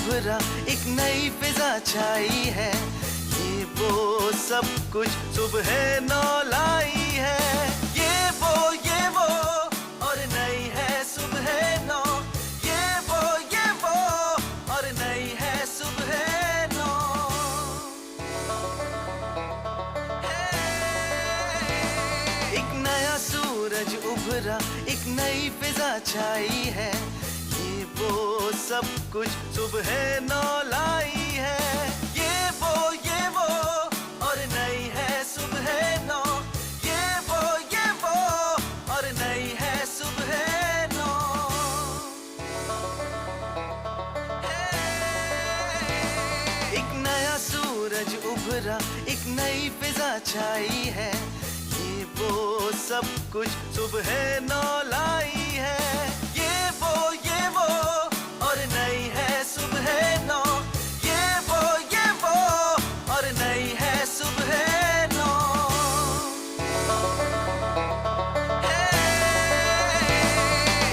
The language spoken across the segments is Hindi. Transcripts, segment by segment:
उभरा, एक नई फिजा छाई है, ये वो सब कुछ सुबह नौ लाई है। ये वो और नई है सुबह नौ, ये वो और नई है सुबह नौ। एक नया सूरज उभरा, एक नई फिजा छाई है, ये वो सब कुछ सुबह नौ लाई है। ये वो और नई है सुबह नौ, ये वो और नई है सुबह नौ। एक नया सूरज उभरा, एक नई फिजा छाई है, ये वो सब कुछ सुबह नौ लाई है। ये वो और नई है सुबह नौ, ये वो और नई है सुबह नौ।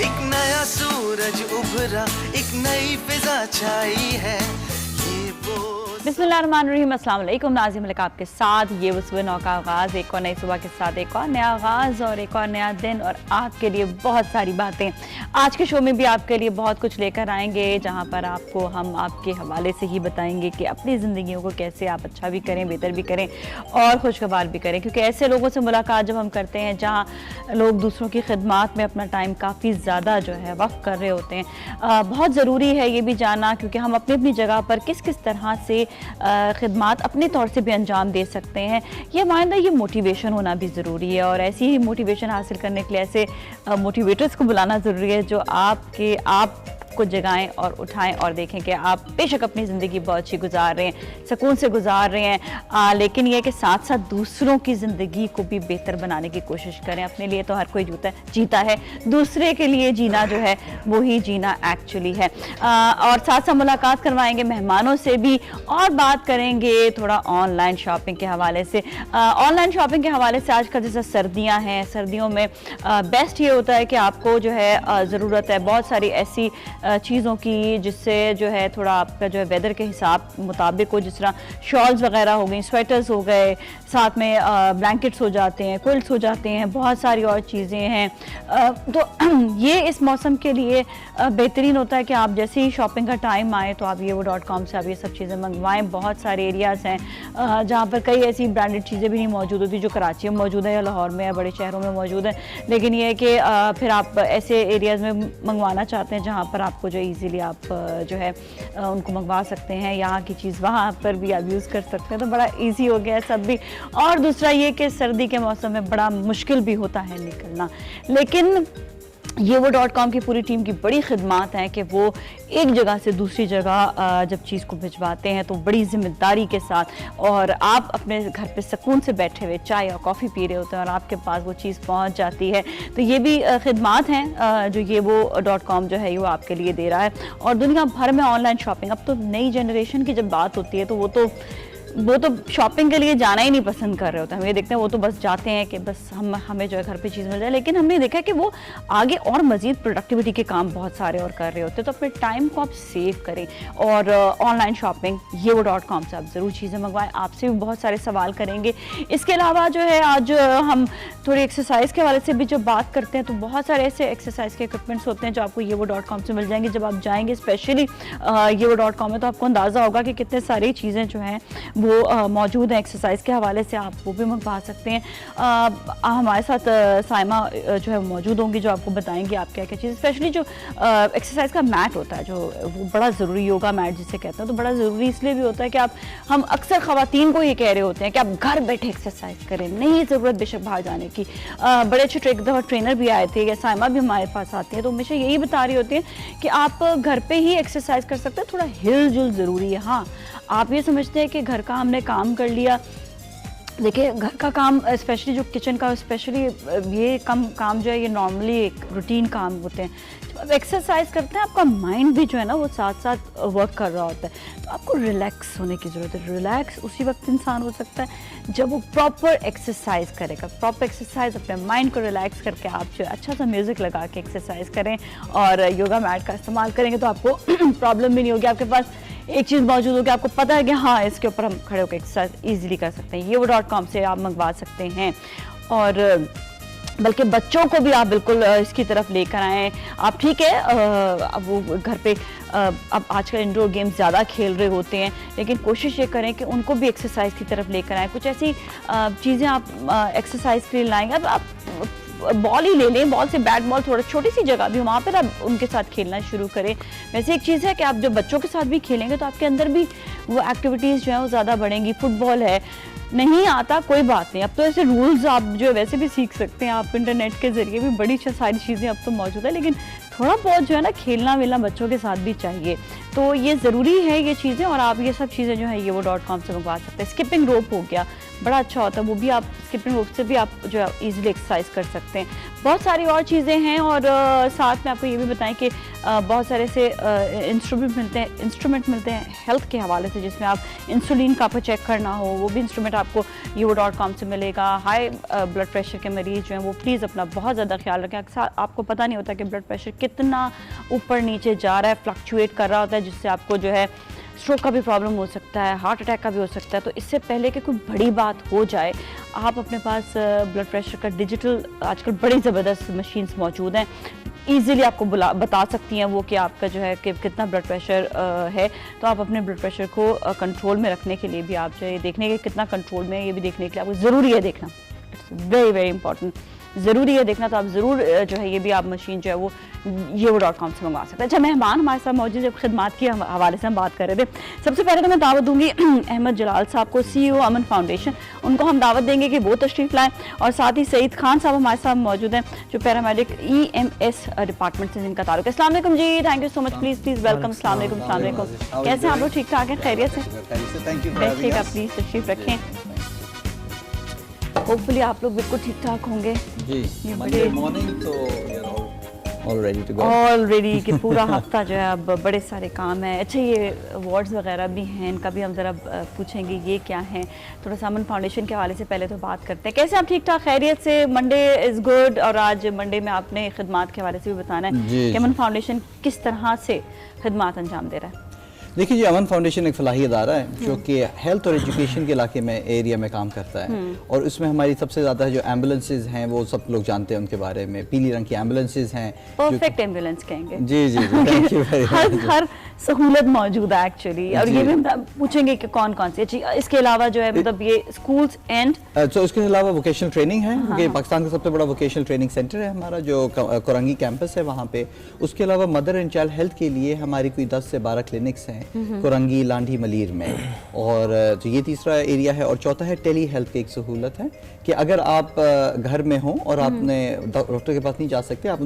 एक नया सूरज उभरा, एक नई फिजा छाई है, ये वो। बिस्मिल्लाहिर्रहमानिर्रहीम, अस्सलाम वालेकुम। नाज़िम मलिक आपके साथ। ये वो सुबह नौ का आगाज़, एक और नई सुबह के साथ एक और नया आगाज़ और एक और नया दिन और आपके लिए बहुत सारी बातें। आज के शो में भी आपके लिए बहुत कुछ लेकर आएंगे, जहां पर आपको हम आपके हवाले से ही बताएंगे कि अपनी ज़िंदगियों को कैसे आप अच्छा भी करें, बेहतर भी करें और खुशगवार भी करें। क्योंकि ऐसे लोगों से मुलाकात जब हम करते हैं जहाँ लोग दूसरों की खिदमत में अपना टाइम काफ़ी ज़्यादा जो है वक़्फ़ कर रहे होते हैं, बहुत ज़रूरी है ये भी जानना, क्योंकि हम अपनी अपनी जगह पर किस किस तरह से खिदमत अपने तौर से भी अंजाम दे सकते हैं, ये मायना ये मोटिवेशन होना भी ज़रूरी है। और ऐसी ही मोटिवेशन हासिल करने के लिए ऐसे मोटिवेटर्स को बुलाना ज़रूरी है जो आप को जगाएं और उठाएं और देखें कि आप बेशक अपनी ज़िंदगी बहुत अच्छी गुजार रहे हैं, सुकून से गुजार रहे हैं, लेकिन यह कि साथ साथ दूसरों की ज़िंदगी को भी बेहतर बनाने की कोशिश करें। अपने लिए तो हर कोई जीता है, दूसरे के लिए जीना जो है वही जीना एक्चुअली है। और साथ साथ मुलाकात करवाएंगे मेहमानों से भी और बात करेंगे थोड़ा ऑनलाइन शॉपिंग के हवाले से। ऑनलाइन शॉपिंग के हवाले से आजकल जैसे सर्दियाँ हैं, सर्दियों में बेस्ट ये होता है कि आपको जो है ज़रूरत है बहुत सारी ऐसी चीज़ों की जिससे जो है थोड़ा आपका जो है वेदर के हिसाब मुताबिक हो, जिस तरह शॉल्स वगैरह हो गई, स्वेटर्स हो गए, साथ में ब्लैंकेट्स हो जाते हैं, क्विल्ट्स हो जाते हैं, बहुत सारी और चीज़ें हैं। तो ये इस मौसम के लिए बेहतरीन होता है कि आप जैसे ही शॉपिंग का टाइम आए तो आप YeWo.com से आप ये सब चीज़ें मंगवाएं। बहुत सारे एरियाज़ हैं जहाँ पर कई ऐसी ब्रांडेड चीज़ें भी नहीं मौजूद होती जो कराची में मौजूद है या लाहौर में या बड़े शहरों में मौजूद है, लेकिन ये है कि फिर आप ऐसे एरियाज़ में मंगवाना चाहते हैं जहाँ पर आपको जो ईज़िली आप जो है उनको मंगवा सकते हैं, यहाँ की चीज़ वहाँ पर भी आप यूज़ कर सकते हैं, तो बड़ा इजी हो गया है सब भी। और दूसरा ये कि सर्दी के मौसम में बड़ा मुश्किल भी होता है निकलना, लेकिन YeWo.com की पूरी टीम की बड़ी खिदमत हैं कि वो एक जगह से दूसरी जगह जब चीज़ को भिजवाते हैं तो बड़ी ज़िम्मेदारी के साथ, और आप अपने घर पे सुकून से बैठे हुए चाय और कॉफ़ी पी रहे होते हैं और आपके पास वो चीज़ पहुंच जाती है। तो ये भी खिदमत हैं जो YeWo.com जो है वो आपके लिए दे रहा है। और दुनिया भर में ऑनलाइन शॉपिंग, अब तो नई जनरेशन की जब बात होती है तो वो तो शॉपिंग के लिए जाना ही नहीं पसंद कर रहे होते हैं। हम ये देखते हैं वो तो बस जाते हैं कि बस हमें जो है घर पे चीज़ मिल जाए, लेकिन हमने देखा कि वो आगे और मज़ीद प्रोडक्टिविटी के काम बहुत सारे और कर रहे होते हैं। तो अपने टाइम को आप सेव करें और ऑनलाइन शॉपिंग YeWo.com से आप ज़रूर चीज़ें मंगवाएं। आपसे भी बहुत सारे सवाल करेंगे। इसके अलावा जो है आज हम थोड़ी एक्सरसाइज के हवाले से भी जब बात करते हैं तो बहुत सारे ऐसे एक्सरसाइज के इक्विपमेंट्स होते हैं जो आपको YeWo.com से मिल जाएंगे। जब आप जाएंगे स्पेशली YeWo.com में तो आपको अंदाज़ा होगा कि कितने सारी चीज़ें जो हैं वो मौजूद हैं एक्सरसाइज के हवाले से, आप वो भी मंगवा सकते हैं। हमारे साथ साइमा जो है मौजूद होंगी जो आपको बताएंगे आप क्या क्या चीज़, स्पेशली जो एक्सरसाइज का मैट होता है जो वो बड़ा ज़रूरी, योगा मैट जिसे कहते हैं, तो बड़ा ज़रूरी इसलिए भी होता है कि हम अक्सर ख़वातीन को ये कह रहे होते हैं कि आप घर बैठे एक्सरसाइज करें, नहीं ज़रूरत बेशक बाहर जाने की। बड़े अच्छे एक दफ़ा ट्रेनर भी आए थे या साइमा भी हमारे पास आती है तो हमेशा यही बता रही होती है कि आप घर पर ही एक्सरसाइज कर सकते हैं, थोड़ा हिल जुल ज़रूरी है। हाँ, आप ये समझते हैं कि घर का हमने काम कर लिया, देखिए घर का काम स्पेशली जो किचन का स्पेशली ये काम जो है ये नॉर्मली एक रूटीन काम होते हैं। जब आप एक्सरसाइज करते हैं आपका माइंड भी जो है ना वो साथ साथ वर्क कर रहा होता है, तो आपको रिलैक्स होने की ज़रूरत है। रिलैक्स उसी वक्त इंसान हो सकता है जब वो प्रॉपर एक्सरसाइज करेगा। प्रॉपर एक्सरसाइज अपने माइंड को रिलैक्स करके आप जो अच्छा सा म्यूज़िक लगा के एक्सरसाइज करें और योगा मैट का इस्तेमाल करेंगे तो आपको प्रॉब्लम भी नहीं होगी। आपके पास एक चीज़ मौजूद हो कि आपको पता है कि हाँ इसके ऊपर हम खड़े होकर एक्सरसाइज ईजिली कर सकते हैं, yevo.com से आप मंगवा सकते हैं। और बल्कि बच्चों को भी आप बिल्कुल इसकी तरफ लेकर आएँ। आप ठीक है अब वो घर पे अब आजकल इंडोर गेम्स ज़्यादा खेल रहे होते हैं, लेकिन कोशिश ये करें कि उनको भी एक्सरसाइज की तरफ लेकर आएँ। कुछ ऐसी चीज़ें आप एक्सरसाइज के लिए लाएंगे। अब आप बॉल ही ले लें, बॉल से बैट बॉल, थोड़ा छोटी सी जगह भी वहाँ पर आप उनके साथ खेलना शुरू करें। वैसे एक चीज़ है कि आप जब बच्चों के साथ भी खेलेंगे तो आपके अंदर भी वो एक्टिविटीज़ जो है वो ज़्यादा बढ़ेंगी। फुटबॉल है, नहीं आता कोई बात नहीं, अब तो ऐसे रूल्स आप जो है वैसे भी सीख सकते हैं, आप इंटरनेट के जरिए भी बड़ी सारी चीज़ें अब तो मौजूद है, लेकिन थोड़ा बहुत जो है ना खेलना वेलना बच्चों के साथ भी चाहिए। तो ये ज़रूरी है ये चीज़ें, और आप ये सब चीज़ें जो है yevo.com से मंगवा सकते हैं। स्किपिंग रोप हो गया, बड़ा अच्छा होता है वो भी, आप स्किपिंग रोप से भी आप जो है ईजिली एक्सरसाइज कर सकते हैं। बहुत सारी और चीज़ें हैं, और साथ में आपको ये भी बताएं कि बहुत सारे से इंस्ट्रूमेंट मिलते हैं हेल्थ के हवाले से, जिसमें आप इंसुलिन का आपको चेक करना हो वो भी इंस्ट्रूमेंट आपको yevo.com से मिलेगा। हाई ब्लड प्रेशर के मरीज़ जो हैं वो प्लीज़ अपना बहुत ज़्यादा ख्याल रखें। अक्सर आपको पता नहीं होता कि ब्लड प्रेशर कितना ऊपर नीचे जा रहा है, फ्लक्चुएट कर रहा होता है, जिससे आपको जो है स्ट्रोक का भी प्रॉब्लम हो सकता है, हार्ट अटैक का भी हो सकता है। तो इससे पहले कि कोई बड़ी बात हो जाए, आप अपने पास ब्लड प्रेशर का डिजिटल आजकल बड़ी ज़बरदस्त मशीन्स मौजूद हैं, ईज़िली आपको बता सकती हैं वो कि आपका जो है कि कितना ब्लड प्रेशर है। तो आप अपने ब्लड प्रेशर को कंट्रोल में रखने के लिए भी आप जो है देखने के कितना कंट्रोल में है ये भी देखने के लिए आपको ज़रूरी है देखना। इट्स वेरी वेरी इंपॉर्टेंट, ज़रूरी है देखना। तो आप ज़रूर जो है ये भी आप मशीन जो है वो yevo.com से मंगवा सकते हैं। अच्छा, मेहमान हमारे साथ मौजूद, जब खिदमात के हवाले से हम बात कर रहे थे, सबसे पहले तो मैं दावत दूंगी अहमद जलाल साहब को, CEO अमन फाउंडेशन, उनको हम दावत देंगे कि वो तशरीफ़ लाएँ। और साथ ही सईद खान साहब हमारे साथ मौजूद हैं जो पैरामेडिक EMS डिपार्टमेंट से जिनका ताल्लुक है। अस्सलाम वालेकुम जी, thank you so much, please welcome. अस्सलाम वालेकुम, कैसे हैं आप लोग? ठीक ठाक हैं, खैरियत से? बैठिएगा प्लीज़, तशरीफ़ रखें। होपफुली आप लोग बिल्कुल ठीक ठाक होंगे जी। ये मंडे मॉर्निंग तो all ready to go, already कि पूरा हफ्ता जो है अब बड़े सारे काम है। अच्छा, ये अवार्ड्स वगैरह भी हैं, इनका भी हम ज़रा पूछेंगे ये क्या है। थोड़ा सा अमन फाउंडेशन के हवाले से पहले तो बात करते हैं। कैसे आप? ठीक ठाक, खैरियत से? Monday is good. और आज मंडे में आपने खिदमात के हवाले से भी बताना है कि अमन फाउंडेशन किस तरह से खिदमात अंजाम दे रहा है। देखिए जी, अमन फाउंडेशन एक फलाही अदारा है जो कि हेल्थ और एजुकेशन के इलाके में एरिया में काम करता है। और उसमें हमारी सबसे ज़्यादा जो एम्बुलेंसेज हैं वो सब लोग जानते हैं उनके बारे में। पीली रंग की एम्बुलेंसेज हैं, परफेक्ट एम्बुलेंस कहेंगे। जी जी जी, थैंक यू वेरी मच। हर सहूलत मौजूद है एक्चुअली। और ये भी हम पूछेंगे कि कौन कौन सी। इसके अलावा जो है मतलब ये स्कूल्स एंड तो इसके अलावा वोकेशनल ट्रेनिंग है, क्योंकि पाकिस्तान का सबसे बड़ा वोकेशनल ट्रेनिंग सेंटर है हमारा जो कोरंगी कैंपस है वहाँ पे। उसके अलावा मदर एंड चाइल्ड हेल्थ के लिए हमारी कोई 10 से 12 क्लिनिक्स हैं कोरंगी, लांडी, मलीर में। और तो ये तीसरा एरिया है। और चौथा है टेली हेल्थ की एक सहूलत है कि अगर आप घर में हो और आपने डॉक्टर के पास नहीं जा सकते, आप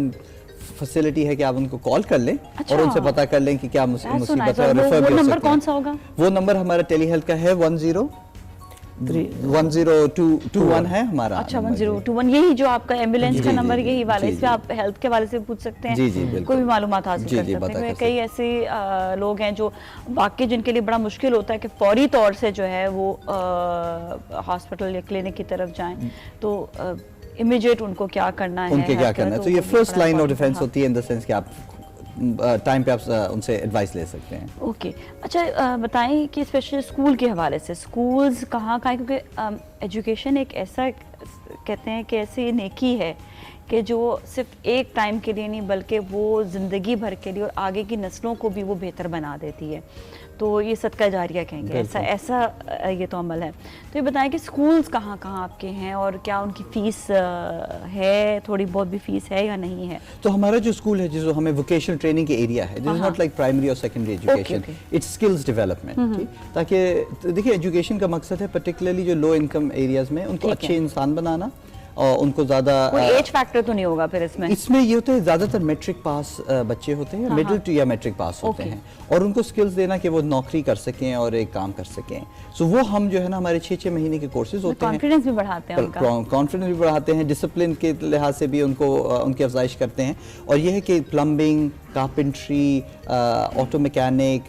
फैसिलिटी है कि आप उनको कॉल कर लें। अच्छा। और उनसे पता कर लें कि क्या मुसीबत है और रेफर भी हो सकते हैं। नंबर कौन सा होगा? वो नंबर हमारा टेली हेल्थ का है 10221 है हमारा। अच्छा, 1021 यही जो आपका एम्बुलेंस का नंबर यही वाला है। इससे आप हेल्थ के वाले से पूछ सकते हैं। जी जी, बिल्कुल। कोई भी मालूमात हासिल कर सकते हैं। कई ऐसे लोग हैं जो वाकई जिनके लिए बड़ा मुश्किल होता है कि फौरी तौर से जो है वो हॉस्पिटल या क्लिनिक की तरफ जाएं, तो इमीडिएट उनको क्या करना है, उनके क्या करना है। तो ये फर्स्ट लाइन ऑफ डिफेंस होती है इन द सेंस कि आप टाइम पे आप उनसे एडवाइस ले सकते हैं। ओके। अच्छा, बताएं कि स्पेशली स्कूल के हवाले से स्कूल्स कहाँ कहाँ, क्योंकि एजुकेशन एक ऐसा कहते हैं कि ऐसी नेकी है कि जो सिर्फ एक टाइम के लिए नहीं बल्कि वो ज़िंदगी भर के लिए और आगे की नस्लों को भी वो बेहतर बना देती है। तो ये सदका जारिया कहेंगे, ऐसा ये तो अमल है। तो ये बताएं कि स्कूल्स कहाँ कहाँ आपके हैं और क्या उनकी फ़ीस है, थोड़ी बहुत भी फ़ीस है या नहीं है? तो हमारा जो स्कूल है जिसको हमें वोकेशनल ट्रेनिंग के एरिया है, this is not like primary और secondary education, it's skills development. ताकि देखिए एजुकेशन का मकसद है पर्टिकुलरली जो लो इनकम एरियाज में उनको अच्छे इंसान बनाना और उनको ज़्यादा कोई एज फैक्टर तो नहीं होगा फिर इसमें? इसमें ये होता है ज़्यादातर मैट्रिक पास बच्चे होते हैं, मिडिल टू या मैट्रिक पास होते हैं, और उनको स्किल्स देना कि वो नौकरी कर सकें और एक काम कर सकें। सो वो हम जो है ना हमारे 6-6 महीने के कोर्सेज होते हैं। कॉन्फिडेंस भी बढ़ाते हैं उनका, कॉन्फिडेंस भी बढ़ाते हैं, डिसिप्लिन के लिहाज से भी उनको उनकी अफजाइश करते हैं। और ये है कि प्लम्बिंग, कारपेंट्री, ऑटो मैकेनिक,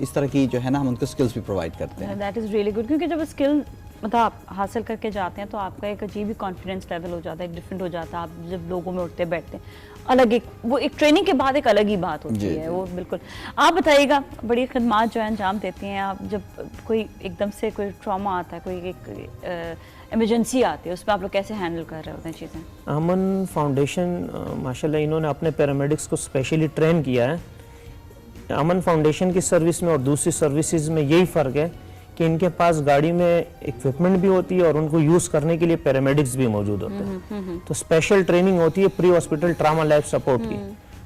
इस तरह की जो है ना हम उनको स्किल्स भी प्रोवाइड करते हैं। दैट इज़ रियली गुड, क्योंकि जब स्किल मतलब आप हासिल करके जाते हैं तो आपका एक अजीब ही कॉन्फिडेंस लेवल हो जाता है, डिफरेंट हो जाता है। आप जब लोगों में उठते बैठते हैं, अलग एक वो एक ट्रेनिंग के बाद एक अलग ही बात होती जी, है जी। वो बिल्कुल। आप बताइएगा, बड़ी खिदमत जो है अंजाम देती हैं आप, जब कोई एकदम से कोई ट्रॉमा आता है, कोई एक इमरजेंसी आती है, उसमें आप लोग कैसे हैंडल कर रहे होते हैं चीज़ें? अमन फाउंडेशन माशाल्लाह इन्होंने अपने पैरामेडिक्स को स्पेशली ट्रेन किया है। अमन फाउंडेशन की सर्विस में और दूसरी सर्विसेज में यही फ़र्क है कि इनके पास गाड़ी में इक्विपमेंट भी होती है और उनको यूज़ करने के लिए पैरामेडिक्स भी मौजूद होते हैं। तो स्पेशल ट्रेनिंग होती है pre hospital trauma life support की,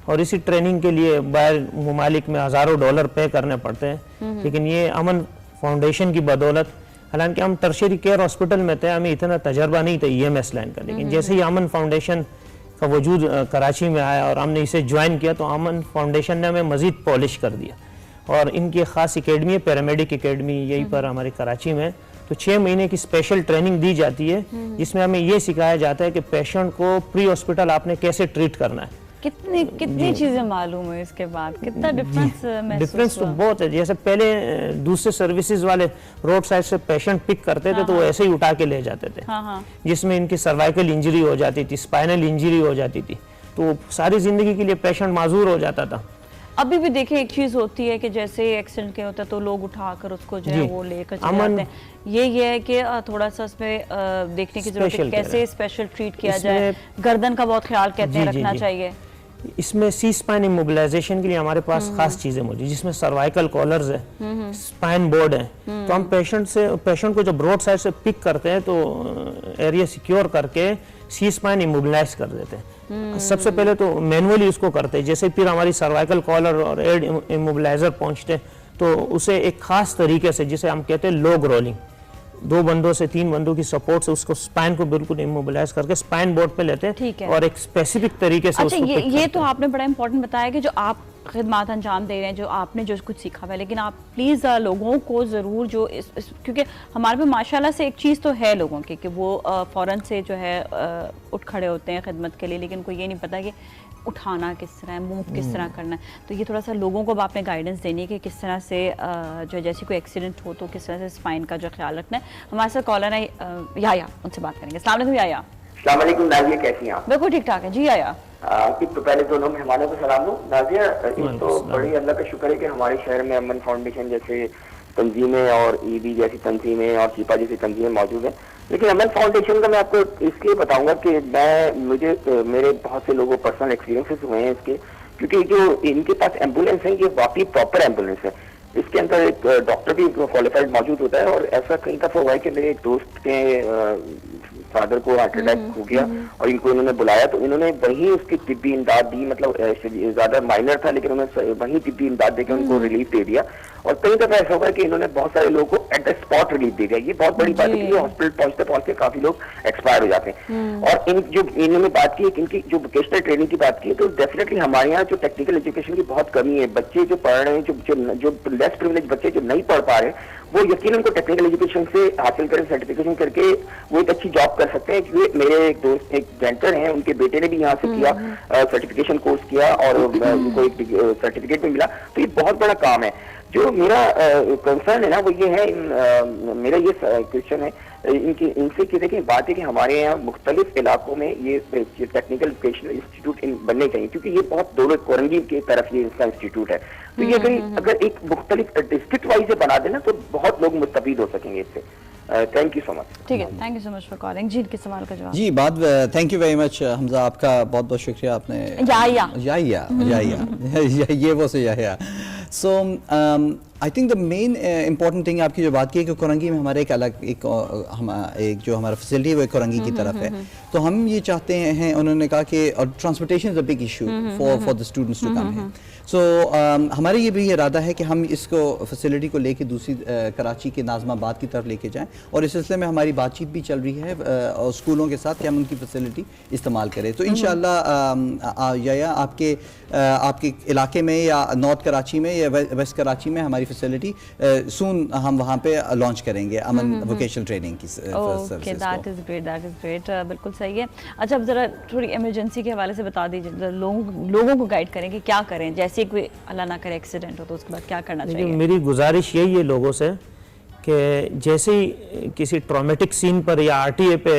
और इसी ट्रेनिंग के लिए बाहर ममालिक में हज़ारों डॉलर पे करने पड़ते हैं। लेकिन ये अमन फाउंडेशन की बदौलत, हालांकि हम टर्शियरी केयर हॉस्पिटल में थे, हमें इतना तजर्बा नहीं था EMS लाइन का, लेकिन जैसे ही अमन फाउंडेशन का वजूद कराची में आया और हमने इसे ज्वाइन किया तो अमन फाउंडेशन ने हमें मज़ीद पॉलिश कर दिया। और इनकी एक ख़ास एकेडमी है, पैरामेडिक एकेडमी, यहीं पर हमारे कराची में। तो 6 महीने की स्पेशल ट्रेनिंग दी जाती है जिसमें हमें ये सिखाया जाता है कि पेशेंट को प्री हॉस्पिटल आपने कैसे ट्रीट करना है। कितनी चीजें मालूम है इसके बाद, कितना डिफरेंस तो बहुत है। जैसे पहले दूसरे सर्विसेज वाले रोड साइड से पेशेंट पिक करते थे, तो वो ऐसे ही उठा के ले जाते थे, जिसमें इनकी सर्वाइकल इंजरी हो जाती थी, स्पाइनल इंजरी हो जाती थी, तो सारी जिंदगी के लिए पेशेंट माजूर हो जाता था। अभी भी देखिए एक चीज होती है कि जैसे एक्सीडेंट के होता है तो लोग उठाकर उसको जो है वो लेकर चले जाते हैं। ये है कि थोड़ा सा इसमें देखने की जरूरत है कैसे स्पेशल ट्रीट किया जाए। गर्दन का बहुत ख्याल कहते हैं रखना चाहिए। इसमें सी स्पाइन इमोबिलाइजेशन के लिए हमारे पास खास चीजें मौजूद, जिसमें सर्वाइकल कॉलर्स है, स्पाइन बोर्ड है। तो हम पेशेंट को जब रोड साइड से पिक करते हैं तो एरिया सिक्योर करके सी स्पाइन इमोबिलाइज कर देते हैं। सबसे पहले तो मैनुअली उसको करते हैं, जैसे फिर हमारी सर्वाइकल कॉलर और एड इमोबिलाइजर पहुंचते तो उसे एक खास तरीके से, जिसे हम कहते हैं लॉग रोलिंग, 2 बंदों से 3 बंदों की सपोर्ट से उसको स्पाइन को बिल्कुल इमोबिलाइज करके स्पाइन बोर्ड पे लेते हैं और एक स्पेसिफिक तरीके से अच्छा, ये तो आपने बड़ा इंपॉर्टेंट बताया कि जो आप खिदमत अंजाम दे रहे हैं, जो आपने जो कुछ सीखा हुआ है, लेकिन आप प्लीज़ लोगों को ज़रूर जो क्योंकि हमारे पे माशाल्लाह से एक चीज़ तो है लोगों की कि वो फ़ौरन से जो है उठ खड़े होते हैं खिदमत के लिए, लेकिन कोई ये नहीं पता कि उठाना किस तरह है, मूव किस तरह करना है। तो ये थोड़ा सा लोगों को अब आपने गाइडेंस देनी है कि किस तरह से जो जैसे कोई एक्सीडेंट हो तो किस तरह से स्पाइन का जो ख्याल रखना है। हमारे साथ कॉलर है याया, उनसे बात करेंगे। अस्सलाम वालेकुम याया। अस्सलाम वालेकुम नाज़िया, कैसी हैं आप? बिल्कुल ठीक ठाक है जी याया। तो पहले दोनों मेहमानों को सलाम दूं। नाज़िया, एक तो बड़ी अल्लाह का शुक्र है कि हमारे शहर में अमन फाउंडेशन जैसे तंजीमें और ईबी जैसी तंजीमें और शिपा जैसी तंजीमें मौजूद हैं। लेकिन अमन फाउंडेशन का मैं आपको इसलिए बताऊंगा कि मेरे बहुत से लोगों पर्सनल एक्सपीरियंसेस हुए हैं इसके, क्योंकि जो इनके पास एम्बुलेंस है ये वाकई प्रॉपर एम्बुलेंस है। इसके अंदर एक डॉक्टर भी क्वालिफाइड मौजूद होता है। और ऐसा कई दफा हुआ है कि मेरे एक दोस्त के फादर को हार्ट अटैक हो गया और इनको इन्होंने बुलाया तो इन्होंने वहीं उसकी तिब्बी इमदाद दी, मतलब ज्यादा माइनर था लेकिन उन्होंने वहीं तिब्बी इमदाद देकर उनको रिलीफ दे दिया। और कई दफा ऐसा हुआ है कि इन्होंने बहुत सारे लोगों को एट द स्पॉट रिलीफ दे दिया। ये बहुत बड़ी बात है कि हॉस्पिटल पहुंचते पहुंचते काफी लोग एक्सपायर हो जाते हैं। और इन्होंने बात की इनकी जो वोकेशनल ट्रेनिंग की बात की, तो डेफिनेटली हमारे यहाँ जो टेक्निकल एजुकेशन की बहुत कमी है। बच्चे जो पढ़ रहे हैं, जो लेस प्रिविलेज बच्चे जो नहीं पढ़ पा रहे, वो यकीन उनको टेक्निकल एजुकेशन से हासिल करें, सर्टिफिकेशन करके वो एक अच्छी जॉब कर सकते हैं। क्योंकि मेरे एक दोस्त एक डेंटर हैं, उनके बेटे ने भी यहाँ से किया, सर्टिफिकेशन कोर्स किया और उनको एक सर्टिफिकेट भी मिला। तो ये बहुत बड़ा काम है। जो मेरा कंसर्न है ना वो ये है, मेरा ये क्वेश्चन है इनसे कि देखिए बात है कि हमारे यहाँ मुख्तलिफ इलाकों में ये टेक्निकल एजुकेशन इंस्टीट्यूट बनने चाहिए, क्योंकि ये बहुत दोनों कोरंगी की तरफ ये इसका इंस्टीट्यूट है। तो ये अगर एक मुख्तलिफ डिस्ट्रिक्ट वाइज बना देना तो बहुत लोग मुस्तफीद हो सकेंगे इससे। Thank you so much. ठीक है, thank you so much for calling. जी के सवाल का जवाब जी बात, thank you very much Hamza, आपका बहुत बहुत शुक्रिया। आपने ये वो से या so I think the main important thing आपकी जो बात की है कि कोरंगी में हमारे एक जो हमारा फैसिलिटी है वो कोरंगी की तरफ है। तो हम ये चाहते हैं, उन्होंने कहा कि transportation is a big issue for the students to come है। सो हमारे ये भी इरादा है कि हम इसको फैसिलिटी को लेके दूसरी कराची के नाज़माबाद की तरफ लेके जाएं, और इस सिलसिले में हमारी बातचीत भी चल रही है और स्कूलों के साथ कि हम उनकी फैसिलिटी इस्तेमाल करें। तो इंशाअल्लाह या आपके इलाके में या नॉर्थ कराची में या वेस्ट कराची में हमारी फैसिलिटी सून हम वहाँ पे लॉन्च करेंगे अमन वोकेशनल ट्रेनिंग की सर्विसेज। दैट इज़ ग्रेट, बिल्कुल सही है। अच्छा, अब जरा थोड़ी इमरजेंसी के हवाले से बता दीजिए, लोगों को गाइड करें कि क्या करें, जैसे कोई अल्लाह ना करे एक्सीडेंट हो तो उसके बाद क्या करना चाहिए। मेरी गुजारिश यही है लोगों से कि जैसे ही किसी ट्रॉमेटिक सीन पर या आरटीए पे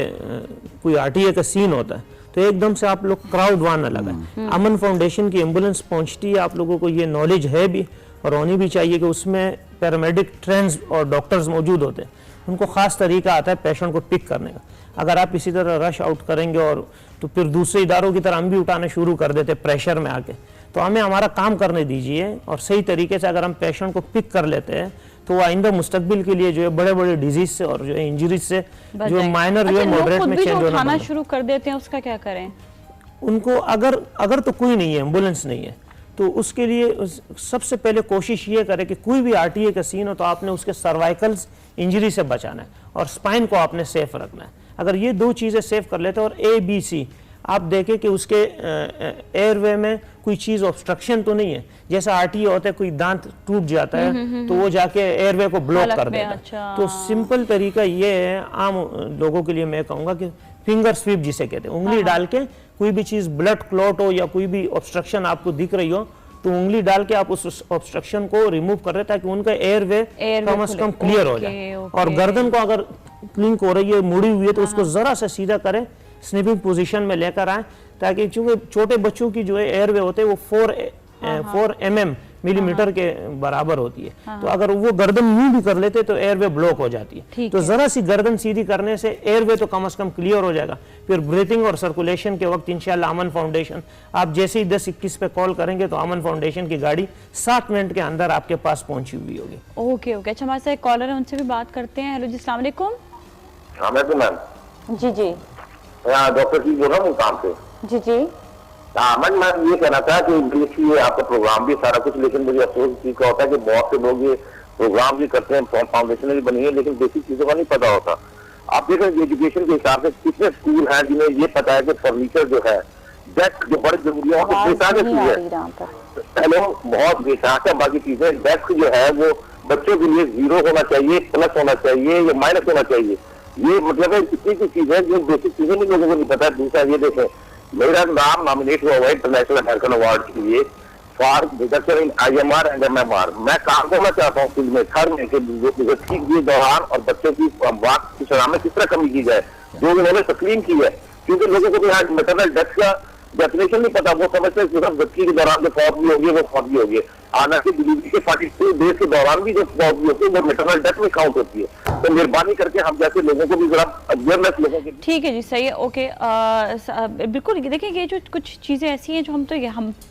कोई आरटीए का सीन होता है तो एकदम से आप लोग क्राउड वहाँ न लगा। अमन फाउंडेशन की एम्बुलेंस पहुँचती है, आप लोगों को ये नॉलेज है भी और होनी भी चाहिए कि उसमें पैरामेडिक ट्रेंड्स और डॉक्टर्स मौजूद होते हैं, उनको ख़ास तरीका आता है पेशेंट को पिक करने का। अगर आप इसी तरह रश आउट करेंगे और तो फिर दूसरे इदारों की तरह हम भी उठाना शुरू कर देते प्रेशर में आके, तो हमें हमारा काम करने दीजिए और सही तरीके से अगर हम पेशेंट को पिक कर लेते हैं तो वो आइंदा मुस्तकबिल के लिए जो है बड़े बड़े डिजीज से और जो है इंजरीज से जो माइनर जो है मॉडरेट में चेंज होना उठाना शुरू कर देते हैं, उसका क्या करें? उनको अगर तो कोई नहीं है, एम्बुलेंस नहीं है, तो उसके लिए सबसे पहले कोशिश ये करें कि कोई भी आरटीए का सीन हो तो आपने उसके सर्वाइकल्स इंजरी से बचाना है और स्पाइन को आपने सेफ रखना है। अगर ये दो चीज़ें सेफ कर लेते हैं और ABC आप देखें कि उसके एयरवे में कोई चीज़ ऑब्स्ट्रक्शन तो नहीं है, जैसा आरटीए होता है कोई दांत टूट जाता है तो वो जाके एयरवे को ब्लॉक कर देता है। अच्छा। तो सिंपल तरीका ये है, आम लोगों के लिए मैं कहूँगा कि फिंगर स्वीप जिसे कहते हैं, उंगली डाल के कोई भी चीज़ ब्लड क्लॉट हो या कोई भी ऑब्स्ट्रक्शन आपको दिख रही हो तो उंगली डाल के आप उस ऑब्स्ट्रक्शन को रिमूव कर रहे हैं ताकि उनका एयरवे कम से कम क्लियर हो जाए। और गर्दन को अगर क्लिंक हो रही है, मुड़ी हुई है, तो उसको जरा सा सीधा करें, स्निपिंग पोजीशन में लेकर आए, ताकि चूंकि छोटे बच्चों की जो है एयरवे होते हैं वो 4 mm मिलीमीटर के बराबर होती है, तो अगर वो गर्दन यूं भी कर लेते तो एयरवे ब्लॉक हो जाती है। तो जरा सी गर्दन सीधी करने से एयरवे तो कम से कम क्लियर हो जाएगा। फिर ब्रीथिंग और सर्कुलेशन के वक्त इंशाल्लाह अमन फाउंडेशन, आप जैसे ही 10-21 पे कॉल करेंगे तो अमन फाउंडेशन की गाड़ी 7 मिनट के अंदर आपके पास पहुंची हुई होगी। ओके। अच्छा, हमारे साथ एक कॉलर है, उनसे भी बात करते हैं। हेलो जी, अस्सलाम वालेकुम। मैम जी जी डॉक्टर जी बोल रहा हूँ काम से। जी जी मैम मैं ये कहना था कि देखिए आपका प्रोग्राम भी सारा कुछ, लेकिन मुझे अफसोस इस चीज का होता है कि बहुत से लोग ये प्रोग्राम भी करते हैं, फाउंडेशन भी बनी है, लेकिन बेसिक चीजों का नहीं पता होता। आप देखें एजुकेशन के हिसाब से कितने स्कूल हैं जिन्हें ये पता है कि फर्नीचर जो है, डेस्क जो बड़ी जरूरी है, हेलो बहुत बेसाक है, बाकी चीजें डेस्क जो है वो बच्चों के लिए 0 होना चाहिए, प्लस होना चाहिए या माइनस होना चाहिए। ये मतलब है इतनी सी चीज है जो बेसिक चीजें भी लोगों को नहीं पता। दूसरा ये देखें, मेरा नाम नॉमिनेट हुआ है इंटरनेशनल अमेरिकन अवार्ड के लिए for researcher in IMR and MMR। मैं काम करना चाहता हूँ फील्ड में हर में ठीक के दौरान और बच्चों की बात की शराब में किस तरह कमी की जाए, जो उन्होंने तस्लीम की है, क्योंकि लोगों को भी आज मैटरनल डेथ का डेफिनेशन नहीं पता। वो समझते हैं सिर्फ बच्ची के दौरान जो फौत भी होगी वो फौत भी होगी, आना की डिलीवरी के 42 डेज के दौरान भी जो फौत भी होती है वो मैटरनल डेथ में काउंट होती है। तो मेहरबानी करके हम जैसे लोगों को भी जरा अवेयरनेस लोगों की। ठीक है जी, सही है। ओके, बिल्कुल। देखिए ये जो कुछ चीज़ें ऐसी हैं जो हम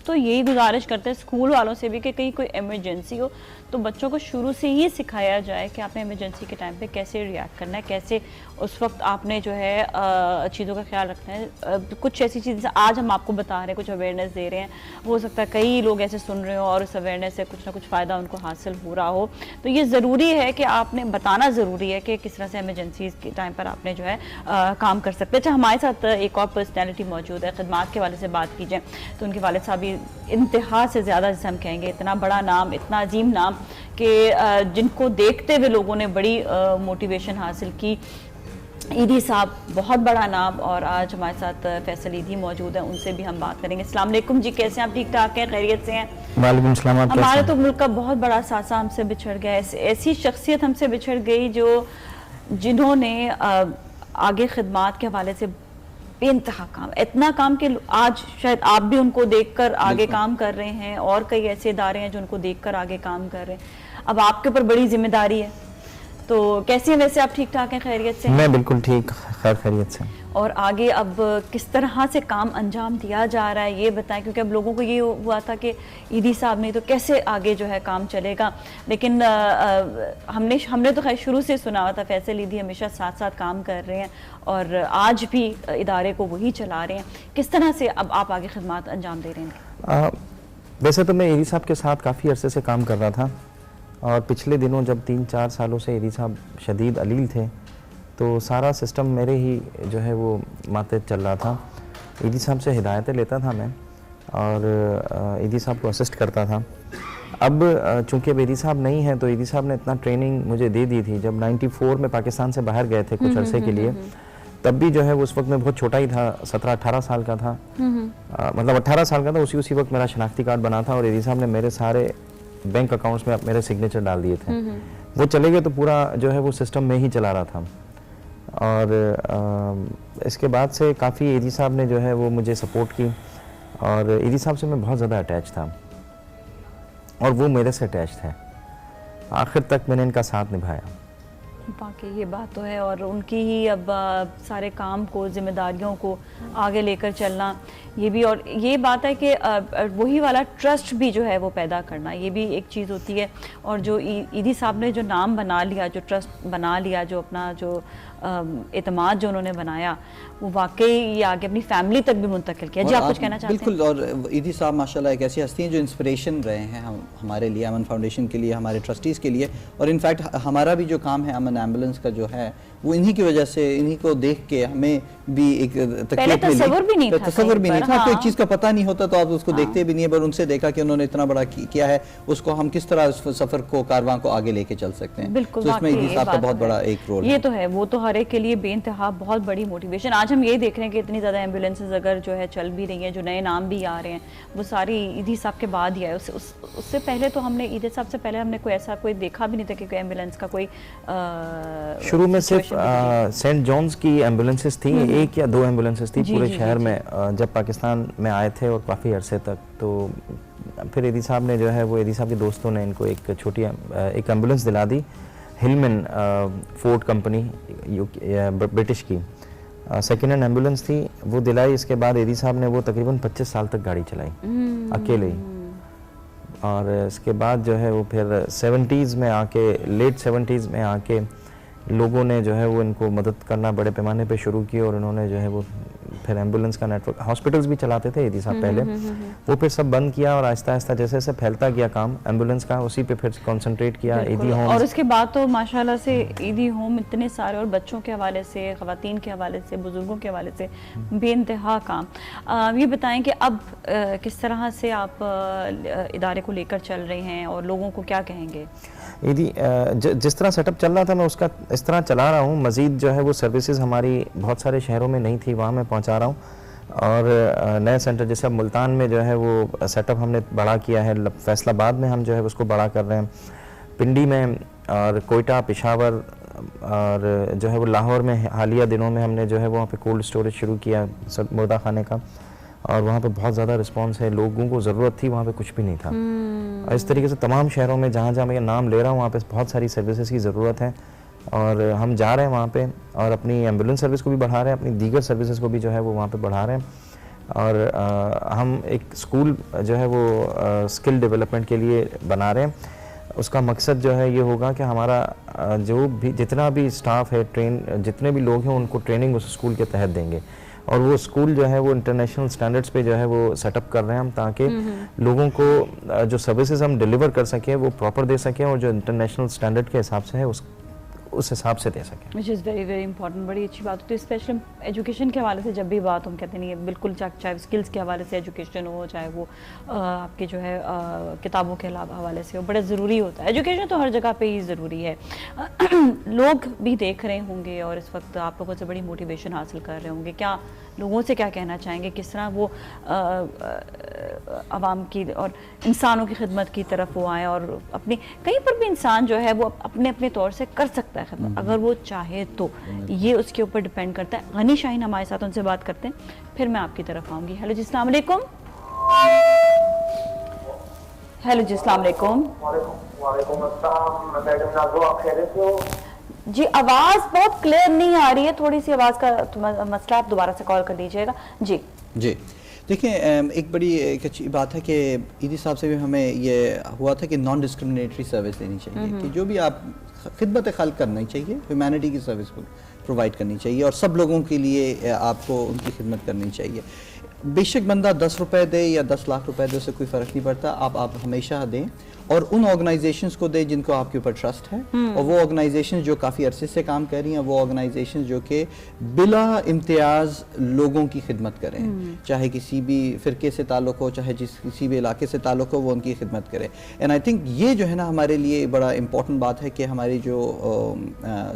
तो यही गुजारिश करते हैं स्कूल वालों से भी कि कहीं कोई इमरजेंसी हो तो बच्चों को शुरू से ही सिखाया जाए कि आपने इमरजेंसी के टाइम पे कैसे रिएक्ट करना है, कैसे उस वक्त आपने जो है चीज़ों का ख्याल रखना है। कुछ ऐसी चीज़ें आज हम आपको बता रहे हैं, कुछ अवेयरनेस दे रहे हैं, हो सकता है कई लोग ऐसे सुन रहे हो और उस अवेयरनेस से कुछ ना कुछ फ़ायदा उनको हासिल हो रहा हो। तो ये ज़रूरी है कि आपने बताना ज़रूरी है कि किस तरह से इमरजेंसी के टाइम पर आपने जो है काम कर सकते हैं। अच्छा, हमारे साथ एक और पर्सनैलिटी मौजूद है, खिदमात के वाले से बात कीजिए तो उनके वालिद साहब भी इंतहा से ज़्यादा, जिसे हम कहेंगे इतना बड़ा नाम, इतना अजीम नाम कि जिनको देखते हुए लोगों ने बड़ी मोटिवेशन हासिल की। ईदी साहब बहुत बड़ा नाम, और आज हमारे साथ फैसल ईदी मौजूद है, उनसे भी हम बात करेंगे। अस्सलाम वालेकुम जी, कैसे हैं आप? ठीक ठाक हैं, खैरियत से हैं? वालेकुम सलाम। हमारे तो मुल्क का बहुत बड़ा सासा हमसे बिछड़ गया, ऐसी शख्सियत हमसे बिछड़ गई जो जिन्होंने आगे खिदमात के हवाले से बेइंतहा काम, इतना काम कि आज शायद आप भी उनको देखकर आगे काम कर रहे हैं और कई ऐसे इदारे हैं जो उनको देखकर आगे काम कर रहे हैं। अब आपके ऊपर बड़ी जिम्मेदारी है, तो कैसे हैं वैसे आप? ठीक ठाक हैं, खैरियत से? मैं बिल्कुल ठीक, खैर खैरियत से। और आगे अब किस तरह से काम अंजाम दिया जा रहा है ये बताएं, क्योंकि अब लोगों को ये हुआ था कि ईदी साहब नहीं तो कैसे आगे जो है काम चलेगा, लेकिन हमने तो खैर शुरू से सुना हुआ था फैसल ईदी हमेशा साथ साथ काम कर रहे हैं और आज भी इदारे को वही चला रहे हैं। किस तरह से अब आप आगे खिदमत अंजाम दे रहे हैं? वैसे तो मैं ईदी साहब के साथ काफ़ी अरसे से काम कर रहा था और पिछले दिनों जब 3-4 सालों से ईदी साहब शदीद अलील थे तो सारा सिस्टम मेरे ही जो है वो मातहत चल रहा था। ईदी साहब से हिदायतें लेता था मैं और ईदी साहब को असिस्ट करता था। अब चूंकि अब ईदी साहब नहीं है तो ईदी साहब ने इतना ट्रेनिंग मुझे दे दी थी। जब 94 में पाकिस्तान से बाहर गए थे कुछ अरसे के लिए, तब भी जो है उस वक्त मैं बहुत छोटा ही था, 17-18 साल का था, मतलब 18 साल का था। उसी वक्त मेरा शनाख्ती कार्ड बना था और ईदी साहब ने मेरे सारे बैंक अकाउंट्स में मेरे सिग्नेचर डाल दिए थे। वो चले गए तो पूरा जो है वो सिस्टम में ही चला रहा था। और इसके बाद से काफ़ी ईदी साहब ने जो है वो मुझे सपोर्ट की, और ईदी साहब से मैं बहुत ज़्यादा अटैच था और वो मेरे से अटैच थे। आखिर तक मैंने इनका साथ निभाया। बाकी ये बात तो है, और उनकी ही अब सारे काम को, जिम्मेदारियों को आगे लेकर चलना, ये भी, और ये बात है कि वही वाला ट्रस्ट भी जो है वो पैदा करना, ये भी एक चीज़ होती है। और जो ईदी साहब ने जो नाम बना लिया, जो ट्रस्ट बना लिया, जो अपना जो एतमाद जो उन्होंने बनाया, वो वाकई ये आगे अपनी फैमिली तक भी मुंतकिल किया। जी, आप कुछ कहना चाहते हैं? बिल्कुल, और ईदी साहब माशाल्लाह एक ऐसी हस्ती हैं जो इंस्पिरेशन रहे हैं हमारे लिए, अमन फाउंडेशन के लिए, हमारे ट्रस्टीज़ के लिए। और इनफैक्ट हमारा भी जो काम है अमन एम्बुलेंस का जो है, वो इन्हीं की वजह से, इन्हीं को देख के हमें भी एक पहले तसव्वुर भी नहीं था, तसव्वुर भी नहीं था, हाँ। कोई चीज़ का पता नहीं होता तो आप उसको देखते भी नहीं है, पर उनसे देखा कि उन्होंने इतना बड़ा किया है, उसको हम किस तरह उस सफ़र को, कारवां को आगे लेके चल सकते हैं। बिल्कुल, तो इसमें ईदी साहब का बहुत बड़ा एक रोल है। ये तो है, वो तो हर एक के लिए बेइंतहा बहुत बड़ी मोटिवेशन। आज हम ये देख रहे हैं कि इतनी ज़्यादा एम्बुलेंसेज अगर जो है चल भी रही हैं, जो नए नाम भी आ रहे हैं, वो सारी ईदी साहब के बाद ही आए। उससे पहले तो हमने ईदी साहब से पहले हमने कोई ऐसा कोई देखा भी नहीं था कि कोई एम्बुलेंस का कोई शुरू में सिर्फ सेंट जॉन्स की एम्बुलेंसेस थी, एक या दो एम्बुलेंसेस थी पूरे शहर में जब पाकिस्तान में आए थे, और काफ़ी अरसे तक। तो फिर ईदी साहब ने जो है वो, ईदी साहब के दोस्तों ने इनको एक छोटी एक एम्बुलेंस दिला दी, हिलमैन फोर्ड कंपनी ब्रिटिश की सेकेंड हैंड एम्बुलेंस थी, वो दिलाई। इसके बाद ईदी साहब ने वो तकरीबन 25 साल तक गाड़ी चलाई अकेले ही। और इसके बाद जो है वो फिर 70s में आके, लेट 70s में आके लोगों ने जो है वो इनको मदद करना बड़े पैमाने पे शुरू की, और इन्होंने जो है वो फिर एम्बुलेंस का नेटवर्क, हॉस्पिटल्स भी चलाते थे ईदी साहब पहले, वो फिर सब बंद किया, और आहिस्ता आहिस्ता जैसे जैसे फैलता गया काम एम्बुलेंस का, उसी पे फिर कंसंट्रेट किया ईदी होम। और उसके बाद तो माशाल्लाह से ईदी होम इतने सारे, और बच्चों के हवाले से, ख़वातीन के हवाले से, बुजुर्गों के हवाले से बेइंतहा काम। ये बताएं कि अब किस तरह से आप इदारे को लेकर चल रहे हैं, और लोगों को क्या कहेंगे? ईदी जिस तरह सेटअप चल रहा था मैं उसका इस तरह चला रहा हूँ। मज़ीद जो है वो सर्विसेज हमारी बहुत सारे शहरों में नहीं थी, वहाँ मैं पहुँचा रहा हूँ। और नए सेंटर जैसे अब मुल्तान में जो है वो सेटअप हमने बड़ा किया है, फैसलाबाद में हम जो है उसको बड़ा कर रहे हैं, पिंडी में, और कोयटा, पेशावर, और जो है वो लाहौर में हालिया दिनों में हमने जो है वहाँ पे कोल्ड स्टोरेज शुरू किया मुर्दा खाने का, और वहाँ पे बहुत ज़्यादा रिस्पांस है, लोगों को ज़रूरत थी, वहाँ पे कुछ भी नहीं था। और इस तरीके से तमाम शहरों में जहाँ जहाँ मैं नाम ले रहा हूँ वहाँ पे बहुत सारी सर्विसेज की ज़रूरत है, और हम जा रहे हैं वहाँ पे, और अपनी एम्बुलेंस सर्विस को भी बढ़ा रहे हैं, अपनी दीगर सर्विसेज को भी जो है वो वहाँ पे बढ़ा रहे हैं। और हम एक स्कूल जो है वो स्किल डेवलपमेंट के लिए बना रहे हैं। उसका मकसद जो है ये होगा कि हमारा जो भी जितना भी स्टाफ है, जितने भी लोग हैं उनको ट्रेनिंग उस स्कूल के तहत देंगे, और वो स्कूल जो है वो इंटरनेशनल स्टैंडर्ड्स पे जो है वो सेटअप कर रहे हैं हम, ताकि लोगों को जो सर्विसेज हम डिलीवर कर सकें वो प्रॉपर दे सकें, और जो इंटरनेशनल स्टैंडर्ड के हिसाब से है उस हिसाब से दे सकें। Which is very very important, बड़ी अच्छी बात होती है। स्पेशली एजुकेशन के हवाले से जब भी बात हम कहते नहीं है, बिल्कुल चाहे स्किल्स के हवाले से एजुकेशन हो, चाहे वो आपके जो है किताबों के हवाले से हो, बड़ा ज़रूरी होता है। एजुकेशन तो हर जगह पे ही ज़रूरी है। लोग भी देख रहे होंगे और इस वक्त आप लोगों से बड़ी मोटिवेशन हासिल कर रहे होंगे, क्या लोगों से क्या कहना चाहेंगे, किस तरह वो आवाम की और इंसानों की खिदमत की तरफ वो आए, और अपनी कहीं पर भी इंसान जो है वो अपने अपने तौर से कर सकता है खिदमत अगर वो चाहे तो, ये उसके ऊपर डिपेंड करता है। गनी शाहीन हमारे साथ, उनसे बात करते हैं, फिर मैं आपकी तरफ आऊँगी। हेलो जी, अस्सलाम वालेकुम। हेलो जी, अस्सलाम वालेकुम। जी, आवाज़ बहुत क्लियर नहीं आ रही है, थोड़ी सी आवाज़ का मसला, आप दोबारा से कॉल कर दीजिएगा। जी जी, देखिए एक बड़ी एक अच्छी बात है कि ईदी साहब से भी हमें ये हुआ था कि नॉन डिस्क्रिमिनेटरी सर्विस देनी चाहिए, कि जो भी आप खिदमत खल्क करनी चाहिए, ह्यूमैनिटी की सर्विस प्रोवाइड करनी चाहिए, और सब लोगों के लिए आपको उनकी खिदमत करनी चाहिए। बेशक बंदा 10 रुपए दे या 10 लाख रुपए दे, उससे कोई फ़र्क नहीं पड़ता, आप हमेशा दें, और उन ऑर्गेनाइजेशंस को दें जिनको आपके ऊपर ट्रस्ट है, और वो ऑर्गेनाइजेशंस जो काफ़ी अरसे से काम कर रही हैं, वो ऑर्गेनाइजेशंस जो कि बिला इम्तियाज़ लोगों की खिदमत करें, चाहे किसी भी फ़िरके से ताल्लुक़ हो, चाहे किसी भी इलाके से ताल्लुक़ हो, वो उनकी खिदमत करें। एंड आई थिंक ये जो है ना हमारे लिए बड़ा इंपॉर्टेंट बात है कि हमारी जो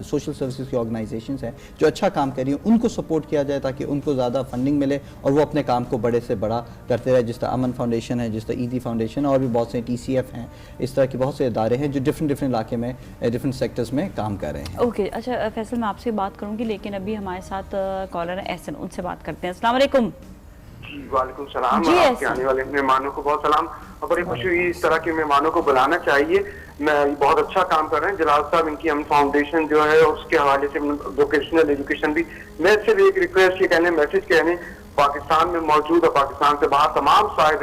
सोशल सर्विसेज की ऑर्गेनाइजेशंस हैं जो अच्छा काम कर रही हैं, उनको सपोर्ट किया जाए, ताकि उनको ज़्यादा फंडिंग मिले और वो अपने काम को बड़े से बड़ा करते रहे, जिस तरह अमन फाउंडेशन है, जिस तरह ईदी फाउंडेशन है, और भी बहुत से TCF हैं, इस तरह के बहुत से इदारे हैं जो डिफरेंट इलाके में डिफरेंट सेक्टर्स में काम कर रहे हैं। ओके अच्छा फैसल, मैं आपसे बात करूंगी, लेकिन अभी हमारे साथ कॉलर है एहसन, उनसे बात करते हैं। अस्सलाम वालेकुम। जी वालेकुम सलाम। जी, आपके आने वाले मेहमानों को बहुत सलाम और बड़ी खुशी हुई। इस तरह के मेहमानों को बुलाना चाहिए। मैं बहुत अच्छा काम कर रहे हैं जलाल साहब, इनकी हम फाउंडेशन जो है उसके हवाले से वोकेशनल एजुकेशन भी। मैं सिर्फ एक रिक्वेस्ट ये कहने, मैसेज कहने, पाकिस्तान में मौजूद और पाकिस्तान से बाहर तमाम साहिब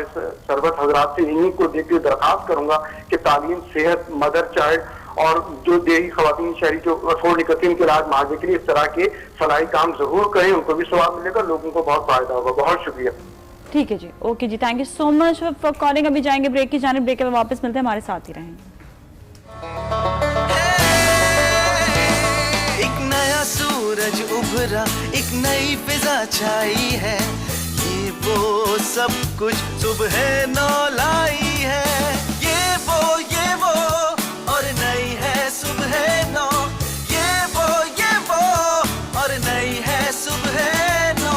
सरबत हजरात से इन्हीं को देखते हुए दरखास्त करूंगा कि तालीम, सेहत, मदर चाइल्ड और जो देही खवातीन शहरी जो अफोर्ड नहीं करती उनके इलाज मुआवजे के लिए इस तरह के फलाई काम जरूर करें, उनको भी सवाब मिलेगा, लोगों को बहुत फायदा होगा। बहुत शुक्रिया। ठीक है जी, ओके जी, thank you so much for calling. अभी जाएंगे ब्रेक की जाने, ब्रेक के बाद वापस मिलते हैं, हमारे साथ ही रहेंगे। एक नया सूरज उभरा, एक नई फिजा छाई है, ये वो सब कुछ सुबह नौ लाई है। ये वो और नई है सुबह नौ, ये वो और नई है सुबह नौ।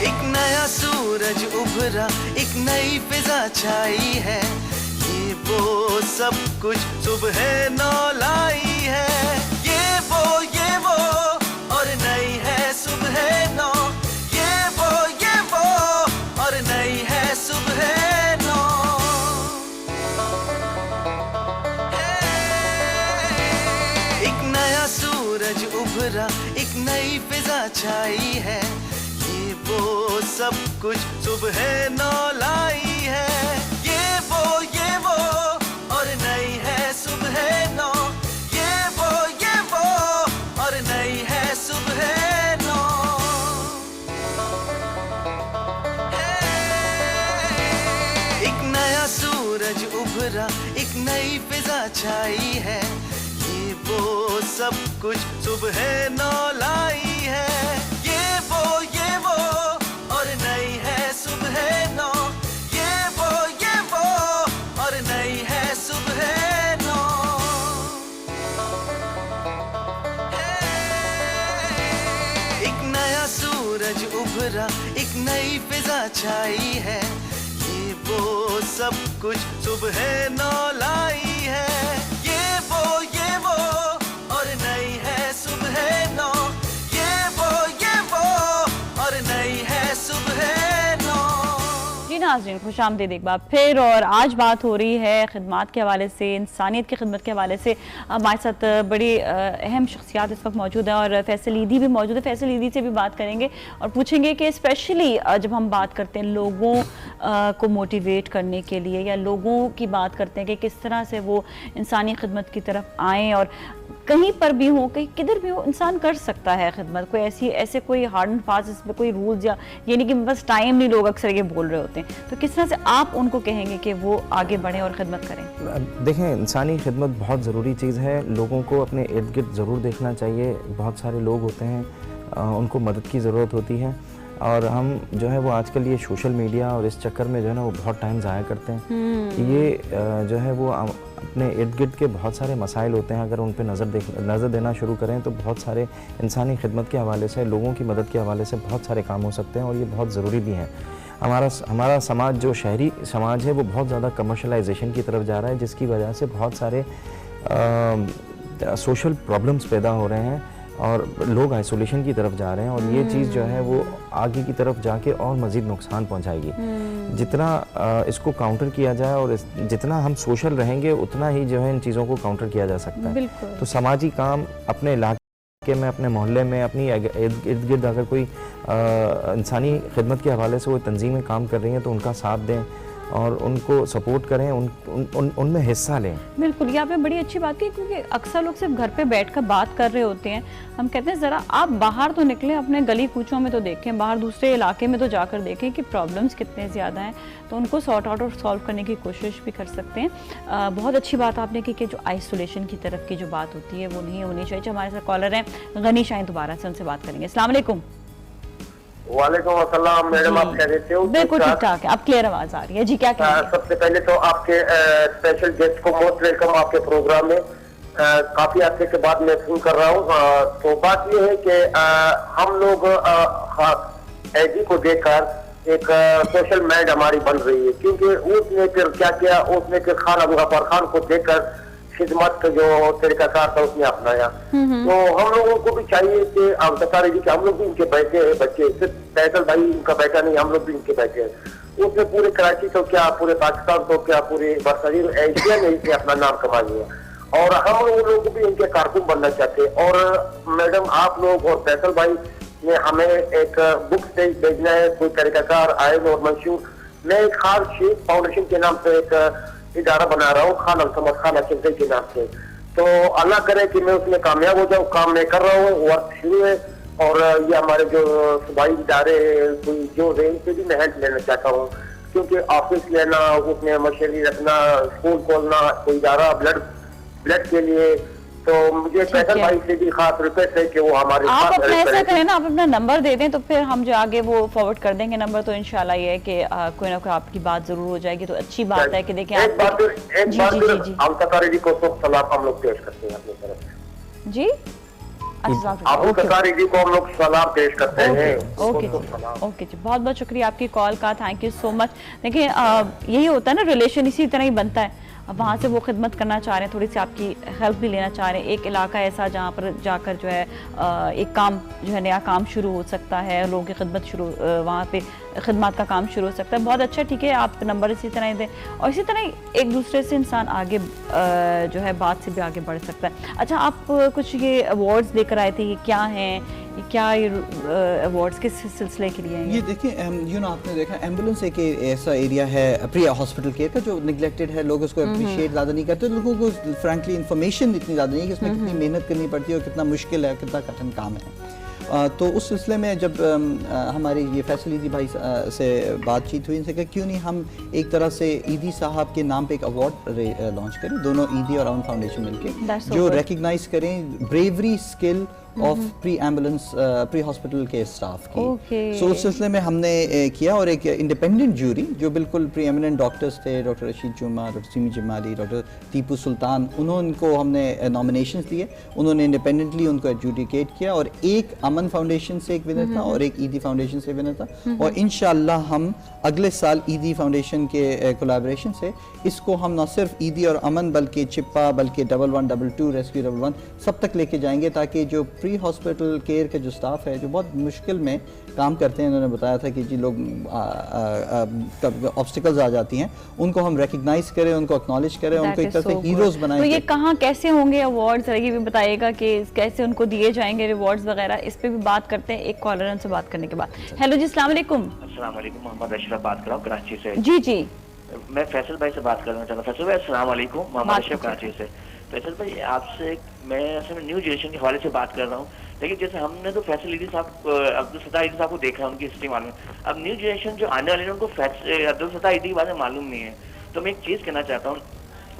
एक नया सूरज उभरा, एक नई फिजा छाई है, ये वो सब कुछ सुबह नौ लाई है। ये वो और नई है सुबह नौ, ये वो और नई है सुबह नौ। एक नया सूरज उभरा, एक नई फिजा छाई है, ये वो सब कुछ सुबह नौ लाई है। ये वो और नई है सुबह नौ, ये वो और नई है सुबह नौ। एक नया सूरज उभरा, एक नई फिजा छाई है, ये वो सब कुछ सुबह नौ लाई है। ये वो और नई है सुबह नौ, ये वो और नई है सुबह नौ। एक नया सूरज उभरा, एक नई फिजा छाई है, ये वो सब कुछ सुबह नौ लाई है। ये वो और नई है सुबह नौ, ये वो और नई है सुबह नौ। जी नाज़रीन, खुश आमदीद एक बार फिर। और आज बात हो रही है खिदमत के हवाले से, इंसानियत की खिदमत के हवाले से। हमारे साथ बड़ी अहम शख्सियात इस वक्त मौजूद हैं और फैसल ईदी भी मौजूद है। फैसल ईदी से भी बात करेंगे और पूछेंगे कि स्पेशली जब हम बात करते हैं लोगों को मोटिवेट करने के लिए, या लोगों की बात करते हैं कि किस तरह से वो इंसानी खिदमत की तरफ आएँ, और कहीं पर भी हो, कहीं किधर भी हो, इंसान कर सकता है खिदमत। कोई ऐसे कोई हार्ड एंड फास्ट इसमें कोई रूल्स या ये नहीं कि बस टाइम नहीं, लोग अक्सर ये बोल रहे होते हैं। तो किस तरह से आप उनको कहेंगे कि वो आगे बढ़ें और खिदमत करें? देखें, इंसानी खिदमत बहुत ज़रूरी चीज़ है। लोगों को अपने इर्द गिर्द ज़रूर देखना चाहिए। बहुत सारे लोग होते हैं, उनको मदद की ज़रूरत होती है, और हम जो है वो आजकल ये सोशल मीडिया और इस चक्कर में जो है ना वो बहुत टाइम ज़ाया करते हैं। ये जो है वो अपने इर्द गिर्द के बहुत सारे मसाइल होते हैं, अगर उन पे नज़र देना शुरू करें तो बहुत सारे इंसानी खिदमत के हवाले से, लोगों की मदद के हवाले से बहुत सारे काम हो सकते हैं, और ये बहुत ज़रूरी भी हैं। हमारा समाज, जो शहरी समाज है, वो बहुत ज़्यादा कमर्शलाइजेशन की तरफ जा रहा है, जिसकी वजह से बहुत सारे सोशल प्रॉब्लम्स पैदा हो रहे हैं और लोग आइसोलेशन की तरफ जा रहे हैं, और ये चीज़ जो है वो आगे की तरफ जाके और मज़ीद नुकसान पहुंचाएगी। जितना इसको काउंटर किया जाए और जितना हम सोशल रहेंगे, उतना ही जो है इन चीज़ों को काउंटर किया जा सकता है। तो समाजी काम अपने इलाके में, अपने मोहल्ले में, अपनी इर्द गिर्द अगर कोई इंसानी खिदमत के हवाले से वो तंजीमें काम कर रही हैं तो उनका साथ दें और उनको सपोर्ट करें, उनमें हिस्सा लें। बिल्कुल, ये आपने बड़ी अच्छी बात की, क्योंकि अक्सर लोग सिर्फ घर पे बैठकर बात कर रहे होते हैं। हम कहते हैं ज़रा आप बाहर तो निकलें, अपने गली कूचों में तो देखें, बाहर दूसरे इलाके में तो जाकर देखें कि प्रॉब्लम्स कितने ज़्यादा हैं, तो उनको सॉर्ट आउट और सॉल्व करने की कोशिश भी कर सकते हैं। बहुत अच्छी बात आपने की कि जो आइसोलेशन की तरफ की जो बात होती है वो नहीं होनी चाहिए। हमारे साथ कॉलर हैं गनी शाहीन, दोबारा से उनसे बात करेंगे। अस्सलाम वालेकुम। वालेकुम अस्सलाम मैडम, आप खैरियत से हो? बिल्कुल ठीक ठाक है, अब क्लियर आवाज आ रही है जी। क्या कहेंगे? सबसे पहले तो आपके स्पेशल गेस्ट को मोस्ट वेलकम आपके प्रोग्राम में। काफी अर्से के बाद मैं फोन कर रहा हूँ। तो बात ये है कि हम लोग एजी को देखकर एक सोशल मैड हमारी बन रही है, क्योंकि उसने फिर क्या किया, उसने फिर खान अबू गफ्फार खान को देखकर खिदमत का जो तरीकाकार था उसने अपनाया। तो हम लोगों को भी चाहिए कि आप बता रहे कि हम लोग भी इनके बेटे हैं, बच्चे, सिर्फ फैसल भाई इनका बेटा नहीं, हम लोग भी इनके बेटे हैं। उसने पूरे कराची तो क्या, पूरे पाकिस्तान तो क्या, पूरे बरसगीर एशिया में इसने अपना नाम कमा लिया और हम लोगों को भी इनके कारकुन बनना चाहते हैं। और मैडम आप लोग और फैसल भाई ने हमें एक बुक से भेजना है, कोई तरीकाकार आयन और मंशूर। मैं एक खान शेख फाउंडेशन के नाम से एक इदारा बना रहा हूँ, खान अल-समद खान अल-चिंतई के नाम से। तो अल्लाह करे कि मैं उसमें कामयाब हो जाऊँ, काम मैं कर रहा हूँ, वर्क शुरू है। और ये हमारे जो सूबाई इदारे कोई जो रेंज से भी मैं हेल्प लेना चाहता हूँ, क्योंकि ऑफिस लेना, उसमें मशीनरी रखना, स्कूल खोलना, कोई इदारा ब्लड के लिए, तो मुझे फैसल भाई से भी खास रिक्वेस्ट है कि वो हमारे आप साथ अपना हेल्प ऐसा करें। करें ना, आप अपना नंबर दे दें तो फिर हम जो आगे वो फॉरवर्ड कर देंगे नंबर, तो इंशाल्लाह ये है कि कोई ना कोई आपकी बात जरूर हो जाएगी। तो अच्छी बात है कि देखिए एक बार आप फिर जी जी जी जी अल कतारी जी को सब सलाम हम लोग पेश करते हैं अपनी तरफ से। जी अच्छा अबू कतारी जी को हम लोग सलाम पेश करते हैं। ओके ओके जी, बहुत बहुत शुक्रिया आपकी कॉल का, थैंक यू सो मच। देखिए यही होता है ना, रिलेशन इसी तरह ही बनता है। अब वहाँ से वो खिदमत करना चाह रहे हैं, थोड़ी सी आपकी हेल्प भी लेना चाह रहे हैं। एक इलाका ऐसा जहाँ पर जाकर जो है एक काम जो है नया काम शुरू हो सकता है, लोगों की खिदमत शुरू वहाँ पे खिदमत का काम शुरू हो सकता है। बहुत अच्छा, ठीक है, आप नंबर इसी तरह ही दें और इसी तरह एक दूसरे से इंसान आगे जो है बात से भी आगे बढ़ सकता है। अच्छा, आप कुछ ये अवार्ड्स लेकर आए थे, ये क्या हैं, क्या ये अवार्ड्स किस सिलसिले के लिए हैं? ये देखिए आपने देखा एम्बुलेंस एक ऐसा एरिया है प्री हॉस्पिटल केयर का जो निगलेक्टेड है, लोग उसको अप्रिशिएट ज़्यादा नहीं करते, लोगों को फ्रैंकली इन्फॉर्मेशन इतनी ज़्यादा नहीं है कि इसमें कितनी मेहनत करनी पड़ती है और कितना मुश्किल है, कितना कठिन काम है। तो उस सिलसिले में जब हमारी ये फैसल ईदी भाई से बातचीत हुई, इनसे कहा क्यों नहीं हम एक तरह से ईदी साहब के नाम पे एक अवार्ड लॉन्च करें, दोनों ईदी और अमन फाउंडेशन मिलके, जो रिकग्नाइज करें bravery skill of pre ambulance pre hospital के स्टाफ की। सो उस सिलसिले में हमने किया और एक इंडिपेंडेंट जूरी जो बिल्कुल प्री एमिनेंट डॉक्टर्स थे, डॉक्टर रशीद जुम्मा, डॉक्टर सिमी जमाली, डॉक्टर टीपू सुल्तान, उनको हमने नॉमिनेशंस दिए, उन्होंने इंडिपेंडेंटली उनको एडजुडिकेट किया और एक अमन फाउंडेशन से एक विनर था और एक ईदी फाउंडेशन से विनर था। और इंशाअल्लाह हम अगले साल ईदी फाउंडेशन के कोलैबोरेशन से इसको हम न सिर्फ ईदी और अमन बल्कि चिप्पा, बल्कि 1122 रेस्क्यू 11 सब तक लेके जाएंगे, ताकि जो प्री हॉस्पिटल केयर का जो स्टाफ है जो बहुत मुश्किल में काम करते हैं, उन्होंने बताया था कि जी लोग ऑब्स्टिकल्स आ जाती हैं, उनको हम रिकग्नाइज करें, उनको एक्नॉलेज करें, उनको एक तरह से हीरोज बनाएं। तो ये कहाँ कैसे होंगे अवार्ड्स, ये भी बताइएगा कि कैसे उनको दिए जाएंगे रिवॉर्ड्स वगैरह, इस पे भी बात करते हैं एक कॉलर से बात करने के बाद। हेलो जी, अस्सलाम वालेकुम। अस्सलाम वालेकुम, मोहम्मद अशरफ बात कर रहा हूँ कराची से। जी जी, मैं फैसल भाई से बात करना चाहता हूँ। फैसल भाई अस्सलाम वालेकुम, मोहम्मद अशरफ कराची से। फैसल भाई आपसे मैं असल न्यू जनरेशन के हवाले से बात कर रहा हूँ। लेकिन जैसे हमने तो फैसल ईदी साहब, अब्दुल सत्तार ईदी साहब को देखा है, उनकी हिस्ट्री मालूम है। अब न्यू जनरेशन जो आने वाले हैं उनको अब्दुल सत्तार ईदी के बारे में मालूम नहीं है। तो मैं एक चीज़ कहना चाहता हूँ,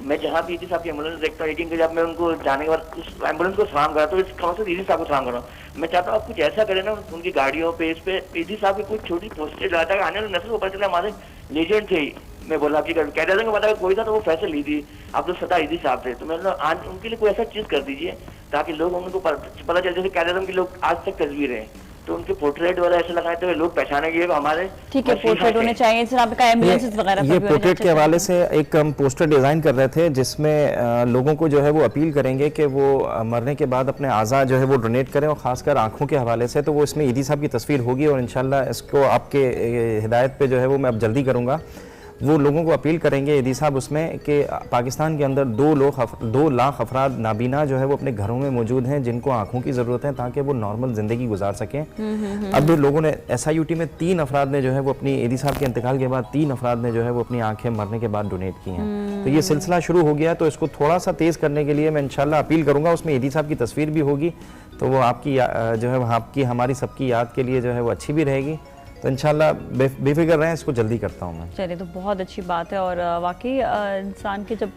मैं जहाँ भी ईदी साहब की एम्बुलेंस देखता हूँ, लेकिन जब मैं उनको जाने के बाद उस एम्बुलेंस को सलाम करा तो इस कौन से ईदी साहब को सलाम कर रहा हूँ। मैं चाहता हूँ आप कुछ ऐसा करें ना उनकी गाड़ियों पे, इस पे ईदी साहब की कुछ छोटी पोस्टेज लगाता है, आने वाले नस्ल को पता चला हमारे लेजेंड थे। मैं बोला कि कैडेटन को पता कोई था तो वो फैसल ईदी अब्दुल सत्तार ईदी साहब थे। तो मैंने आज उनके लिए कोई ऐसा चीज़ कर दीजिए ताकि लोग उनको पता चले, जैसे कैडेटन के लोग आज तक तस्वीरें हैं तो उनके पोर्ट्रेट वगैरह ऐसे लगाए तो लोग पहचानेंगे हमारे। ठीक है, पोर्ट्रेट होने चाहिए एम्बुलेंसेस वगैरह। ये पोर्ट्रेट के हवाले से एक हम पोस्टर डिज़ाइन कर रहे थे जिसमें लोगों को जो है वो अपील करेंगे कि वो मरने के बाद अपने आज़ा जो है वो डोनेट करें, और ख़ासकर आँखों के हवाले से। तो वो इसमें ईदी साहब की तस्वीर होगी और इंशाल्लाह इसको आपके हिदायत पे जो है वो मैं अब जल्दी करूँगा। वो लोगों को अपील करेंगे ईदी साहब उसमें कि पाकिस्तान के अंदर 2 लाख अफराद नाबीना जो है वो अपने घरों में मौजूद हैं जिनको आंखों की ज़रूरत है ताकि वो नॉर्मल ज़िंदगी गुजार सकें। अब लोगों ने SIUT में 3 अफराद ने जो है वो अपनी ईदी साहब के इंतकाल के बाद 3 अफराद ने जो है वो अपनी आंखें मरने के बाद डोनेट की हैं। तो ये सिलसिला शुरू हो गया, तो इसको थोड़ा सा तेज़ करने के लिए मैं इंशाल्लाह अपील करूँगा। उसमें ईदी साहब की तस्वीर भी होगी तो वो आपकी जो है आपकी हमारी सबकी याद के लिए जो है वो अच्छी भी रहेगी। तो इंशाल्लाह बेफिक्र रहें, इसको जल्दी करता हूँ मैं। चलिए, तो बहुत अच्छी बात है। और वाकई इंसान के जब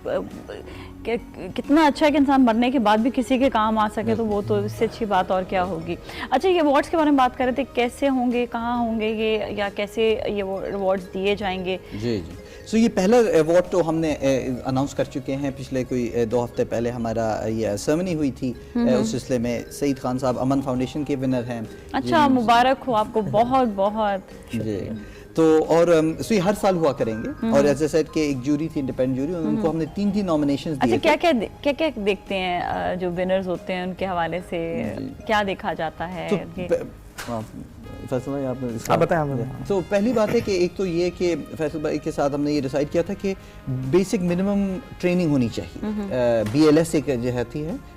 कितना अच्छा है कि इंसान मरने के बाद भी किसी के काम आ सके, तो वो तो इससे अच्छी बात और क्या होगी। अच्छा, ये अवार्ड्स के बारे में बात कर रहे थे, कैसे होंगे, कहाँ होंगे ये, या कैसे ये अवार्ड्स दिए जाएंगे? जी जी, सो ये पहला अवार्ड तो हमने अनाउंस कर चुके हैं। पिछले कोई 2 हफ्ते पहले हमारा ये सेरेमनी हुई थी, उस सिलसिले में सईद खान साहब अमन फाउंडेशन के विनर हैं। अच्छा, मुबारक हो आपको, बहुत बहुत जी। तो और सो ये हर साल हुआ करेंगे। और एज आई सेड कि एक जूरी थी, इंडिपेंडेंट जूरी, उनको हमने 3 नॉमिनेशंस दिए अच्छा, थे। क्या देखते हैं जो विनर्स होते हैं उनके हवाले से, क्या देखा जाता है? फैसल भाई आप बताएं। तो पहली बात है कि एक तो ये कि फैसल भाई के साथ हमने ये डिसाइड किया था कि बेसिक मिनिमम ट्रेनिंग होनी चाहिए। BLS एक जो है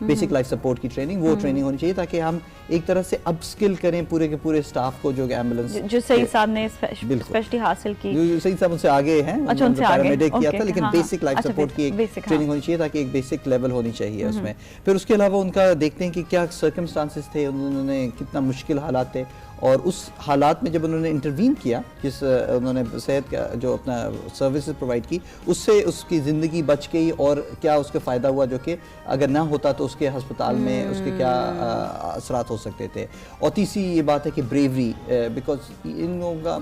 बेसिक लाइफ सपोर्ट की ट्रेनिंग, वो ट्रेनिंग होनी चाहिए ताकि हम एक तरह से अप स्किल करें पूरे के पूरे स्टाफ को जो एम्बुलेंस जो सही साहब ने स्पेशली हासिल की, जो सही साहब उनसे आगे हैं, अच्छा, उनसे आगे पैरामेडिक किया था, ओके, लेकिन हाँ, बेसिक लाइफ अच्छा, सपोर्ट की एक बेसिक, ट्रेनिंग हाँ। होनी चाहिए ताकि एक बेसिक लेवल होनी चाहिए उसमें। फिर उसके अलावा उनका देखते हैं कि क्या सर्कमस्टांसेस थे, उन्होंने कितना मुश्किल हालात थे, और उस हालात में जब उन्होंने इंटरवीन किया, जिस उन्होंने सेहत का जो अपना सर्विसेज प्रोवाइड की, उससे उसकी ज़िंदगी बच गई, और क्या उसका फ़ायदा हुआ जो कि अगर ना होता तो उसके अस्पताल में उसके क्या असरात हो सकते थे। और तीसरी ये बात है कि ब्रेवरी, बिकॉज इन लोगों का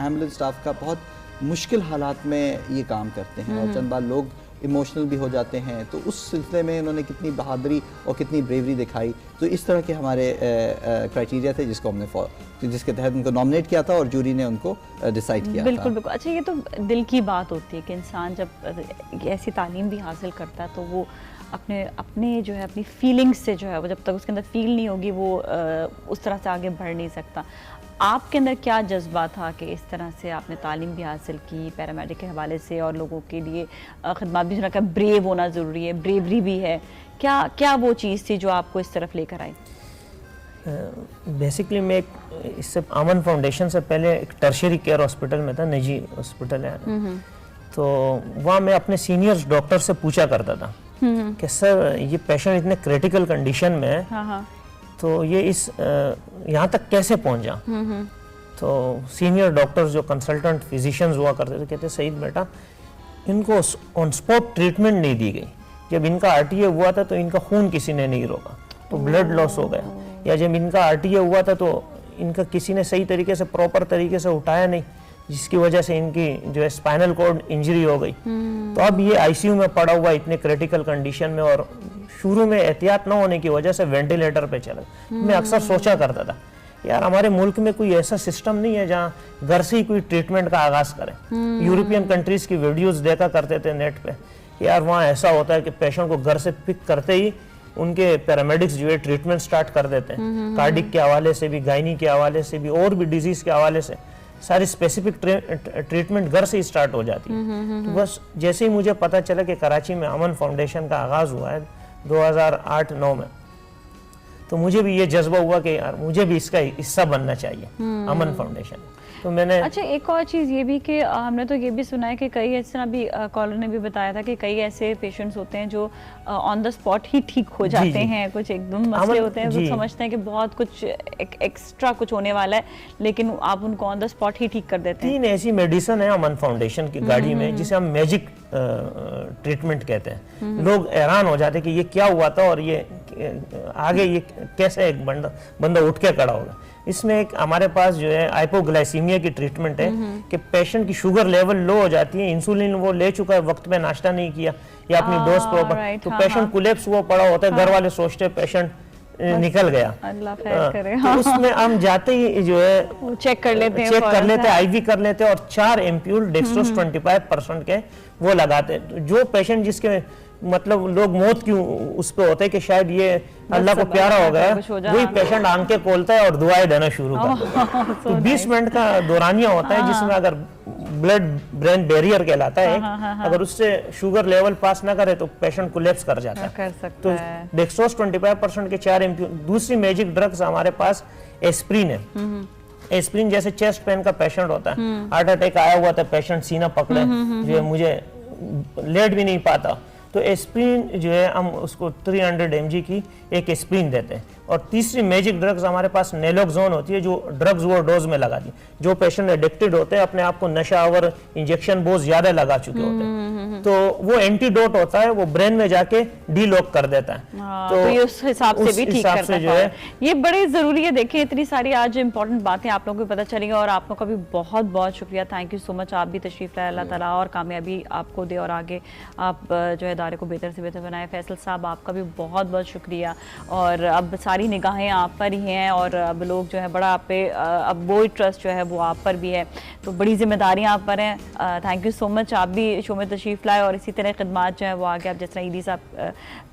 एम्बुलेंस स्टाफ का बहुत मुश्किल हालात में ये काम करते हैं, और चंद बार लोग इमोशनल भी हो जाते हैं, तो उस सिलसिले में उन्होंने कितनी बहादुरी और कितनी ब्रेवरी दिखाई। तो इस तरह के हमारे क्राइटेरिया थे जिसको हमने जिसके तहत उनको नॉमिनेट किया था और जूरी ने उनको डिसाइड किया बिल्कुल था। बिल्कुल। अच्छा, ये तो दिल की बात होती है कि इंसान जब ऐसी तालीम भी हासिल करता है तो वो अपने जो है अपनी फीलिंग्स से जो है वो जब तक उसके अंदर फील नहीं होगी वो उस तरह से आगे बढ़ नहीं सकता। आपके अंदर क्या जज्बा था कि इस तरह से आपने तालीम भी हासिल की पैरामेडिक के हवाले से, और लोगों के लिए खिदमत भी, का ब्रेव होना ज़रूरी है, ब्रेवरी भी है, क्या वो चीज़ थी जो आपको इस तरफ लेकर आई? बेसिकली मैं इससे अमन फाउंडेशन से पहले एक टर्शियरी केयर हॉस्पिटल में था, निजी हॉस्पिटल है, तो वहाँ मैं अपने सीनियर डॉक्टर से पूछा करता था कि सर ये पेशेंट इतने क्रिटिकल कंडीशन में है, हाँ, तो ये इस यहाँ तक कैसे पहुँचा? तो सीनियर डॉक्टर्स जो कंसल्टेंट फिजिशियंस हुआ करते थे कहते सईद बेटा इनको ऑन स्पॉट ट्रीटमेंट नहीं दी गई। जब इनका RTA हुआ था तो इनका खून किसी ने नहीं रोका तो ब्लड लॉस हो गया, या जब इनका RTA हुआ था तो इनका किसी ने सही तरीके से प्रॉपर तरीके से उठाया नहीं, जिसकी वजह से इनकी जो है स्पाइनल कॉर्ड इंजरी हो गई। तो अब ये ICU में पड़ा हुआ इतने क्रिटिकल कंडीशन में, और शुरू में एहतियात न होने की वजह से वेंटिलेटर पे चला। मैं अक्सर सोचा करता था यार हमारे मुल्क में कोई ऐसा सिस्टम नहीं है जहाँ घर से ही कोई ट्रीटमेंट का आगाज करे। यूरोपियन कंट्रीज की वीडियोस देखा करते थे नेट पे, यार वहाँ ऐसा होता है कि पेशेंट को घर से पिक करते ही उनके पैरामेडिक्स जो है ट्रीटमेंट स्टार्ट कर देते हैं, कार्डिक के हवाले से भी, गायनी के हवाले से भी, और भी डिजीज के हवाले से सारी स्पेसिफिक ट्रीटमेंट घर से ही स्टार्ट हो जाती है। तो बस जैसे ही मुझे पता चला कि कराची में अमन फाउंडेशन का आगाज हुआ है 2008-9 में, तो मुझे भी ये जज्बा हुआ कि यार मुझे भी इसका हिस्सा बनना चाहिए अमन फाउंडेशन। तो मैंने अच्छा, एक और चीज़ ये भी कि हमने तो ये भी सुना है कि कई ऐसे ना भी कॉलर ने भी बताया था कि कई ऐसे पेशेंट्स होते हैं जो ऑन द स्पॉट ही ठीक हो जाते हैं, कुछ एकदम मसले होते हैं, वो समझते हैं कि बहुत कुछ एक्स्ट्रा कुछ होने वाला है, लेकिन आप उनको ऑन द स्पॉट ही ठीक कर देते हैं। 3 ऐसी मेडिसिन है अमन फाउंडेशन की गाड़ी में जिसे हम मैजिक ट्रीटमेंट कहते हैं। लोग हैरान हो जाते हैं कि ये क्या हुआ था और ये आगे ये कैसे एक बंदा उठ के खड़ा होगा। इसमें एक हमारे पास जो है हाइपोग्लाइसीमिया की ट्रीटमेंट है कि पेशेंट की शुगर लेवल लो हो जाती है, इंसुलिन वो ले चुका है, वक्त में नाश्ता नहीं किया या अपनी डोज प्रॉपर, तो पेशेंट कोलैप्स हुआ पड़ा होता है, घर वाले सोचते हैं पेशेंट निकल गया। अल्लाह खैर करे। तो उसमें हम जाते ही जो है चेक कर लेते हैं, IV कर लेते हैं और 4 एम्प्यूल डेक्सट्रोज 25% के वो लगाते हैं। तो जो पेशेंट जिसके मतलब लोग मौत क्यों उस पे होते हैं कि शायद ये अल्लाह को प्यारा हो गया, वही पेशेंट आंखें खोलता है और दुआएं देना शुरू कर देता है। तो 20 मिनट का दौरानिया होता है जिसमें अगर ब्लड ब्रेन बैरियर कहलाता है, अगर उससे शुगर लेवल पास ना करे तो पेशेंट कोलैप्स कर जाता है। तो डेक्सट्रोज 25% के 4 एम्प्यूल। दूसरी मैजिक ड्रग्स हमारे पास एस्प्रिन है। एस्प्रिन जैसे चेस्ट पेन का पेशेंट होता है, हार्ट अटैक आया हुआ था, पेशेंट सीना पकड़े जो है मुझे लेट भी नहीं पाता, तो एस्प्रिन जो है हम उसको 300 mg की एक एस्प्रिन देते हैं। और तीसरी मैजिक ड्रग्स हमारे पास नेलोक्सोन होती है जो ड्रग्स वो डोज में लगाती है। जो पेशेंट एडिक्टेड होते हैं, अपने आप को नशा और इंजेक्शन बहुत ज्यादा लगा चुके होते हैं, तो वो एंटीडोट होता है, वो ब्रेन में जाके डीलॉक कर देता है। तो ये उस हिसाब से भी ठीक करता है। ये बड़े जरूरी है। देखिए इतनी सारी आज इंपॉर्टेंट बातें आप लोगों को पता चलेंगी और आप लोगों का भी बहुत बहुत शुक्रिया। Thank you so much. आप भी तशरीफ लाए, अल्लाह ताला और कामयाबी आपको दे और आगे आप जो है इदारे को बेहतर से बेहतर बनाए। फैसल साहब आपका भी बहुत बहुत शुक्रिया। और अब सारी सारी निगाहें आप पर ही हैं और अब लोग जो है बड़ा आप पे अब वो ट्रस्ट जो है वो आप पर भी है, तो बड़ी जिम्मेदारियां आप पर हैं। थैंक यू सो मच, आप भी शो में तशरीफ़ लाए और इसी तरह खिदमत जो है वो आगे आप जिस तरह ईदी साहब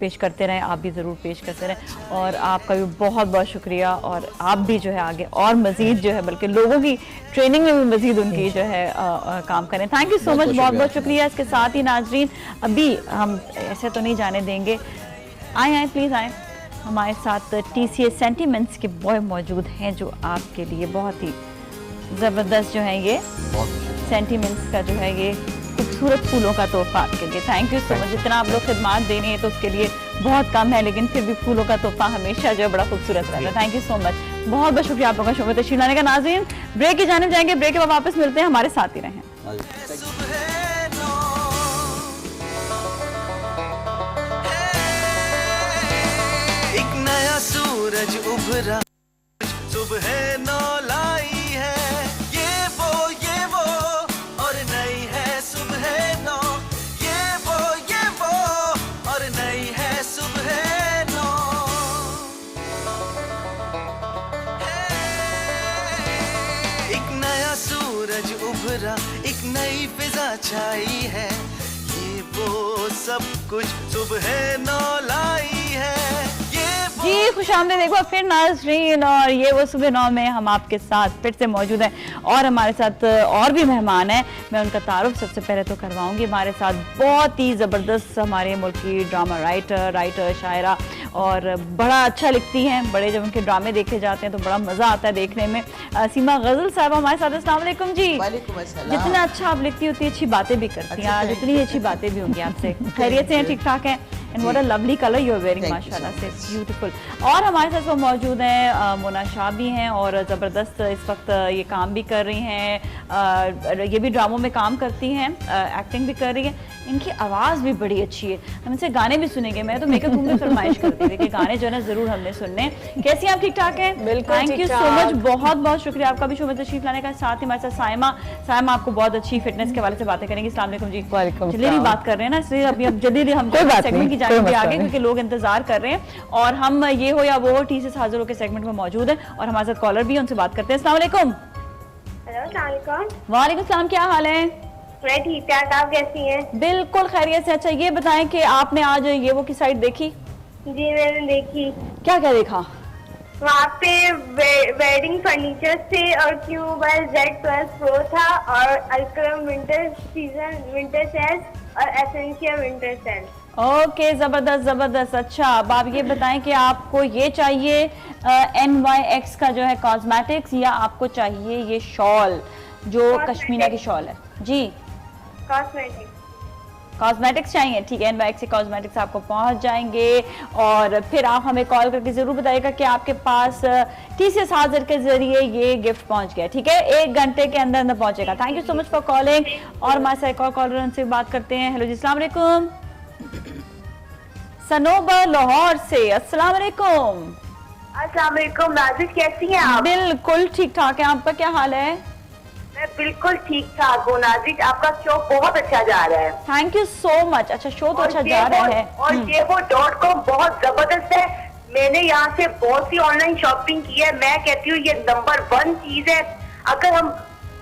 पेश करते रहें, आप भी ज़रूर पेश करते रहें और आपका भी बहुत बहुत शुक्रिया। और आप भी जो है आगे और मज़ीद जो है बल्कि लोगों की ट्रेनिंग में भी मज़ीद उनकी जो है काम करें। थैंक यू सो मच, बहुत बहुत शुक्रिया। इसके साथ ही नाजरीन अभी हम ऐसे तो नहीं जाने देंगे, आए प्लीज़ आए। हमारे साथ TCS सेंटिमेंट्स के बॉय मौजूद हैं जो आपके लिए बहुत ही ज़बरदस्त जो है ये सेंटिमेंट्स का जो है ये खूबसूरत फूलों का तोहफा आपके लिए। Thank you so much. जितना आप लोग खिदमत दे रहे हैं तो उसके लिए बहुत कम है, लेकिन फिर भी फूलों का तोहफा हमेशा जो है बड़ा खूबसूरत रहता है। थैंक यू सो मच, बहुत बहुत शुक्रिया आप लोगों का शो में तशरीफ लाने का। नाज़रीन ब्रेक की जानिब जाएंगे, ब्रेक के बाद वापस मिलते हैं, हमारे साथ ही रहें। एक नया सूरज उभरा, सुबह नौ लाई है, ये वो और नई है सुबह नौ, ये वो और नई है सुबह नौ। एक नया सूरज उभरा, एक नई फिजा छाई है, ये वो सब कुछ सुबह नौ लाई है। जी खुशामदीद एक बार फिर नाज़रीन, और ये वो सुबह 9 में हम आपके साथ फिर से मौजूद हैं और हमारे साथ और भी मेहमान हैं। मैं उनका तारुफ सबसे पहले तो करवाऊंगी। हमारे साथ बहुत ही ज़बरदस्त हमारे मुल्क की ड्रामा राइटर शायरा और बड़ा अच्छा लिखती हैं, बड़े जब उनके ड्रामे देखे जाते हैं तो बड़ा मज़ा आता है देखने में। सीमा गज़ल साहब हमारे साथ। अस्सलाम वालेकुम जी। वालेकुम अस्सलाम। जितना अच्छा आप लिखती होती अच्छी बातें भी करती हैं, आज इतनी अच्छी बातें भी होंगी आपसे। खैरियत से हैं, ठीक ठाक हैं? And what a lovely colour you are wearing, माशाल्लाह से ब्यूटीफुल। और हमारे साथ वो मौजूद हैं मोना शाह भी हैं और ज़बरदस्त इस वक्त ये काम भी कर रही हैं, ये भी ड्रामों में काम करती हैं, एक्टिंग भी कर रही हैं। इनकी आवाज़ भी बड़ी अच्छी है, हम इनसे गाने भी सुनेंगे। मैं तो मेकअप रूम में फरमाइश करती थी कि गाने जो है ना ज़रूर हमने सुनने। कैसी आप? ठीक ठाक हैं? बिल्कुल। थैंक यू सो मच, बहुत बहुत शुक्रिया आपका भी शो में तशरीफ लाने का। साथ ही हमारे साथ साइमा आपको बहुत अच्छी फिटनेस के हवाले से बातें करेंगे। अस्सलाम वालेकुम जी। वालेकुम जल्दी भी बात कर रहे हैं ना, इसलिए अभी अब जल्दी हम सेगमेंट की जाएंगे आगे क्योंकि लोग इंतजार कर रहे हैं और हम ये हो या वो हो TCS हाजिर के सेगमेंट में मौजूद है और हमारे साथ कॉलर भी है, उनसे बात करते हैं। अस्सलाम वालेकुम। वालेकुम सलाम, क्या हाल है? मैं ठीक ठाक, आप कैसी हैं? बिल्कुल खैरियत से। अच्छा ये बताएं कि आपने आज ये वो की साइट देखी? जी मैंने देखी। क्या क्या देखा? वहाँ पे वेडिंग फर्नीचर थे और क्यूबल Z12 Pro था और अल्करम विंटर सेट और एसेंशियल विंटर सेट। ओके जबरदस्त। अच्छा अब आप ये बताएं कि आपको ये चाहिए NYX का जो है कॉस्मेटिक्स या आपको चाहिए ये शॉल जो कश्मीना की शॉल है? जी कॉस्मेटिक्स चाहिए, ठीक है। NYX से कॉस्मेटिक्स आपको पहुंच जाएंगे और फिर आप हमें कॉल करके जरूर बताइएगा कि आपके पास TCS हाजिर के जरिए ये गिफ्ट पहुंच गया, ठीक है? 1 घंटे के अंदर अंदर पहुंचेगा। Thank you so much for calling. और हमारे साथ एक और कॉलर उनसे बात करते हैं। हेलो जी, अस्सलाम वालेकुम। सनोबा लाहौर से। अस्सलाम वालेकुम। अस्सलाम वालेकुम। नाज़िश कैसी हैं आप? बिल्कुल ठीक ठाक है, आपका क्या हाल है? मैं बिल्कुल ठीक ठाक हूँ नाज़िश, आपका शो बहुत अच्छा जा रहा है। Thank you so much. अच्छा शो तो अच्छा जा रहा है और ये वो .com बहुत जबरदस्त है। मैंने यहाँ से बहुत सी ऑनलाइन शॉपिंग की है। मैं कहती हूँ ये नंबर 1 चीज है। अगर हम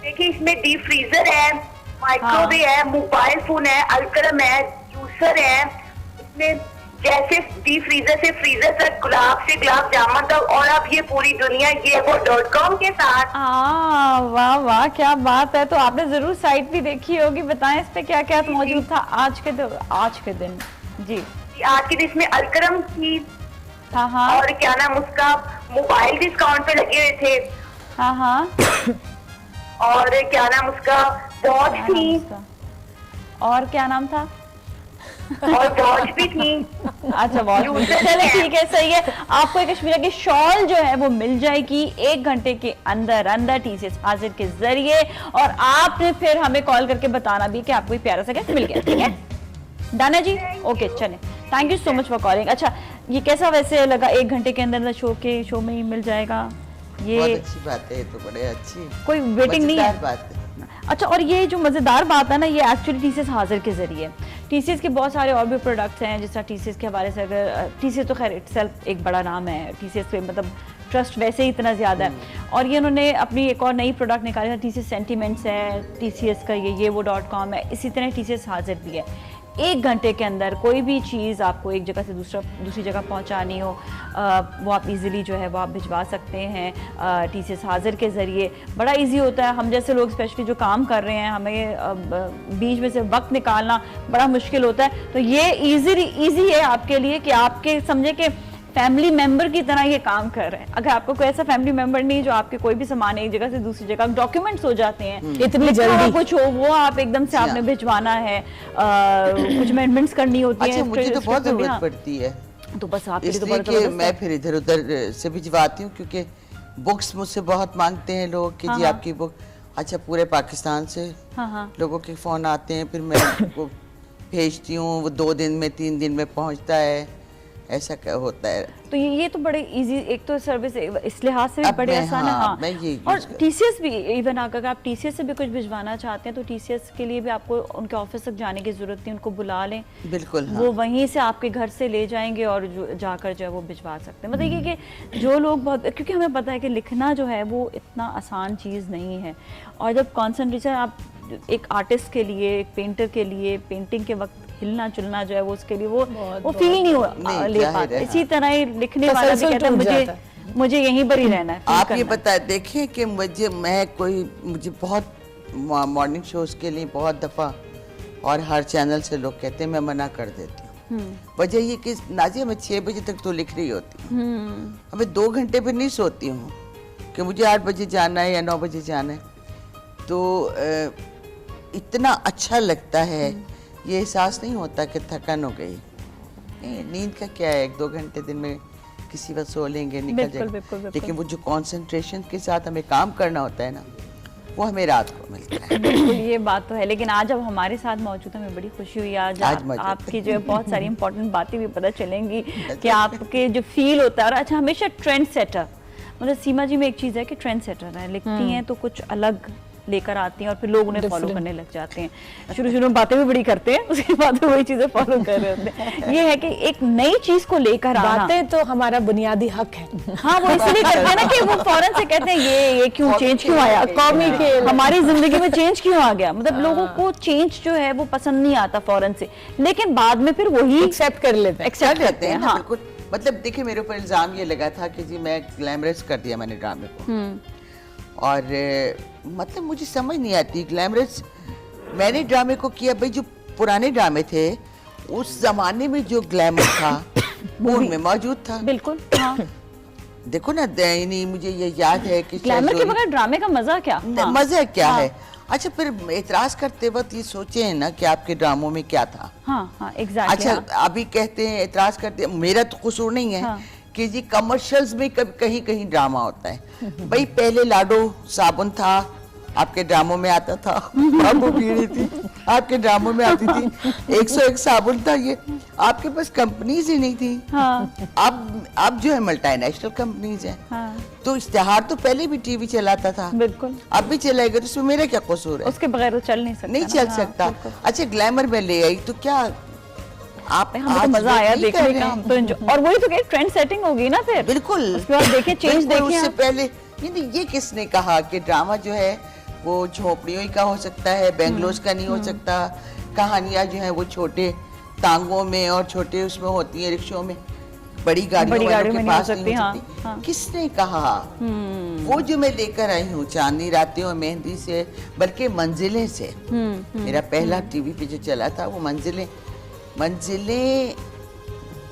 देखिए इसमें डीप फ्रीजर है, माइक्रोवेव है, मोबाइल फोन है, अल्करम है, जूसर है, इसमें जैसे डीप फ्रीजर से फ्रीजर तक, गुलाब से गुलाब जामुन तक, और अब ये पूरी दुनिया ये वो .com के साथ। वाह वाह क्या बात है। तो आपने जरूर साइट भी देखी होगी, बताएं इस पे क्या क्या मौजूद था आज के दिन? जी आज के दिन इसमें अल्करम की हाँ और क्या नाम उसका मोबाइल डिस्काउंट पे लगे हुए थे। हाँ और क्या नाम उसका वॉच थी और क्या नाम था और वॉच भी थी। अच्छा वॉच, चले ठीक है, सही है। आपको एक कश्मीरा की शॉल जो है वो मिल जाएगी 1 घंटे के अंदर अंदर TCS हाजिर के जरिए और आपने फिर हमें कॉल करके बताना भी कि आपको ये प्यारा सा गिफ्ट मिल गया, ठीक है? दाना जी ओके चले, thank you so much for calling. अच्छा ये कैसा वैसे लगा 1 घंटे के अंदर शो में ही मिल जाएगा? ये बहुत अच्छी बात है, तो बड़े अच्छी, कोई वेटिंग नहीं है बात है। अच्छा और ये जो मजेदार बात है ना, ये एक्चुअली TCS हाजिर के जरिए, TCS के बहुत सारे और भी प्रोडक्ट्स हैं, जिस तरह TCS के हवाले से अगर TCS तो खैर इटसेल्फ एक बड़ा नाम है, TCS पे मतलब ट्रस्ट वैसे ही इतना ज़्यादा है। और ये उन्होंने अपनी एक और नई प्रोडक्ट निकाली है, TCS सेंटिमेंट्स है, TCS का ये वो .com है, इसी तरह TCS हाजिर भी है। 1 घंटे के अंदर कोई भी चीज़ आपको एक जगह से दूसरी जगह पहुंचानी हो, वो आप इजीली जो है वो आप भिजवा सकते हैं TCS हाजिर के ज़रिए। बड़ा इजी होता है, हम जैसे लोग स्पेशली जो काम कर रहे हैं, हमें बीच में से वक्त निकालना बड़ा मुश्किल होता है, तो ये ईजी है आपके लिए कि आपके समझे कि फैमिली मेंबर की तरह ये काम कर रहे हैं। अगर आपको कोई ऐसा फैमिली मेंबर नहीं जो आपके कोई भी सामान एक जगह से दूसरी जगह डॉक्यूमेंट्स हो जाते हैं इतनी जल्दी कुछ हो, वो आप एकदम से आपने भिजवाना है, कुछ अमेंडमेंट्स करनी होती है। मुझे तो बहुत जरूरत पड़ती है, तो बस आप इसलिए कि मैं फिर इधर उधर से भिजवाती हूँ, क्योंकि बुक्स मुझसे बहुत मांगते हैं लोग कि जी आपकी बुक। अच्छा, पूरे पाकिस्तान से लोगों के फोन आते हैं, फिर मैं उनको भेजती हूँ, वो 2 दिन में 3 दिन में पहुँचता है, ऐसा क्या होता है। तो ये तो बड़े इजी, एक तो सर्विस इस लिहाज से भी बड़े आसान है। और TCS भी, इवन अगर आप TCS से भी कुछ भिजवाना चाहते हैं तो TCS के लिए भी आपको उनके ऑफिस तक जाने की जरूरत नहीं, उनको बुला लें, बिल्कुल वो वहीं से आपके घर से ले जाएंगे और जाकर जो है वो भिजवा सकते हैं। मतलब ये कि जो लोग बहुत, क्योंकि हमें पता है कि लिखना जो है वो इतना आसान चीज़ नहीं है, और जब कॉन्सेंट्रेशन आप एक आर्टिस्ट के लिए, एक पेंटर के लिए पेंटिंग के वक्त हिलना चुलना जो है वो उसके लिए वो फील नहीं ले पाते। इसी तरह ही लिखने वाला भी कहता है मुझे यहीं पर ही रहना है। आप ये बताए देखें कि मुझे बहुत मॉर्निंग शोज के लिए बहुत दफ़ा और हर चैनल से लोग कहते हैं, मैं मना कर देती हूँ। वजह ये कि नाज़िया मैं 6 बजे तक तो लिख रही होती हूँ, हमें 2 घंटे पर नहीं सोती हूँ कि मुझे 8 बजे जाना है या 9 बजे जाना है। तो इतना अच्छा लगता है, ये एहसास नहीं होता कि थकान हो गई। नींद का क्या है, 1-2 घंटे दिन में किसी वक्त सो लेंगे, निकल जाएंगे, लेकिन वो जो कंसंट्रेशन के साथ हमें काम करना होता है ना, वो हमें रात को मिलता है। बिल्कुल, ये बात तो है। लेकिन आज अब हमारे साथ मौजूद है, हमें बड़ी खुशी हुई आज आपकी जो बहुत सारी इंपॉर्टेंट बातें भी पता चलेंगी कि आपके जो फील होता है। और अच्छा, हमेशा ट्रेंड सेटर, मतलब सीमा जी में एक चीज़ है कि ट्रेंड सेटर है, लिखती हैं तो कुछ अलग लेकर आती हैं और फिर लोग उन्हें फॉलो करने लग जाते हैं। शुरू में बातें भी बड़ी करते हैं, उसके बाद वही चीजें फॉलो कर रहे होते हैं। ये है कि एक नई चीज को लेकर आना, बातें तो हमारा बुनियादी हक है। हाँ, वो इसलिए करते हैं ना कि वो फौरन से कहते हैं ये क्यों चेंज क्यों आया, कौमी के हमारी जिंदगी में चेंज क्यों आ गया। मतलब लोगों को चेंज जो है वो पसंद नहीं आता फौरन से, लेकिन बाद में फिर वही एक्सेप्ट कर लेते हैं। हाँ, बिल्कुल। मतलब देखिए, मेरे ऊपर इल्जाम ये लगा था कि जी मैं ग्लैमरस कर दिया मैंने ड्रामे को, और मतलब मुझे समझ नहीं आती ग्लैमरस मैंने ड्रामे को किया। भाई जो पुराने ड्रामे थे उस जमाने में जो ग्लैमर था वो उनमें मौजूद था। बिल्कुल, हाँ। देखो ना, मुझे ये याद है कि ग्लैमर के बगैर ड्रामे का मजा क्या? मजा क्या है? अच्छा, फिर एतराज करते वक्त ये सोचे ना कि आपके ड्रामों में क्या था। हाँ, एग्जैक्टली। अच्छा, अभी कहते हैं, एतराज करते, मेरा तो कसूर नहीं है कि जी कमर्शियल्स में कहीं कहीं ड्रामा होता है। भाई पहले लाडो साबुन था, आपके ड्रामों में आता था, बाबू बीड़ी थी, आपके ड्रामों में आती थी, 101 साबुन था, ये आपके पास कंपनीज ही नहीं थी। अब जो है मल्टीनेशनल कंपनीज हैं। तो इश्तिहार तो पहले भी टीवी चलाता था, बिल्कुल, अब भी चलाएगा, तो उसमें मेरा क्या कसूर है? उसके बगैर तो चल नहीं सकता, नहीं चल सकता। अच्छा, ग्लैमर में ले आई तो क्या हमें तो मजा आया देखने का, हम तो और वही तो ट्रेंड सेटिंग होगी ना फिर। बिल्कुल, उसके बाद देखें चेंज देखें। उससे पहले ये किसने कहा कि ड्रामा जो है वो झोपड़ियों ही का हो सकता है, बेंगलोर का नहीं हो सकता। कहानियां जो है वो छोटे तांगों में और छोटे उसमें होती है, रिक्शों में, बड़ी गाड़ियों के पास नहीं हो सकती। किसने कहा? वो जो मैं लेकर आई हूँ चांदनी रातें और मेहंदी से, बल्कि मंजिलें से। मेरा पहला टीवी पे जो चला था वो मंजिलें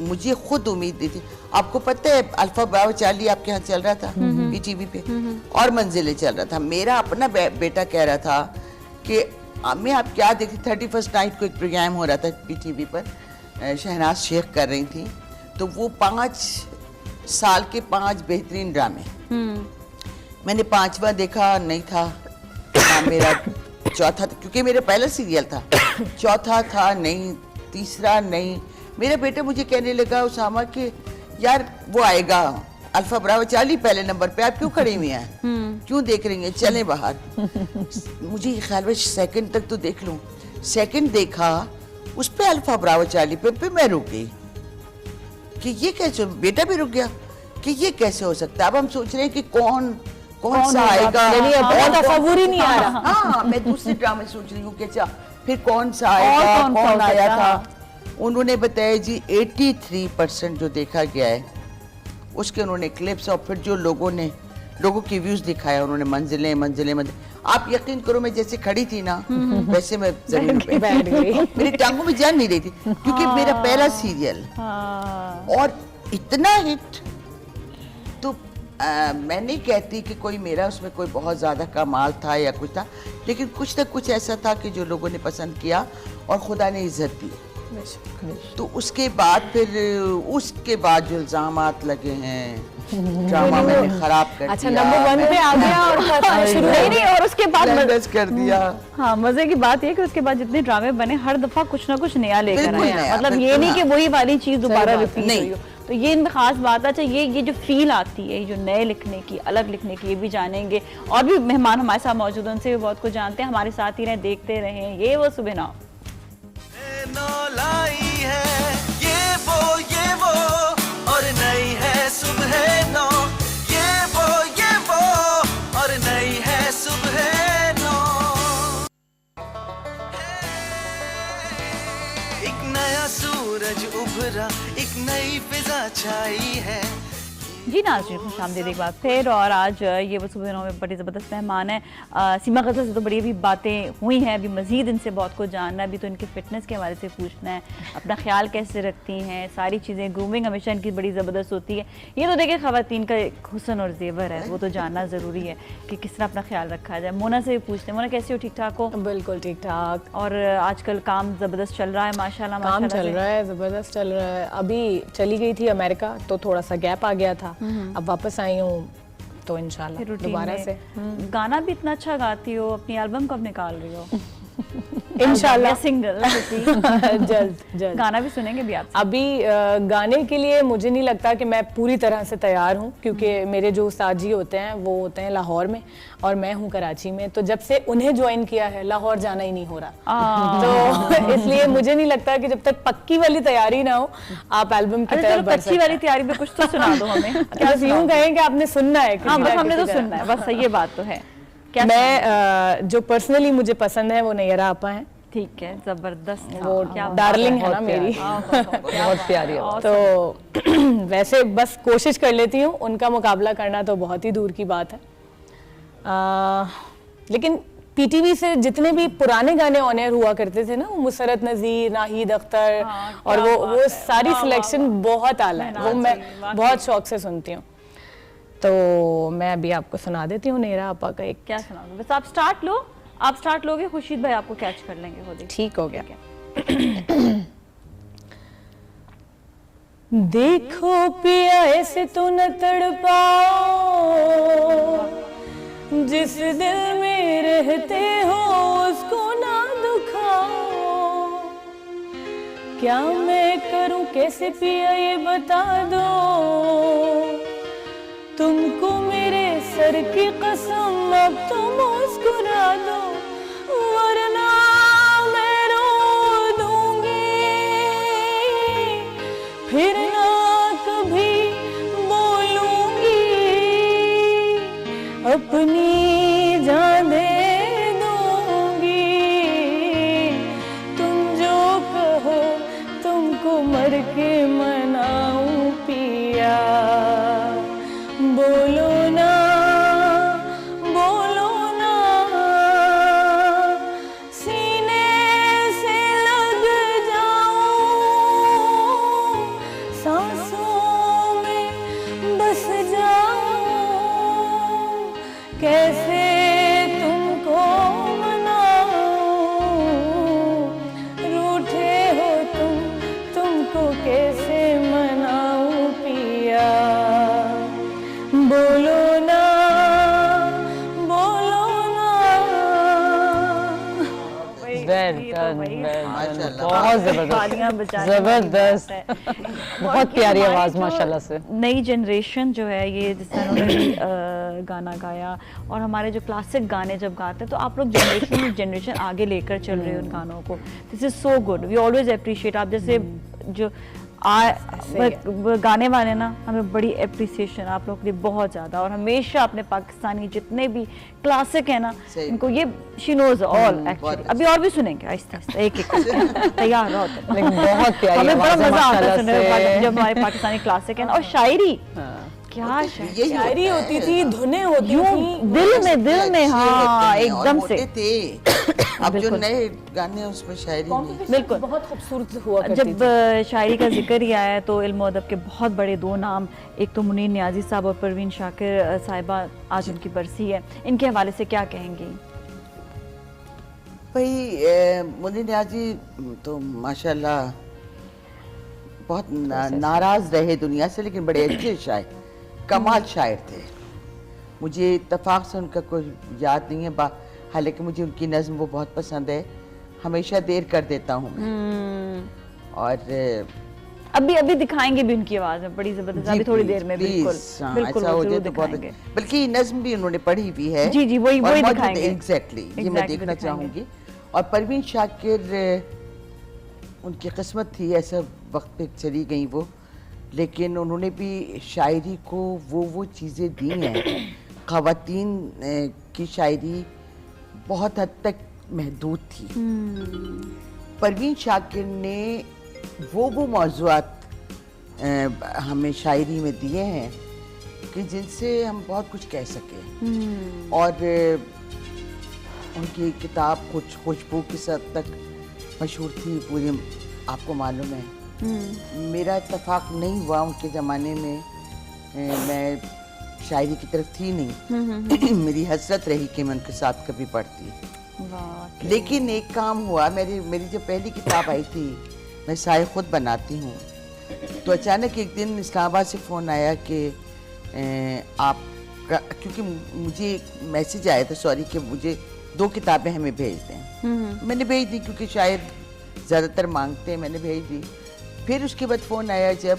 मुझे खुद उम्मीद दी थी। आपको पता है अल्फा ब्रावो चार्ली आपके यहाँ चल रहा था पीटीवी पे, और मंजिलें चल रहा था। मेरा अपना बेटा कह रहा था कि मैं आप क्या देखती, 31st नाइट को एक प्रोग्राम हो रहा था पीटीवी पर, शहनाज शेख कर रही थी, तो वो 5 साल के 5 बेहतरीन ड्रामे, मैंने 5वां देखा नहीं था ना, मेरा चौथा, क्योंकि मेरा पहला सीरियल था, चौथा था नहीं, तीसरा नहीं। मेरा बेटा मुझे कहने लगा, उसामा कि यार वो आएगा अल्फा ब्रावो चार्ली पहले नंबर पे, आप क्यों खड़ी हुई हैं, क्यों देख रही हैं, चलें बाहर। मुझे ख्याल में सेकंड तक तो देख लूं। सेकंड देखा उस पे अल्फा ब्रावो चार्ली पे मैं रुक गई कि ये कैसे, बेटा भी रुक गया कि ये कैसे हो सकता है। अब हम सोच रहे हैं कि कौन सा आएगा, तस्वुर ही नहीं आ रहा। हाँ, मैं दूसरे ड्रामे सोच रही हूँ कि अच्छा फिर कौन सा आएगा, कौन आया था। उन्होंने बताया जी 83% जो देखा गया है उसके उन्होंने क्लिप्स और फिर जो लोगों की व्यूज दिखाया उन्होंने, मंजिलें। आप यकीन करो मैं जैसे खड़ी थी ना वैसे मैं जमीन पे बैठ गई, मेरी टांगों में जान नहीं रही थी क्योंकि मेरा पहला सीरियल और इतना हिट। तो मैं नहीं कहती कि कोई मेरा उसमें कोई बहुत ज़्यादा कमाल था या कुछ था, लेकिन कुछ ना कुछ ऐसा था कि जो लोगों ने पसंद किया और खुदा ने इज्जत दी। तो उसके बाद जो इल्जामात लगे हैं ड्रामा मैंने खराब कर दिया। अच्छा, नंबर 1 पे आ गया और शुरू नहीं, और उसके बाद मैनेज कर दिया। हाँ, मजे की बात ये कि उसके बाद जितने ड्रामे बने हर दफा कुछ ना कुछ नया लेकर आया, मतलब ये नहीं कि वही वाली चीज दोबारा रिपीट हुई हो। तो ये इनमें खास बात है। अच्छा, ये जो फील आती है, जो नए लिखने की, अलग लिखने की, ये भी जानेंगे। और भी मेहमान हमारे साथ मौजूद हैं, उनसे भी बहुत कुछ जानते हैं। हमारे साथ ही रहें, देखते रहें ये वो सुबह नौ। लाई है ये वो और नई है सुबह नौ, ये वो और नई है सुबह नौ। एक नया सूरज उभरा, एक नई फिजा छाई है। जी नाज़रीन, खुशामदीद एक बार फिर। और आज ये वो सुबह नौ में बड़ी ज़बरदस्त मेहमान है सीमा गज़ल से। तो बड़ी अभी बातें हुई हैं, अभी मज़ीद इनसे बहुत कुछ जानना है। अभी तो इनके फिटनेस के हवाले से पूछना है, अपना ख्याल कैसे रखती हैं, सारी चीज़ें। ग्रूमिंग हमेशा इनकी बड़ी ज़बरदस्त होती है। ये तो देखिए ख़वातीन का एक हुस्न और जेवर है, वो तो जानना ज़रूरी है कि किस तरह अपना ख्याल रखा जाए। मोना से भी पूछते हैं। मोना कैसी हो, ठीक ठाक हो? बिल्कुल ठीक ठाक। और आजकल काम ज़बरदस्त चल रहा है माशाल्लाह? काम चल रहा है, ज़बरदस्त चल रहा है। अभी चली गई थी अमेरिका तो थोड़ा सा गैप आ गया था, अब वापस आई हूँ तो इंशाल्लाह दोबारा से। गाना भी इतना अच्छा गाती हो, अपनी एल्बम कब निकाल रही हो? इंशाल्लाह सिंगल जल्द गाना भी सुनेंगे भी आप। अभी गाने के लिए मुझे नहीं लगता कि मैं पूरी तरह से तैयार हूँ, क्योंकि मेरे जो उस्ताद जी होते हैं वो होते हैं लाहौर में और मैं हूँ कराची में। तो जब से उन्हें ज्वाइन किया है लाहौर जाना ही नहीं हो रहा, तो इसलिए मुझे नहीं लगता कि जब तक पक्की वाली तैयारी ना हो आप एल्बम की तरफ बढ़ सकते। पक्की वाली तैयारी में कुछ तो सुना दो हमें। क्या यूँ कहें कि आपने सुनना है? हाँ, बस हमने तो सुनना है, बस ये बात तो है। मैं जो पर्सनली मुझे पसंद है वो नैयरा आपा है। ठीक है, जबरदस्त, वो डार्लिंग है ना मेरी, बहुत प्यारी है। तो वैसे बस कोशिश कर लेती हूँ, उनका मुकाबला करना तो बहुत ही दूर की बात है। लेकिन पीटीवी से जितने भी पुराने गाने ऑन एयर हुआ करते थे ना, वो मुसरत नज़ीर, नाहिद अख्तर, और वो सारी सिलेक्शन बहुत आला है, वो मैं बहुत शौक से सुनती हूँ। तो मैं अभी आपको सुना देती हूँ नैयरा आपा का एक। क्या सुनाओगे? बस आप स्टार्ट लोगे, खुर्शीद भाई आपको कैच कर लेंगे। हो ठीक हो गया। देखो पिया ऐसे तो न तड़पाओ, जिस दिल में रहते हो उसको ना दुखाओ। क्या मैं करूं कैसे पिया ये बता दो, तुमको मेरे सर की कसम अब तो मुस्कुरा दो, वरना मैं रो दूंगी, फिर ना कभी बोलूंगी, अपनी जान दे दूंगी। तुम जो कहो तुमको मर के मनाऊं पिया, बोलो ना बहुत जबरदस्त, बहुत प्यारी आवाज माशाल्लाह से। नई जनरेशन जो है ये जिस तरह उन्होंने गाना गाया, और हमारे जो क्लासिक गाने जब गाते हैं तो आप लोग जनरेशन आगे लेकर चल रहे हो उन गानों को। This is so good, we always appreciate. आप जैसे जो गाने वाले ना, हमें बड़ी एप्रिसिएशन आप लोग के लिए बहुत ज़्यादा, और हमेशा अपने पाकिस्तानी जितने भी क्लासिक है ना इनको ये शी नोज ऑल एक्चुअली। अभी और भी सुनेंगे आहिस्ता आहिस्ता एक एक तैयार रहो। लेकिन बहुत प्यारी हमें बड़ा आवाज़ है मजा आता है सुनने में माशाल्लाह से। जब हमारे पाकिस्तानी क्लासिक है ना। और शायरी, क्या शायरी होती थी, धुनें होती थी दिल में हाँ एकदम से थे। अब जो नए गाने उसमें शायरी नहीं। बिल्कुल बहुत खूबसूरत हुआ करती जब शायरी का जिक्र ही आया है तो इल्म अदब के बहुत बड़े दो नाम, एक तो मुनीर नियाजी साहब और परवीन शाकिर साहिबा, आज उनकी बरसी है, इनके हवाले से क्या कहेंगी? भाई मुनीर नियाजी तो माशाल्लाह बहुत नाराज रहे दुनिया से, लेकिन बड़े अच्छे शायर, कमाल शायर थे। मुझे इत्तेफाक से उनका कोई याद नहीं है, हालांकि मुझे उनकी नज़्म वो बहुत पसंद है, हमेशा देर कर देता हूँ मैं। और अभी दिखाएंगे भी उनकी आवाज में, बड़ी जबरदस्त, अभी थोड़ी देर में। बिल्कुल ऐसा हो जाए तो बहुत, बल्कि नज़्म भी उन्होंने पढ़ी हुई है। जी वही दिखाएंगे एग्जैक्टली, ये मैं देखना चाहूँगी। और परवीन शाकिर, उनकी किस्मत थी, ऐसा वक्त पे चली गई वो, लेकिन उन्होंने भी शायरी को वो चीज़ें दी हैं। ख़वातीन की शायरी बहुत हद तक महदूद थी। परवीन शाकिर ने वो मौज़ूआत हमें शायरी में दिए हैं कि जिनसे हम बहुत कुछ कह सकें। और उनकी किताब कुछ खुशबू किस हद तक मशहूर थी पूरे, आपको मालूम है। मेरा इत्तेफाक नहीं हुआ उनके ज़माने में, मैं शायरी की तरफ थी नहीं। मेरी हसरत रही कि मैं उनके साथ कभी पढ़ती। लेकिन एक काम हुआ, मेरी जब पहली किताब आई थी, मैं साए खुद बनाती हूँ, तो अचानक एक दिन इस्लामाबाद से फ़ोन आया कि आपका, क्योंकि मुझे एक मैसेज आया था सॉरी कि मुझे 2 किताबें हमें भेज दें। मैंने भेज दी क्योंकि शायद ज़्यादातर मांगते हैं, मैंने भेज दी। फिर उसके बाद फ़ोन आया जब,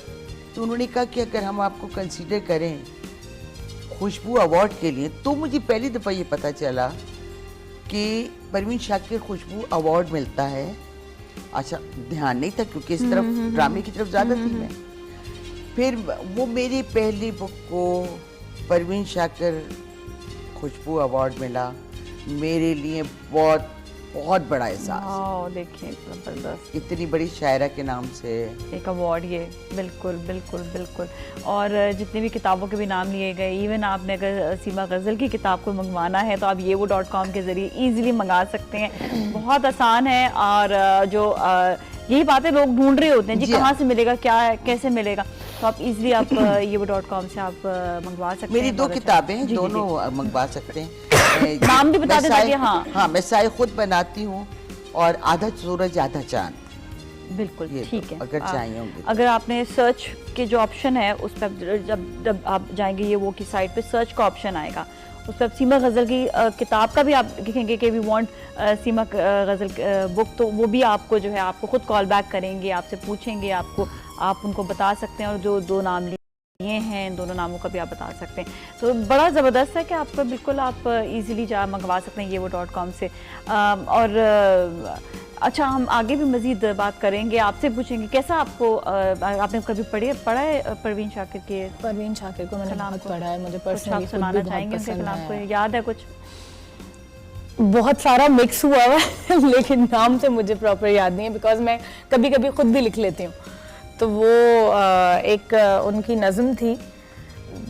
तो उन्होंने कहा कि अगर हम आपको कंसीडर करें खुशबू अवार्ड के लिए, तो मुझे पहली दफ़ा ये पता चला कि परवीन शाकिर खुशबू अवार्ड मिलता है। अच्छा, ध्यान नहीं था क्योंकि इस तरफ ड्रामे की तरफ ज़्यादा थी मैं। फिर वो मेरी पहली बुक को परवीन शाकिर खुशबू अवार्ड मिला, मेरे लिए बहुत बहुत बड़ा एहसास। देखिए जबरदस्त, इतनी बड़ी शायरा के नाम से एक अवार्ड, ये बिल्कुल बिल्कुल बिल्कुल। और जितनी भी किताबों के भी नाम लिए गए, इवन आपने अगर सीमा गज़ल की किताब को मंगवाना है तो आप yewo.com के ज़रिए ईजिली मंगा सकते हैं, बहुत आसान है। और जो यही बातें लोग ढूंढ रहे होते हैं जी, कहाँ से मिलेगा, क्या है, कैसे मिलेगा, तो आप इजीली आप yewo.com से आप मंगवा सकते हैं। मेरी 2 किताबें दोनों मंगवा सकते हैं। नाम भी बता दें। हाँ, मैं साए खुद बनाती हूँ और आधा सूरज आधा चांद। बिल्कुल ठीक है, अगर चाहिए होंगे। अगर आपने सर्च के जो ऑप्शन है उस पर जब आप जाएंगे ये वो की साइट पे सर्च का ऑप्शन आएगा, उस पर सीमा गज़ल की किताब का भी आप लिखेंगे कि we want Seema ghazal book, तो वो भी आपको जो है आपको खुद कॉल बैक करेंगे, आपसे पूछेंगे, आप उनको बता सकते हैं। और जो 2 नाम ये हैं, इन दोनों नामों का भी आप बता सकते हैं। तो बड़ा ज़बरदस्त है कि आप बिल्कुल आप इजीली जा मंगवा सकते हैं yewo.com से। और अच्छा, हम आगे भी मज़ीद बात करेंगे, आपसे पूछेंगे कैसा आपको, आपने कभी पढ़ा है परवीन शाकिर के? परवीन शाकिर को मैंने बहुत पढ़ा है, मुझे पर्सनली सुनाना चाहेंगे उनके कलाम को, याद है कुछ? बहुत सारा मिक्स हुआ है लेकिन नाम से मुझे प्रॉपर याद नहीं है, बिकॉज मैं कभी कभी खुद भी लिख लेती हूँ। तो वो एक उनकी नज़म थी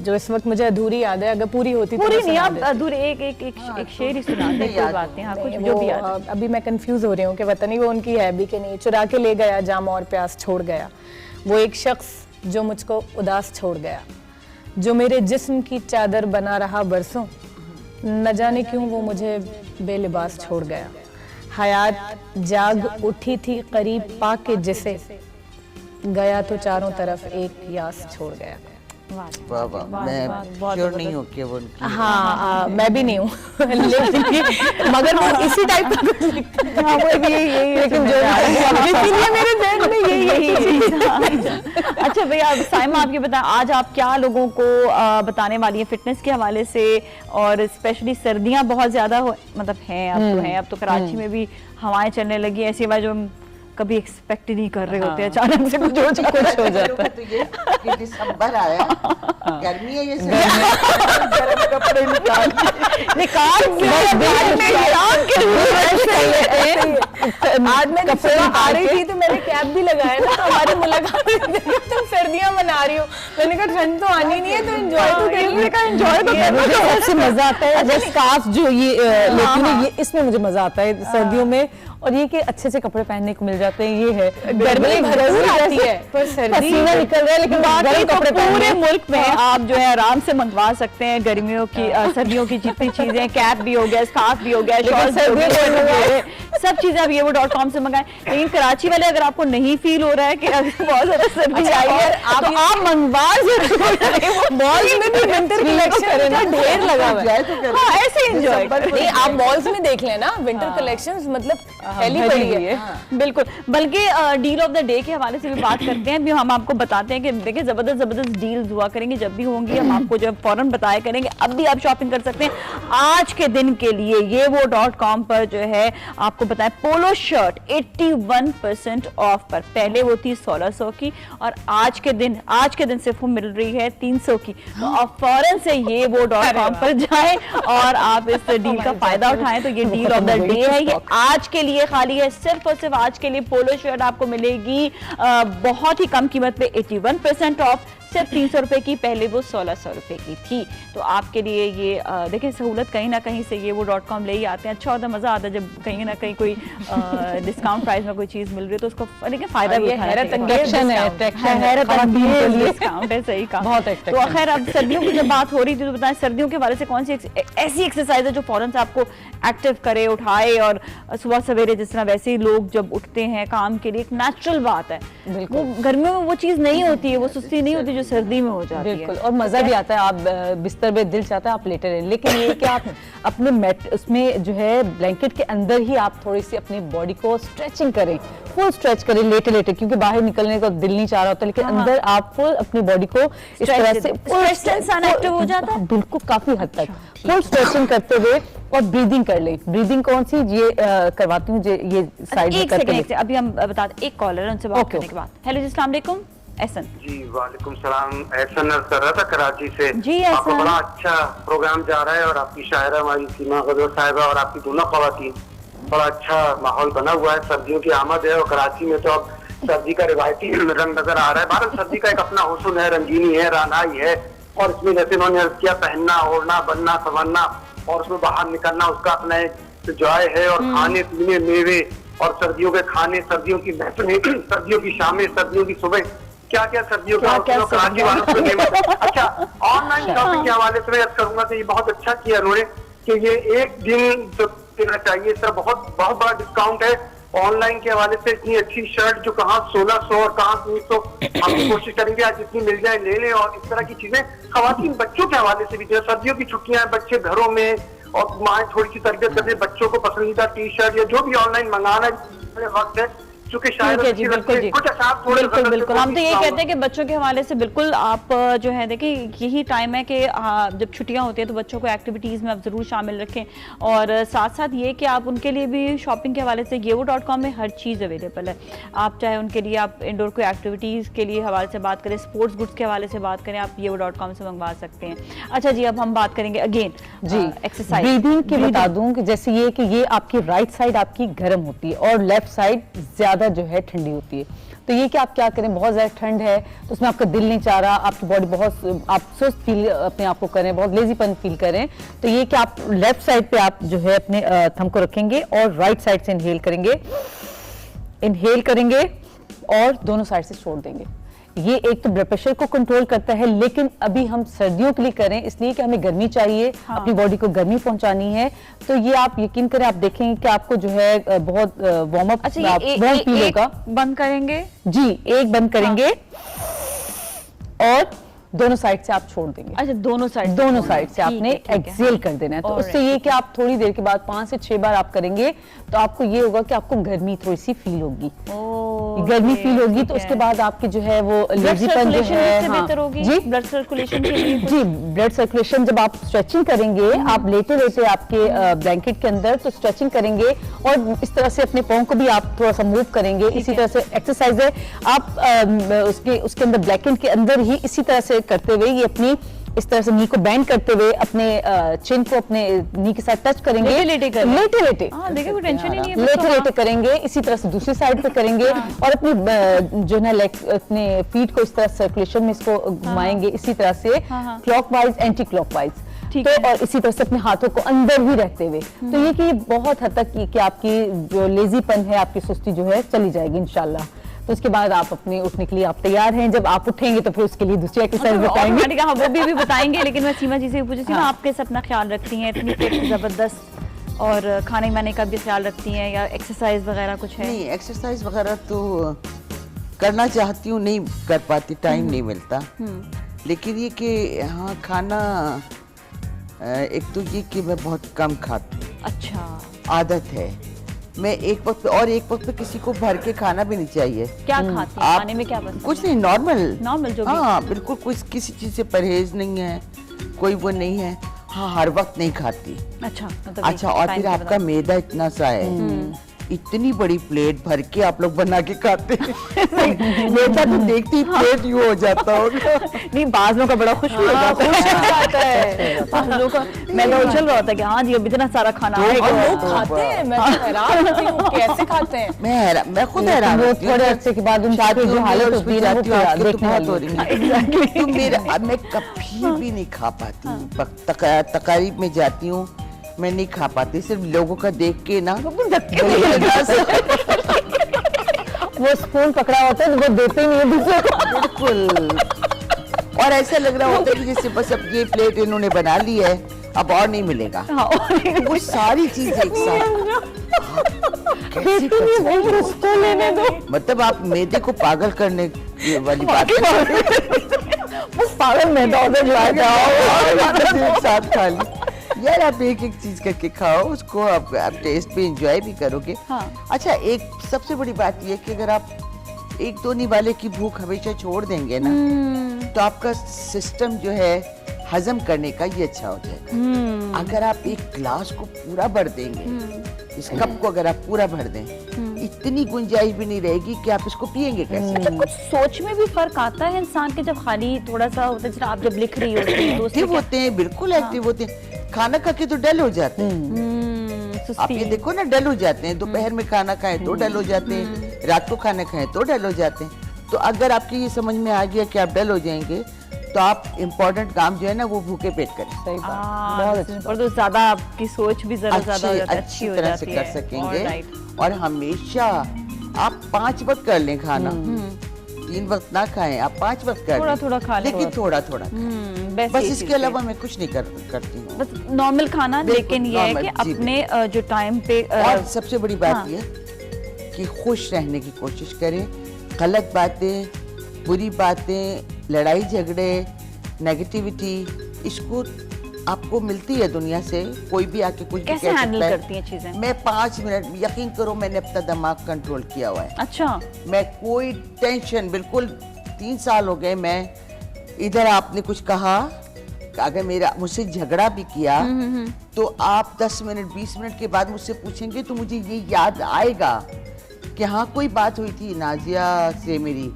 जो इस वक्त मुझे अधूरी याद है, अगर पूरी होती पूरी नहीं, आप अधूरी एक शेर ही सुना दें, कोई बात नहीं। हाँ, कुछ जो भी याद है। अभी मैं कंफ्यूज हो रही हूँ कि पता नहीं वो उनकी है भी कि नहीं। चुरा के ले गया जाम और प्यास छोड़ गया, वो एक शख्स जो मुझको उदास छोड़ गया, जो मेरे जिस्म की चादर बना रहा बरसों, न जाने क्यों वो मुझे बेलिबास छोड़ गया। हयात जाग उठी थी करीब पाके जिसे, गया तो चारों तरफ एक यास छोड़ गया। वाह वाह, मैं श्योर नहीं हूँ कि वो उनकी हाँ, मैं भी नहीं हूँ लेकिन मगर वो इसी टाइप का कुछ लिखते हैं। हाँ, वो भी यही लेकिन जो इसीलिए मेरे ध्यान में यही अच्छा भैया, साइमा आप ये बताएं, आज आप क्या लोगों को बताने वाली हैं फिटनेस के हवाले से, और स्पेशली सर्दियां बहुत ज्यादा मतलब हैं, अब तो कराची में भी हवाएं चलने लगी, ऐसी हवा जो हम कभी एक्सपेक्ट ही नहीं कर रहे होते, अचानक से कुछ हो जाता है। तो ये दिसंबर आया, गर्मी है, ये गर्म कपड़े आज मैं कपड़े आ रही थी तो मैंने कैप भी लगाया ना, तो हमारी मुलाकात तुम सर्दियां मना रही हो, मैंने कहा ठंड तो आनी नहीं है तो एंजॉय तो करिए। एंजॉय तो मुझे सबसे मजा आता है जैसे स्कार्फ जो ये लेती हूँ, ये इसमें मुझे मजा आता है सर्दियों में, और ये कि अच्छे से कपड़े पहनने को मिल जाते हैं। ये है गर्मी भरपूर आती है पर पसीना निकल रहा है, लेकिन बाकी तो कपड़े पूरे मुल्क में आप जो है आराम से मंगवा सकते हैं गर्मियों की सर्दियों की जितनी चीजें, कैप भी हो गया, स्कार्फ भी हो गया, शॉर्ट्स भी हो गए, सब चीजें आप yewo.com से मंगाएं। लेकिन कराची वाले अगर आपको नहीं फील हो रहा है कि अभी बहुत ज्यादा सर्दी आई है, तो आप मंगवा जरूर। मॉल्स में भी विंटर कलेक्शन का ढेर लगा हुआ है, ऐसे एंजॉय नहीं आप मॉल्स में देख लेना, विंटर कलेक्शंस मतलब फैली पड़ी है। बिल्कुल, बल्कि डील ऑफ द डे के हवाले से भी बात करते हैं। अभी हम आपको बताते हैं कि देखिए जबरदस्त डील्स हुआ करेंगे, जब भी होंगी हम आपको जो फौरन बताया करेंगे। अब भी आप शॉपिंग कर सकते हैं आज के दिन के लिए yewo.com पर जो है आपको बताएं, पोलो शर्ट 81% ऑफ पर, पहले वो थी 1600 की और आज के दिन सिर्फ वो मिल रही है 300 की। तो आप फौरन से yewo.com पर जाएं और आप इस डील का फायदा उठाएं। तो ये डील ऑफ द डे है, ये आज के लिए खाली है, सिर्फ और सिर्फ आज के लिए। पोलो शर्ट आपको मिलेगी बहुत ही कम कीमत पे 81% ऑफ, सिर्फ 300 रुपए की, पहले वो 1600 रुपए की थी। तो आपके लिए ये देखिए सहूलत कहीं ना कहीं से yewo.com ले ही आते हैं। अच्छा होता है, मजा आता है जब कहीं ना कहीं कोई डिस्काउंट प्राइस में कोई चीज मिल रही है तो उसको लेकिन फायदा भी उठाना चाहिए। डिस्काउंट है, सही कहा। तो खैर अब सर्दियों की जब बात हो रही थी तो बताएं सर्दियों के बारे से कौन सी ऐसी एक्सरसाइज है जो फौरन से आपको एक्टिव करे, उठाए, और सुबह सवेरे जिस तरह वैसे ही लोग जब उठते हैं काम के लिए, एक नेचुरल बात है, वो गर्मियों में वो चीज नहीं होती है, वो सुस्ती नहीं होती जो सर्दी में हो जाती है। बिल्कुल, और मजा भी आता है। आप बिस्तर पे दिल चाहता है आप लेटे रहें, लेकिन ये कि आप अपने मैट उसमें जो है ब्लैंकेट के अंदर ही आप थोड़ी सी अपनी बॉडी को स्ट्रेचिंग करें, फुल स्ट्रेच करें लेटे, क्योंकि बाहर निकलने का दिल नहीं चाह रहा होता, लेकिन अंदर आप फुल अपनी बॉडी को इस तरह से एक्टिव हो जाता है। बिल्कुल, काफी हद तक फुल स्ट्रेचिंग करते हुए, और ब्रीदिंग कर लें। ब्रीदिंग कौन सी ये करवाती हूँ, ये साइड में करके। अभी हम बताते, एक कॉलर उनसे बात करने के बाद। हेलो जी, अस्सलाम वालेकुम। एहसन जी, वालेकुम सलाम। एहसन कर रहा था कराची से जी। आपका बड़ा अच्छा प्रोग्राम जा रहा है और आपकी शायरा हमारी सीमा गजर साहिबा और आपकी दोनों खवातीन, बड़ा अच्छा माहौल बना हुआ है। सर्दियों की आमद है और कराची में तो अब सर्दी का रिवायती रंग नजर आ रहा है। भारत सर्दी का एक अपना हुस्न है, रंगीनी है, रानाई है, और इसमें जैसे उन्होंने अर्ज किया, पहनना, ओढ़ना, बनना, संवरना और उसमें बाहर निकलना, उसका अपना एक जॉय है। और खाने पीने, मेवे और सर्दियों के खाने, सर्दियों की महफिलें, सर्दियों की शामें, सर्दियों की सुबह, क्या क्या सर्दियों का कराची वालों को नेमत है। अच्छा, ऑनलाइन शॉपिंग के हवाले से मैं अर्ज करूंगा तो ये बहुत अच्छा किया उन्होंने कि ये एक दिन जो देना चाहिए, सर बहुत बड़ा डिस्काउंट है ऑनलाइन के हवाले से। इतनी अच्छी शर्ट जो कहाँ 1600 और कहाँ 300, हम कोशिश करेंगे आज जितनी मिल जाए ले लें। और इस तरह की चीजें खवातीन बच्चों के हवाले से भी, जो सर्दियों की छुट्टियां, बच्चे घरों में और माँ थोड़ी सी तरबियत करने, बच्चों को पसंदीदा टी शर्ट या जो भी ऑनलाइन मंगाना वक्त है, चूंकि शायद बिल्कुल हम तो यही कहते हैं कि बच्चों के हवाले से बिल्कुल आप जो है देखिए यही टाइम है कि जब छुट्टियां होती है तो बच्चों को एक्टिविटीज़ में आप ज़रूर शामिल रखें। और साथ साथ ये कि आप उनके लिए भी शॉपिंग के हवाले से yewo.com में हर चीज़ अवेलेबल है। आप चाहे उनके लिए आप इंडोर को एक्टिविटीज़ के लिए हवाले से बात करें, स्पोर्ट्स गुड्स के हवाले से बात करें, आप yewo.com से मंगवा सकते हैं। अच्छा जी, अब हम बात करेंगे अगेन जी एक्सरसाइज ब्रीदिंग की। बता दूं कि जैसे ये कि ये आपकी राइट साइड आपकी गर्म होती है और लेफ्ट साइड ज्यादा जो है ठंडी होती है। तो ये कि आप क्या करें, बहुत ज्यादा ठंड है तो उसमें आपका दिल नहीं चाह रहा, आपकी बॉडी बहुत, आप सुस्त फील अपने आप को करें, बहुत लेजीपन फील करें, तो ये कि आप लेफ्ट साइड पे आप जो है अपने थंब को रखेंगे और राइट साइड से इनहेल करेंगे और दोनों साइड से छोड़ देंगे। ये एक तो ब्लड प्रेशर को कंट्रोल करता है, लेकिन अभी हम सर्दियों के लिए करें इसलिए कि हमें गर्मी चाहिए, अपनी बॉडी को गर्मी पहुंचानी है। तो ये आप यकीन करें, आप देखेंगे कि आपको जो है बहुत वार्म अप फील होगा। बंद करेंगे जी, एक बंद करेंगे और दोनों साइड से आप छोड़ देंगे। अच्छा, दोनों साइड से आपने एक्सेल कर देना है। तो उससे ये कि आप थोड़ी देर के बाद 5 से 6 बार आप करेंगे तो आपको ये होगा कि आपको गर्मी थोड़ी सी फील होगी, गर्मी फील होगी। तो उसके बाद आपकी जो है वो लेजीपन जो है बेहतर होगी जी, ब्लड सर्कुलेशन के लिए जी। ब्लड सर्कुलेशन जब आप स्ट्रेचिंग करेंगे, आप लेटे लेटे आपके ब्लैंकेट के अंदर तो स्ट्रेचिंग करेंगे और इस तरह से अपने पाँव को भी आप थोड़ा सा मूव करेंगे। इसी तरह से एक्सरसाइज है, आप उसके अंदर ब्लैंकेट के अंदर ही इसी तरह से करते हुए ये अपनी इस तरह से नी को बेंड करते हुए अपने चिन को अपने नी के साथ टच करेंगे, लेटे लेटे देखिए कोई टेंशन ही नहीं है, लेटे करेंगे। इसी तरह से दूसरी साइड पे करेंगे और अपनी जो है अपने फीट को इस तरह सर्कुलेशन में इसको घुमाएंगे इसी तरह से क्लॉकवाइज एंटी क्लॉकवाइज। तो और इसी तरह से अपने हाथों को अंदर ही रहते हुए। तो ये कि बहुत हद तक कि आपकी जो लेजीपन है, आपकी सुस्ती जो है चली जाएगी इंशाल्लाह। तो उसके बाद आप अपने उठने के लिए आप तैयार हैं। जब आप उठेंगे तो फिर उसके लिए दूसरी एक्सरसाइज बताएंगे। हाँ, वो भी बताएंगे। लेकिन मैं सीमा जी से पूछी थी ना, आप कैसे अपना ख्याल रखती हैं, इतनी फिट जबरदस्त, और खाने वाने का भी ख्याल रखती हैं या एक्सरसाइज वगैरह कुछ है? नहीं, एक्सरसाइज वगैरह तो करना चाहती हूँ, नहीं कर पाती, टाइम नहीं मिलता। लेकिन ये कि हाँ, खाना एक तो ये कि मैं बहुत कम खाती हूँ। अच्छा, आदत है। मैं एक वक्त पे और एक वक्त पे किसी को भर के खाना भी नहीं चाहिए। क्या खाती हैं? खाने में क्या पसंद? कुछ नहीं, नॉर्मल जो भी। हाँ, बिल्कुल कोई किसी चीज से परहेज नहीं है, कोई वो नहीं है। हाँ, हर वक्त नहीं खाती। अच्छा, अच्छा, और फिर आपका मैदा इतना सा है, इतनी बड़ी प्लेट भर के आप लोग बना के खाते हैं। मैदा तो देखते ही प्लेट यूं हो जाता होगा। नहीं, बाजलों का बड़ा खुश हो जाता है। बाजलों का मैदा उछल रहा होता है कि हाँ जी अब इतना सारा खाना है। और लोग खाते हैं, मैं तो हैरान होती हूँ कैसे खाते हैं। मैं खुद हैरान होती हूँ। थोड़े अरसे के बाद उनकी जो हालत होती है वो बहुत हो रही है। तो मैं कभी भी नहीं खा पाती। तकारीब में जाती हूँ, मैं नहीं खा पाती, सिर्फ लोगों का देख के ना वो स्पून पकड़ा होता है, वो देते ही नहीं है दूसरे को। बिल्कुल। और ऐसा लग रहा होता है कि जैसे बस अब ये प्लेट इन्होंने बना ली है, अब और नहीं मिलेगा। वो सारी चीज एक साथ कैसे लेने दो। मतलब आप मैदे को पागल करने वाली बात पागल मैदा उधर जाएगा साथ खा ली। यार, आप एक एक चीज करके खाओ, उसको आप टेस्ट पे एंजॉय भी करोगे। हाँ। अच्छा, एक सबसे बड़ी बात ये है कि अगर आप एक दो निवाले की भूख हमेशा छोड़ देंगे ना, तो आपका सिस्टम जो है हजम करने का ये अच्छा हो जाएगा। अगर आप एक ग्लास को पूरा भर देंगे, इस कप को अगर आप पूरा भर दें, इतनी गुंजाइश भी नहीं रहेगी कि आप इसको पिएंगे कैसे। अच्छा, कुछ सोच में भी फर्क आता है इंसान के जब खाली थोड़ा सा होता है, आप जब लिख रही होती हैं एक्टिव होते हैं, बिल्कुल एक्टिव होते हैं। खाना खा के तो डल हो जाते हैं। आप ये देखो ना, डल हो जाते हैं। दोपहर में खाना खाएं तो डल हो जाते हैं, रात को खाना खाएं तो डल हो जाते हैं। तो अगर आपकी ये समझ में आ गया कि आप डल हो जाएंगे, तो आप इम्पोर्टेंट काम जो है ना वो भूखे पेट करें। सही बात, बहुत अच्छा। और तो ज्यादा आपकी सोच भी ज्यादा हो जाती है, अच्छी तरह से कर सकेंगे। और हमेशा आप 5 वक्त कर लें खाना, 3 वक्त ना खाएं, आप 5 वक्त कर थोड़ा थोड़ा खा लें, लेकिन थोड़ा थोड़ा बस। इसके अलावा मैं कुछ नहीं करती हूँ, बस नॉर्मल खाना। लेकिन ये है कि अपने जो टाइम पे और सबसे बड़ी बात ये कि खुश रहने की कोशिश करें। गलत बातें, बुरी बातें, लड़ाई झगड़े, नेगेटिविटी, इसको आपको मिलती है दुनिया से। कोई भी आके कुछ कैसे हैंडल करती हैं चीजें? मैं 5 मिनट, यकीन करो, मैंने अपना दिमाग कंट्रोल किया हुआ है। अच्छा। मैं कोई टेंशन बिल्कुल, 3 साल हो गए, मैं इधर आपने कुछ कहा, अगर मेरा मुझसे झगड़ा भी किया तो आप 10 मिनट 20 मिनट के बाद मुझसे पूछेंगे तो मुझे ये याद आएगा कि हाँ कोई बात हुई थी नाजिया से मेरी,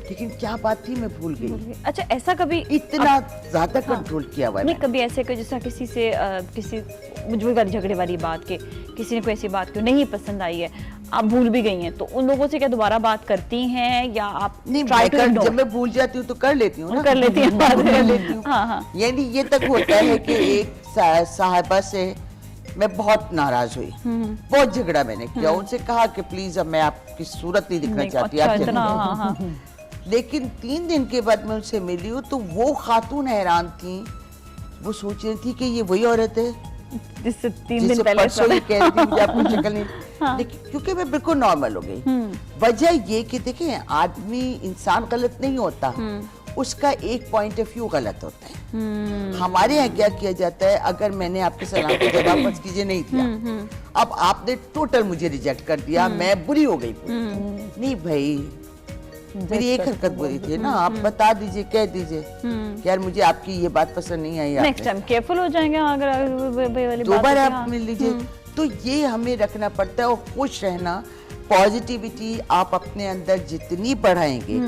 लेकिन क्या बात थी मैं भूल गई। अच्छा, ऐसा कभी इतना ज्यादा कंट्रोल किया हुआ है। नहीं, कभी ऐसे कोई जैसा किसी से किसी मुझे वाली झगड़े वाली बात के किसी ने कोई ऐसी बात क्यों नहीं पसंद आई है, आप भूल भी गई हैं, तो उन लोगों से क्या दोबारा बात करती हैं या आप नहीं? जब मैं भूल जाती हूँ तो कर लेती हूँ ना, कर लेती हैं, बात कर लेती हूँ। हाँ, हाँ। यानी ये तक होता है कि एक साहिबा से मैं बहुत नाराज हुई, बहुत झगड़ा मैंने किया, उनसे कहा कि प्लीज अब मैं आपकी सूरत नहीं दिखना चाहती, आप लेकिन 3 दिन के बाद मैं उनसे मिली हूँ तो वो खातून हैरान थी, वो सोच रही थी कि ये वही औरत है जिससे 3 दिन पहले परसों ही कह रही थी मुझे आपको शक्ल नहीं। हाँ। लेकिन क्योंकि मैं बिल्कुल नॉर्मल हो गई। वजह ये कि देखें, आदमी इंसान गलत नहीं होता, उसका एक पॉइंट ऑफ व्यू गलत होता है। हमारे यहाँ क्या किया जाता है, अगर मैंने आपके सलाम का जवाब फर्ज कीजिए नहीं दिया, अब आपने टोटल मुझे रिजेक्ट कर दिया, मैं बुरी हो गई पूरी। नहीं भाई, मेरी एक हरकत बुरी थी ना, आप बता दीजिए, कह दीजिए कि यार मुझे आपकी ये बात पसंद नहीं आई। नेक्स्ट टाइम केयरफुल हो जाएंगे अगर दो बार आप मिल लीजिए। तो ये हमें रखना पड़ता है, और खुश रहना, पॉजिटिविटी आप अपने अंदर जितनी बढ़ाएंगे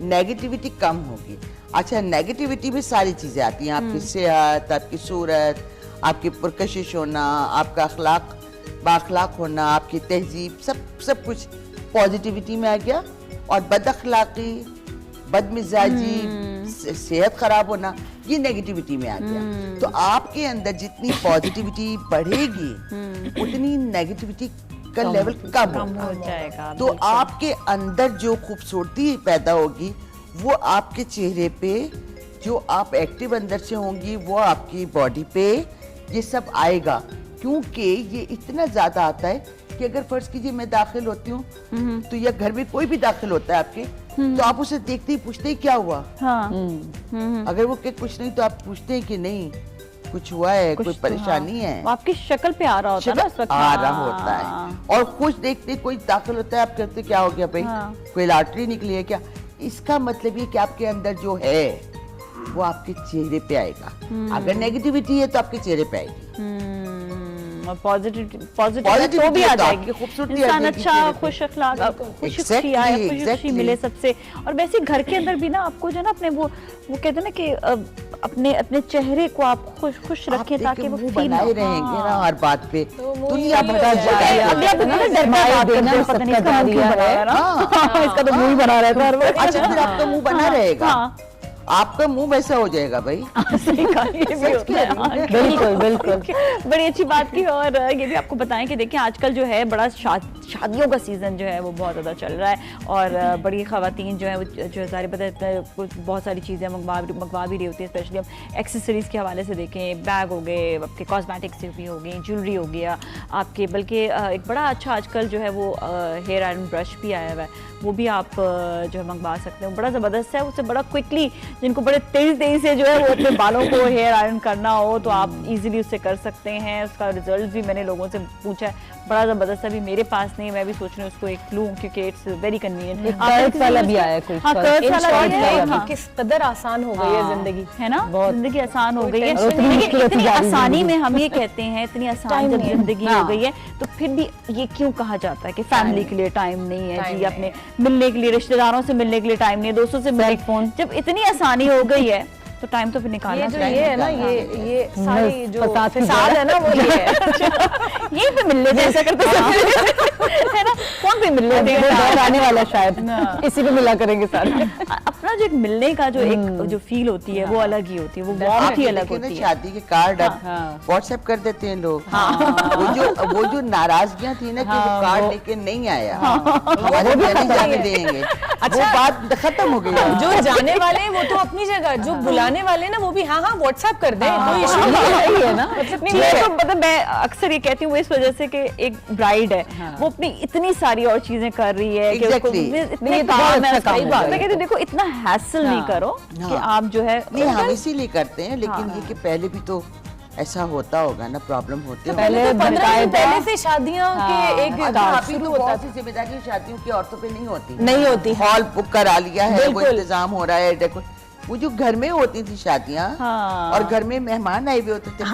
नेगेटिविटी कम होगी। अच्छा, नेगेटिविटी में सारी चीजें आती हैं, आपकी सेहत, आपकी सूरत, आपकी पुरकशिश होना, आपका अखलाक बाखलाक होना, आपकी तहजीब, सब कुछ पॉजिटिविटी में आ गया। और बदअखलाकी, बदमिजाजी, सेहत खराब होना, ये नेगेटिविटी में आ गया। तो आपके अंदर जितनी पॉजिटिविटी बढ़ेगी उतनी नेगेटिविटी का लेवल कम हो जाएगा। तो आपके अंदर जो खूबसूरती पैदा होगी वो आपके चेहरे पे, जो आप एक्टिव अंदर से होंगी वो आपकी बॉडी पे ये सब आएगा। क्योंकि ये इतना ज्यादा आता है कि अगर फर्ज कीजिए मैं दाखिल होती हूँ तो या घर में कोई भी दाखिल होता है आपके, तो आप उसे देखते ही पूछते ही क्या हुआ। अगर वो कुछ नहीं तो आप पूछते हैं कि नहीं कुछ हुआ है, कोई परेशानी है। आपकी शक्ल पे आ रहा होता है ना उस वक्त। आ रहा होता है। और खुश देखते कोई दाखिल होता है, आप कहते क्या हो गया भाई, कोई लॉटरी निकली है क्या। इसका मतलब ये कि आपके अंदर जो है वो आपके चेहरे पे आएगा। अगर नेगेटिविटी है तो आपके चेहरे पे आएगी, पॉजिटिव तो भी आ जाएगी। खूबसूरती इंसान अच्छा, खुश अखलाक, खुशी मिले सबसे। और वैसे घर के अंदर भी ना आपको जो ना अपने वो कहते हैं ना कि अपने चेहरे को आप खुश रखें ताकि वो बनाए रहेंगे ना हर बात पे। दुनिया भरा इसका तो मुंह ही बना रहता है। अच्छा, फिर आपका मुंह बना रहेगा, आपका मुंह वैसा हो जाएगा भाई। बिल्कुल बिल्कुल, बड़ी अच्छी बात की। और ये भी आपको बताएं कि देखिए आजकल जो है बड़ा शादियों का सीजन जो है वो बहुत ज़्यादा चल रहा है, और बड़ी ख़वातीन जो है वो जो सारी बहुत सारी चीज़ें मंगवा भी रही होती है। स्पेशली हम एक्सेसरीज़ के हवाले से देखें, बैग हो गए, आपके कॉस्मेटिक्स भी हो गई, ज्वेलरी हो गया आपके, बल्कि एक बड़ा अच्छा आजकल जो है वो हेयर आयरन ब्रश भी आया हुआ है, वो भी आप जो है मंगवा सकते हैं। बड़ा ज़बरदस्त है, उससे बड़ा क्विकली, जिनको बड़े तेज़ी से जो है वो अपने बालों को हेयर आयरन करना हो तो आप इजीली उससे कर सकते हैं। उसका रिजल्ट भी मैंने लोगों से पूछा है, बड़ा ज़बरदस्त। अभी मेरे पास नहीं, मैं भी सोच रही हूँ उसको एक लूं क्योंकि इट्स वेरी कन्वीनियंट। कर्ज वाला भी आया कुछ, हाँ कर्ज वाला भी है। किस कदर आसान हो गई है जिंदगी, है ना, जिंदगी आसान हो गई है। इतनी आसानी में हम ये कहते हैं, इतनी आसान जब जिंदगी हो गई है तो फिर भी ये क्यों कहा जाता है कि फैमिली के लिए टाइम नहीं है जी, अपने मिलने के लिए, रिश्तेदारों से मिलने के लिए टाइम नहीं है, दोस्तों से मिलने, फोन, जब इतनी आसानी हो गई है तो टाइम तो फिर निकालना चाहिए। ये है ना, ये सारी जो फसाद है ना वो ये है। यही पे मिल लेते ऐसा करते है ना, कौन पे मिल लेते हैं, आने वाला शायद इसी पे मिला करेंगे सारे। अपना जो एक मिलने का जो एक जो फील होती है वो अलग ही होती है, वो बहुत ही अलग होती है। शादी के कार्ड अब व्हाट्सएप कर देते हैं लोग। वो जो नाराजगियां थी ना कि वो कार्ड लेके नहीं आया, हमारे नहीं जाने देंगे, वो बात खत्म हो गई। जो जाने वाले वो तो अपनी जगह, जो बुलाने वाले ना वो भी हाँ व्हाट्सएप कर दे, कोई इशू नहीं है ना। मतलब मैं अक्सर ये कहती हूँ इस वजह से कि एक ब्राइड है वो अपनी इतनी सारी और चीजें कर रही है कि इतने काम है, मैं कहती हूँ देखो इतना हैसल नहीं करो कि आप जो है, नहीं हम इसीलिए करते हैं। लेकिन ये कि पहले भी तो ऐसा होता होगा ना, प्रॉब्लम होते पहले से शादियां के एक काफी तो बहुत सी जिम्मेदारी शादियों की औरतों पे नहीं होती। हॉल बुक करा लिया है, वो इंतजाम हो रहा है, वो जो घर में होती थी शादियां और घर में मेहमान आए हुए होते थे,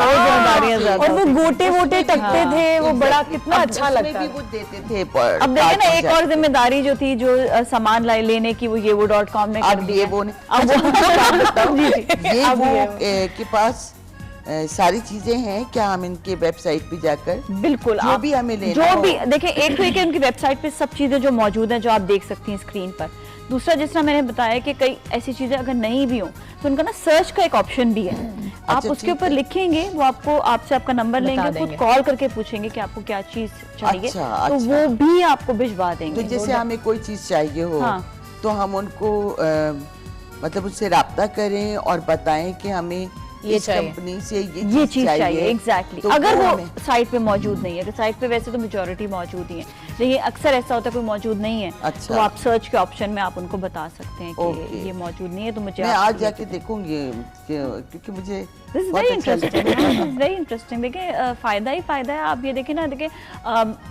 और वो गोटे वोटे टकते थे, वो बड़ा कितना अच्छा लगता है, वो देते थे। अब देखिए ना एक और जिम्मेदारी जो थी जो सामान लेने की, वो ये.com ने कर दी है। ये वो के पास सारी चीजें हैं क्या, हम इनके वेबसाइट पे जाकर बिल्कुल जो भी हमें लेना जो भी देखिए, एक तो एक उनकी वेबसाइट पे सब चीजें जो मौजूद हैं जो आप देख सकती हैं स्क्रीन पर। दूसरा जिस तरह मैंने बताया कि कई ऐसी चीजें अगर नहीं भी हो तो उनका ना सर्च का एक ऑप्शन भी है, आप उसके ऊपर लिखेंगे, वो आपको आपसे आपका नंबर लेंगे, खुद कॉल करके पूछेंगे कि आपको क्या चीज चाहिए, तो वो भी आपको भिजवा देंगे। तो जैसे हमें कोई चीज चाहिए हो तो हम उनको मतलब उससे राब्ता करें और बताएं कि हमें ये इस चाहिए। कंपनी से ये चीज चाहिए एग्जैक्टली तो अगर वो हमें- साइट पे मौजूद नहीं है, तो साइट पे वैसे तो मेजॉरिटी मौजूद ही है, लेकिन अक्सर ऐसा होता है कोई मौजूद नहीं है, अच्छा। तो आप सर्च के ऑप्शन में आप उनको बता सकते हैं कि ओके। ये मौजूद नहीं है, तो मुझे मैं आप आज जाके देखूंगी क्योंकि मुझे दिस इज बहुत वेरी अच्छा इंटरेस्टिंग, लगा। Very interesting. देखिए फायदा ही फायदा है। आप ये देखिए ना, देखिए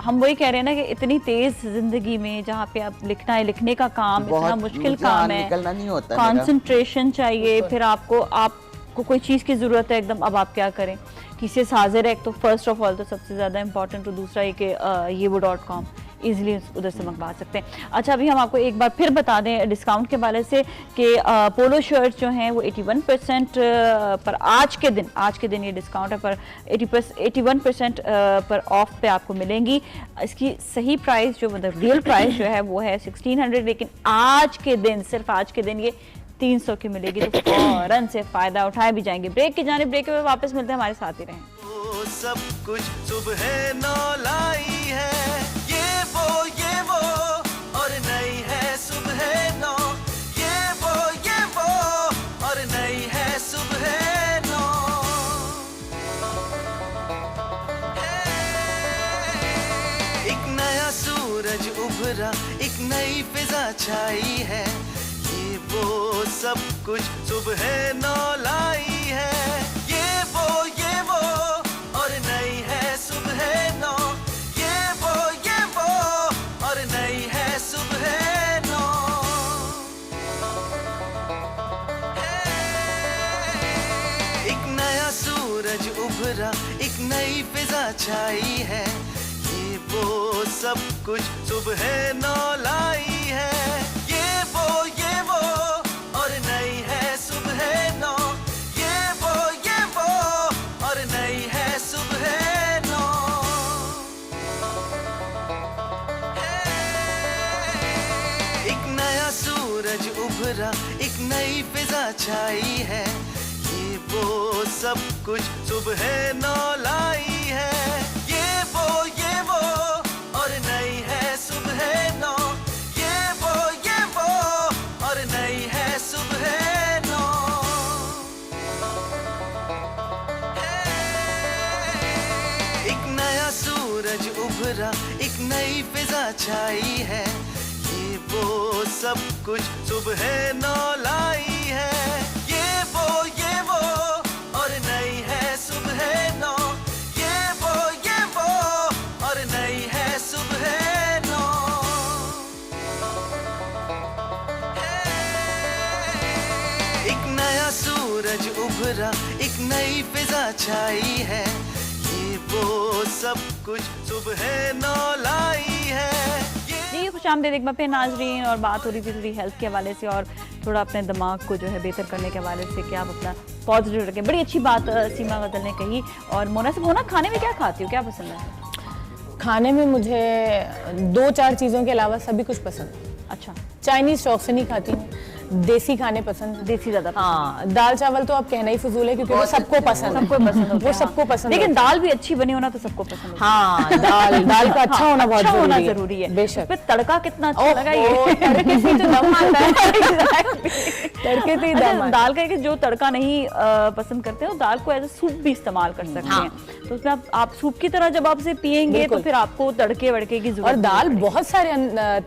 हम वही कह रहे हैं ना कि इतनी तेज जिंदगी में जहाँ पे आप लिखना है, लिखने का काम इतना बहुत मुश्किल मुझे काम है, निकलना नहीं होता मेरा। कंसंट्रेशन चाहिए, फिर आपको कोई चीज़ की ज़रूरत है एकदम, अब आप क्या करें? किसी से हाजिर है, एक तो फर्स्ट ऑफ ऑल तो सबसे ज़्यादा इंपॉर्टेंट, तो दूसरा ये कि ये वो .com ईजिली उधर से मंगवा सकते हैं। अच्छा, अभी हम आपको एक बार फिर बता दें डिस्काउंट के वाले से कि पोलो शर्ट्स जो हैं वो 81% पर आज के दिन ये डिस्काउंट है, पर 81% पर ऑफ पे आपको मिलेंगी। इसकी सही प्राइस जो मतलब रियल प्राइस जो है वो है 1600, लेकिन आज के दिन, सिर्फ आज के दिन ये 300 की मिलेगी, तो फौरन से फायदा उठाए भी जाएंगे। ब्रेक की जाने, ब्रेक के बाद वापस मिलते हैं, हमारे साथ ही रहें। वो सब कुछ सुबह 9 लाई है, ये वो और नई है सुबह 9, ये वो और नई है सुबह 9। एक नया सूरज उभरा, एक नई फिजा छाई है, ये वो सब कुछ सुबह 9 लाई है, ये वो और नई है सुबह 9, ये वो और नई है सुबह 9। एक नया सूरज उभरा, एक नई फिजा छाई है, ये वो सब कुछ सुबह 9 लाई है, ये वो और नई है सुबह 9, ये वो और नई है सुबह 9। एक नया सूरज उभरा, एक नई फिजा छाई है, ये वो सब कुछ सुबह 9 लाई है, ये वो और नई है सुबह 9, ये वो और नई है सुबह 9। एक नया सूरज उभरा, एक नई फिजा छाई है, ये वो सब कुछ सुबह 9 लाई है, ये वो और नई है सुबह 9, ये वो और नई है सुबह 9। एक नया सूरज उभरा, एक नई फिजा छाई है, ये वो सब कुछ सुबह 9 लाई है। जी खुशामदीद एक बार फिर नाजरीन, और बात हो रही थी थोड़ी हेल्थ के हवाले से और थोड़ा अपने दिमाग को जो है बेहतर करने के हवाले से कि आप अपना पॉजिटिव रखें। बड़ी अच्छी बात सीमा गजल ने कही। और मोना से, मोना खाने में क्या खाती हो, क्या पसंद है? खाने में मुझे 2-4 चीज़ों के अलावा सभी कुछ पसंद है। अच्छा, चाइनीज शौक से नहीं खाती हूँ, देसी खाने पसंद है। देसी ज्यादा हाँ, दाल चावल तो आप कहना ही फजूल है क्योंकि वो सबको पसंद है, सबको पसंद होता है, वो सबको पसंद लेकिन होता है। दाल भी अच्छी बनी होना तो सबको पसंद होता है। हाँ, दाल का अच्छा होना बहुत अच्छा होना जरूरी है। जरूरी है। बेशक। फिर तड़का कितना अच्छा लगा ये। तड़के से तो दम आता है। तड़के से ही दम आता है। दाल का कि जो तड़का नहीं पसंद करते हो, दाल को एज सूप भी इस्तेमाल कर सकते हैं, तो उसमें आप सूप की तरह जब आप उसे पियेंगे तो फिर आपको तड़के वड़के की जरूरत और दाल बहुत सारे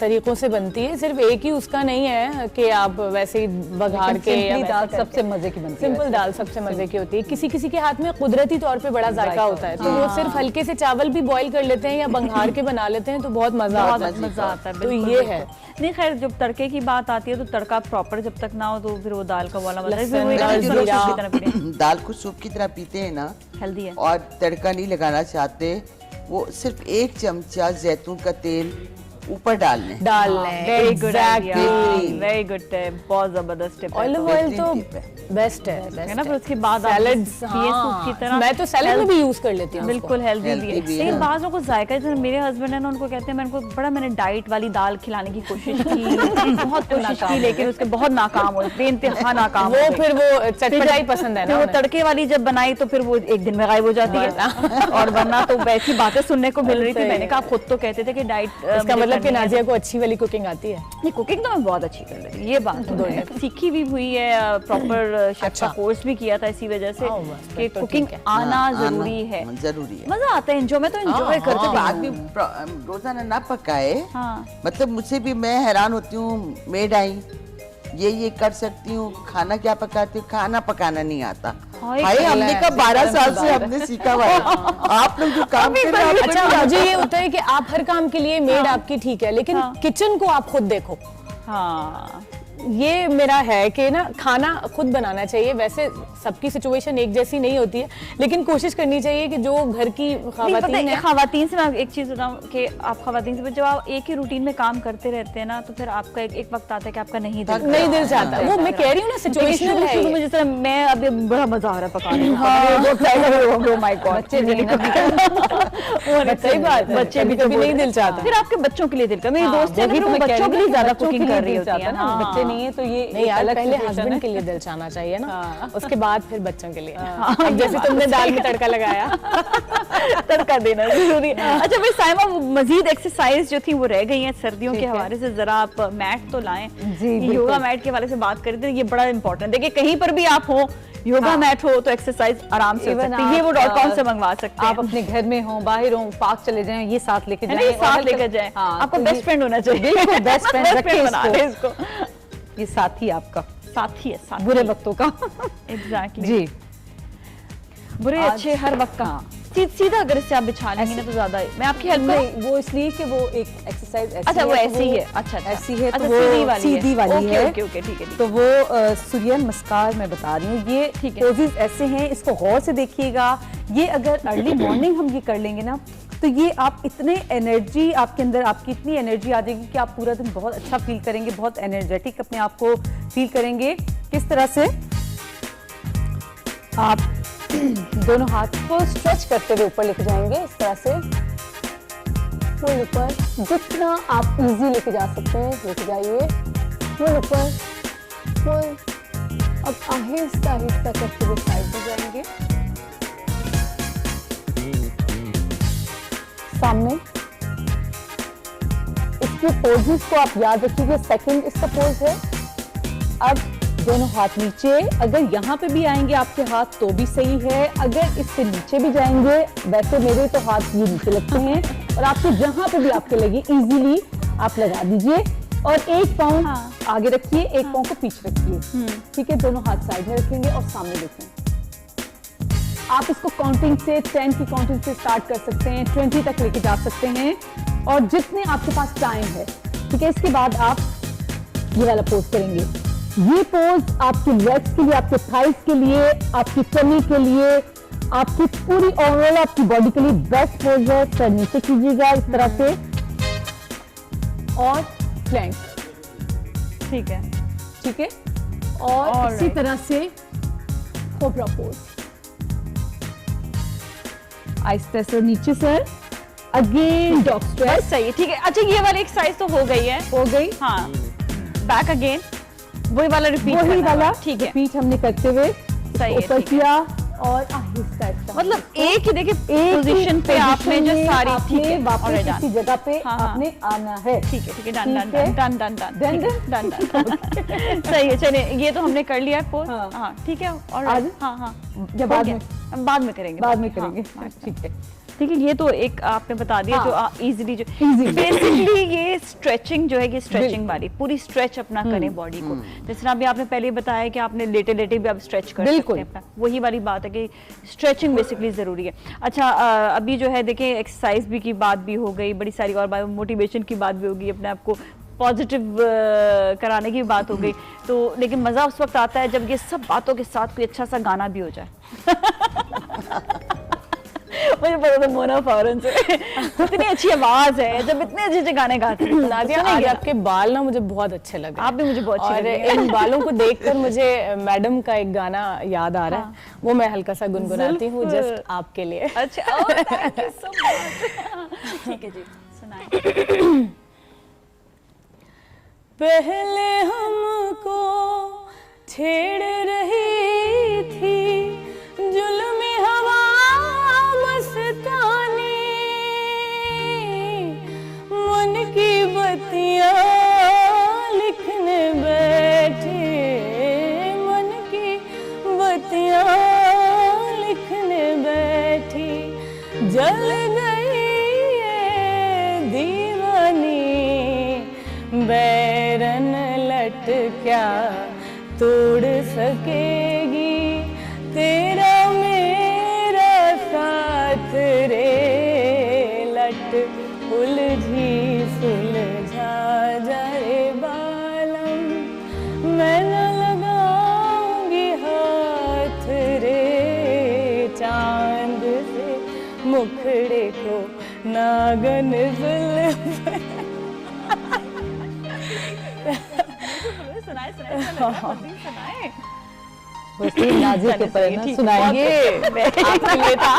तरीकों से बनती है, सिर्फ एक ही उसका नहीं है कि आप वैसे ही बघाड़ के या वैसे दाल करके। सबसे मजे की बनती है। सिंपल दाल सबसे मजे की होती है। किसी किसी के हाथ में कुदरती तौर पे बड़ा जायका होता है, तो वो सिर्फ हल्के से चावल भी बॉईल कर लेते हैं या बंघार के बना लेते हैं तो बहुत मजा आता है। तो ये है। नहीं खैर, जब तड़के की बात आती है तो तड़का प्रॉपर जब तक ना हो तो फिर वो दाल का वाला मजा दाल को सूप की तरह पीते हैं ना, हेल्दी है। और तड़का नहीं लगाना चाहते, वो सिर्फ 1 चमचा जैतून का तेल ऊपर डालने। Very good idea, very good tip, बहुत जबरदस्त टिप। ऑलिव ऑयल तो बेस्ट है ना, फिर उसके बाद सैलेड्स सूप की तरह मैं तो सैलेड में भी यूज कर लेती हूँ। बिल्कुल हेल्दी भी है। लेकिन बाज़ लोगों को जायका, जैसे मेरे हस्बैंड है ना, उनको कहते हैं, मैंने डाइट वाली दाल खिलाने की कोशिश की, बहुत कोशिश की, लेकिन उसके बहुत नाकाम हुए, बेइंतहा नाकाम। वो फिर वो चटपटाई पसंद है ना, वो तड़के वाली जब बनाई तो फिर वो एक दिन में गायब हो जाती है। और वरना तो वैसी बातें सुनने को मिल रही थी। मैंने कहा, आप खुद तो कहते थे कि डाइट, इसका मतलब मतलब कि नाजिया को अच्छी वाली कुकिंग आती है? नहीं, कुकिंग तो मैं बहुत अच्छी कर लेती हूँ, ये बात तो है। सीखी भी हुई है, प्रॉपर शेफ का कोर्स भी किया था इसी वजह से कि कुकिंग आना जरूरी है, जरूरी है। मजा आता है, एंजॉय, मैं तो एंजॉय करती हूँ। आदमी रोजाना ना पकाए, मतलब मुझसे भी मैं हैरान होती हूँ, मेड आई ये कर सकती हूँ, खाना क्या पकाती हूँ, खाना पकाना नहीं आता। भाई हमने कहा 12 साल से हमने सीखा हुआ है, आप लोग जो काम कर रहे हैं। अच्छा, मुझे ये होता है कि आप हर काम के लिए मेड आपकी ठीक है, लेकिन किचन को आप खुद देखो। हाँ, ये मेरा है कि ना खाना खुद बनाना चाहिए। वैसे सबकी सिचुएशन एक जैसी नहीं होती है, लेकिन कोशिश करनी चाहिए कि जो घर की खवातीन है। खवातीन से मैं एक चीज बताऊं कि आप खवातीन से जब आप एक ही रूटीन में काम करते रहते हैं ना, तो फिर आपका एक वक्त आता है कि आपका नहीं दिल चाहता। वो मैं कह रही हूँ ना, सिचुएशनल है। शुरू में जिस तरह मैं अभी बड़ा मजा आ रहा है पकाने में, सही बात, बच्चे भी कभी नहीं दिल चाहता, फिर आपके बच्चों के लिए दिल का। मेरी दोस्त है वो बच्चों के लिए ज्यादा कुकिंग कर रही होती है ना, बच्चे नहीं है तो ये नहीं यार, पहले हस्बैंड के लिए दिल चाहना चाहिए ना, उसके बाद फिर बच्चों के लिए। अब जैसे तुमने दाल में तड़का लगाया, तड़का देना जरूरी है। अच्छा भाई साइमा, मजीद एक्सरसाइज जो थी वो रह गई हैं सर्दियों के हवाले से, जरा आप मैट तो लाएं। योगा मैट के हवाले से बात करें तो ये बड़ा इंपॉर्टेंट है। देखिए कहीं पर भी आप हो, योगा मैट हो तो एक्सरसाइज आराम से हो सकती है। ये वो .com से मंगवा सकते हैं। आप अपने घर में हो, बाहर हो, पार्क चले जाएं, ये साथ लेके जाएं, साथ लेकर जाएं। आपका बेस्ट फ्रेंड होना चाहिए, बिल्कुल बेस्ट फ्रेंड बना लें इसको। ये साथी आपका, साथी है, साथी बुरे वक्तों का। एग्जैक्टली जी, बुरे अच्छे हर वक्त का। सीधा अगर इससे आप बिछा लेंगे ना तो ज्यादा मैं आपकी हेल्प नहीं, वो इसलिए कि वो एक एक्सरसाइज ऐसी अच्छा, वो है, ऐसी है। अच्छा, ऐसी है तो वो सीधी वाली है। ओके ओके, ठीक है। तो वो सूर्य नमस्कार मैं बता रही हूँ, ये पोजेस ऐसे हैं, इसको गौर से देखिएगा। ये अगर अर्ली मॉर्निंग हम ये कर लेंगे ना, तो ये आप इतने एनर्जी आपके अंदर, आपकी इतनी एनर्जी आ जाएगी कि आप पूरा दिन बहुत अच्छा फील करेंगे, बहुत एनर्जेटिक अपने आप को फील करेंगे। किस तरह से आप दोनों हाथ को स्ट्रेच करते हुए ऊपर लेके जाएंगे, इस तरह से फुल ऊपर, जितना आप इजी लेके जा सकते हैं लेके जाइए, फुल ऊपर, फुल। अब आहिस्ता आहिस्ता करते हुए साइड में जाएंगे, सामने। इसके पोजेस को आप याद रखिएगा। सेकंड इसका पोज है। अब दोनों हाथ नीचे, अगर यहाँ पे भी आएंगे आपके हाथ तो भी सही है, अगर इससे नीचे भी जाएंगे, वैसे मेरे तो हाथ ये नीचे लगते हैं, और आपके जहाँ पे भी आपके लगे इजीली आप लगा दीजिए। और एक पाँव आगे रखिए, एक पाँव को पीछे रखिए, ठीक है। दोनों हाथ साइड में रखेंगे और सामने देखें। आप इसको काउंटिंग से 10 की काउंटिंग से स्टार्ट कर सकते हैं, 20 तक लेके जा सकते हैं, और जितने आपके पास टाइम है, ठीक है। इसके बाद आप ये वाला पोज करेंगे। ये पोज आपके लेग्स के लिए, आपके थाइस के लिए, आपकी टमी के लिए, आपकी पूरी ओवरऑल आपकी बॉडी के लिए बेस्ट पोज है। सर नीचे कीजिएगा इस तरह से, और प्लैंक, ठीक है, ठीक है। और इसी तरह से कोबरा पोज, आहिस्ते से नीचे सर, अगेन डॉग स्ट्रेच, सही है, ठीक है। अच्छा, ये वाली एक्सरसाइज तो हो गई है, हो गई। हाँ, बैक अगेन, वही वाला रिपीट, वही वाला, ठीक है। रिपीट हमने करते हुए ऊपर किया और आहिस्ता आहिस्ता, मतलब एक ही देखिए पोजीशन पे आपने जो सारी, ठीक है, वापस इसी जगह पे आपने आना है, ठीक है, ठीक है। Done done done done done done done, सही है। चलिए, ये तो हमने कर लिया पोज, हाँ, ठीक है। और हाँ, या बाद में करेंगे, बाद में करेंगे, ठीक है। ठीक है, ये तो एक आपने बता दिया जो इजीली, जो बेसिकली ये स्ट्रेचिंग जो है, ये स्ट्रेचिंग वाली पूरी स्ट्रेच अपना करें बॉडी को। जिस तरह अभी आपने पहले बताया कि आपने लेटे लेटे भी आप स्ट्रेच कर सकते हैं अपना, वही वाली बात है कि स्ट्रेचिंग बेसिकली जरूरी है। अच्छा, अभी जो है देखिए एक्सरसाइज भी की बात भी हो गई, बड़ी सारी और मोटिवेशन की बात भी होगी, अपने आप को पॉजिटिव कराने की बात हो गई, तो लेकिन मजा उस वक्त आता है जब ये सब बातों के साथ कोई अच्छा सा गाना भी हो जाए। मुझे पता था मोना फौरन से, इतनी अच्छी आवाज है जब इतने अच्छे गाने गाते हैं। नादिया, आज आपके बाल ना मुझे बहुत अच्छे लगे, आप भी मुझे बहुत अच्छे लगे। और इन बालों को देखकर मुझे मैडम का एक गाना याद आ रहा है, वो मैं हल्का सा गुनगुनाती हूँ जस्ट आपके लिए। अच्छा, थैंक यू सो मच। ठीक है जी, सुनाएं। पहले हमको छेड़ रही थी जुल्मी हवा मस्तानी, मन की लट क्या तोड़ सकेगी तेरा मेरा साथ रे, लट उलझी सुलझा जा रे बालम, मैं न लगाऊंगी हाथ रे, चांद से मुखड़े को नागन जुल्फ। सुनाए सुनाए सुनाए बस ये नाज़िया के ऊपर है ना, सुनाइए आपके लिए था।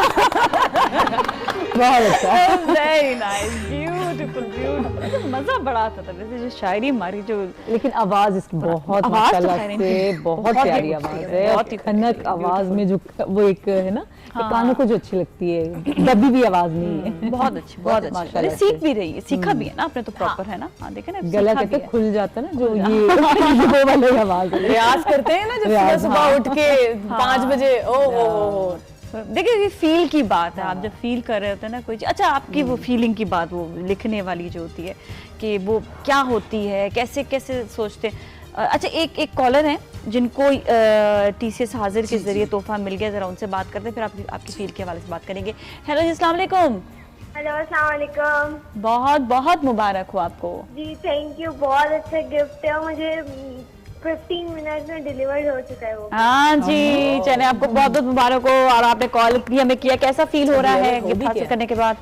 बहुत अच्छा, वेरी नाइस, ब्यूटीफुल ब्यूटीफुल, मजा बड़ा आता था वैसे जो शायरी हमारी जो, लेकिन आवाज इसकी बहुत माशाल्लाह से बहुत प्यारी आवाज है, बहुत ही खनक आवाज में जो वो एक है ना, कानों को जो अच्छी लगती है, दबी भी आवाज नहीं है, बहुत अच्छी बहुत अच्छी, सीख भी रही है, सीखा भी है ना आपने तो प्रॉपर है ना, हाँ देखे ना गला कहते खुल जाता है ना जो ये वाली आवाज, रियाज करते हैं ना जब सुबह सुबह उठ के 5 बजे, ओ देखिए ये फील की बात है, आप जब फील कर रहे होते हैं ना कोई चीज, अच्छा आपकी वो फीलिंग की बात, वो लिखने वाली जो होती है कि वो क्या होती है, कैसे कैसे सोचते हैं। अच्छा एक कॉलर है जिनको TCS हाजिर के जरिए तोहफा मिल गया, जरा उनसे बात करते हैं, फिर आपकी फील के हवाले से बात करेंगे। हेलो जी, अस्सलाम वालेकुम। हेलो, अस्सलाम वालेकुम। बहुत बहुत मुबारक हो आपको। जी थैंक यू, बहुत अच्छा गिफ्ट है, मुझे 15 मिनट में डिलीवर हो चुका है वो। हाँ जी, चले आपको बहुत बहुत मुबारक हो, और आपने कॉल भी हमें किया, कैसा फील हो रहा है गिफ्ट हासिल करने के बाद?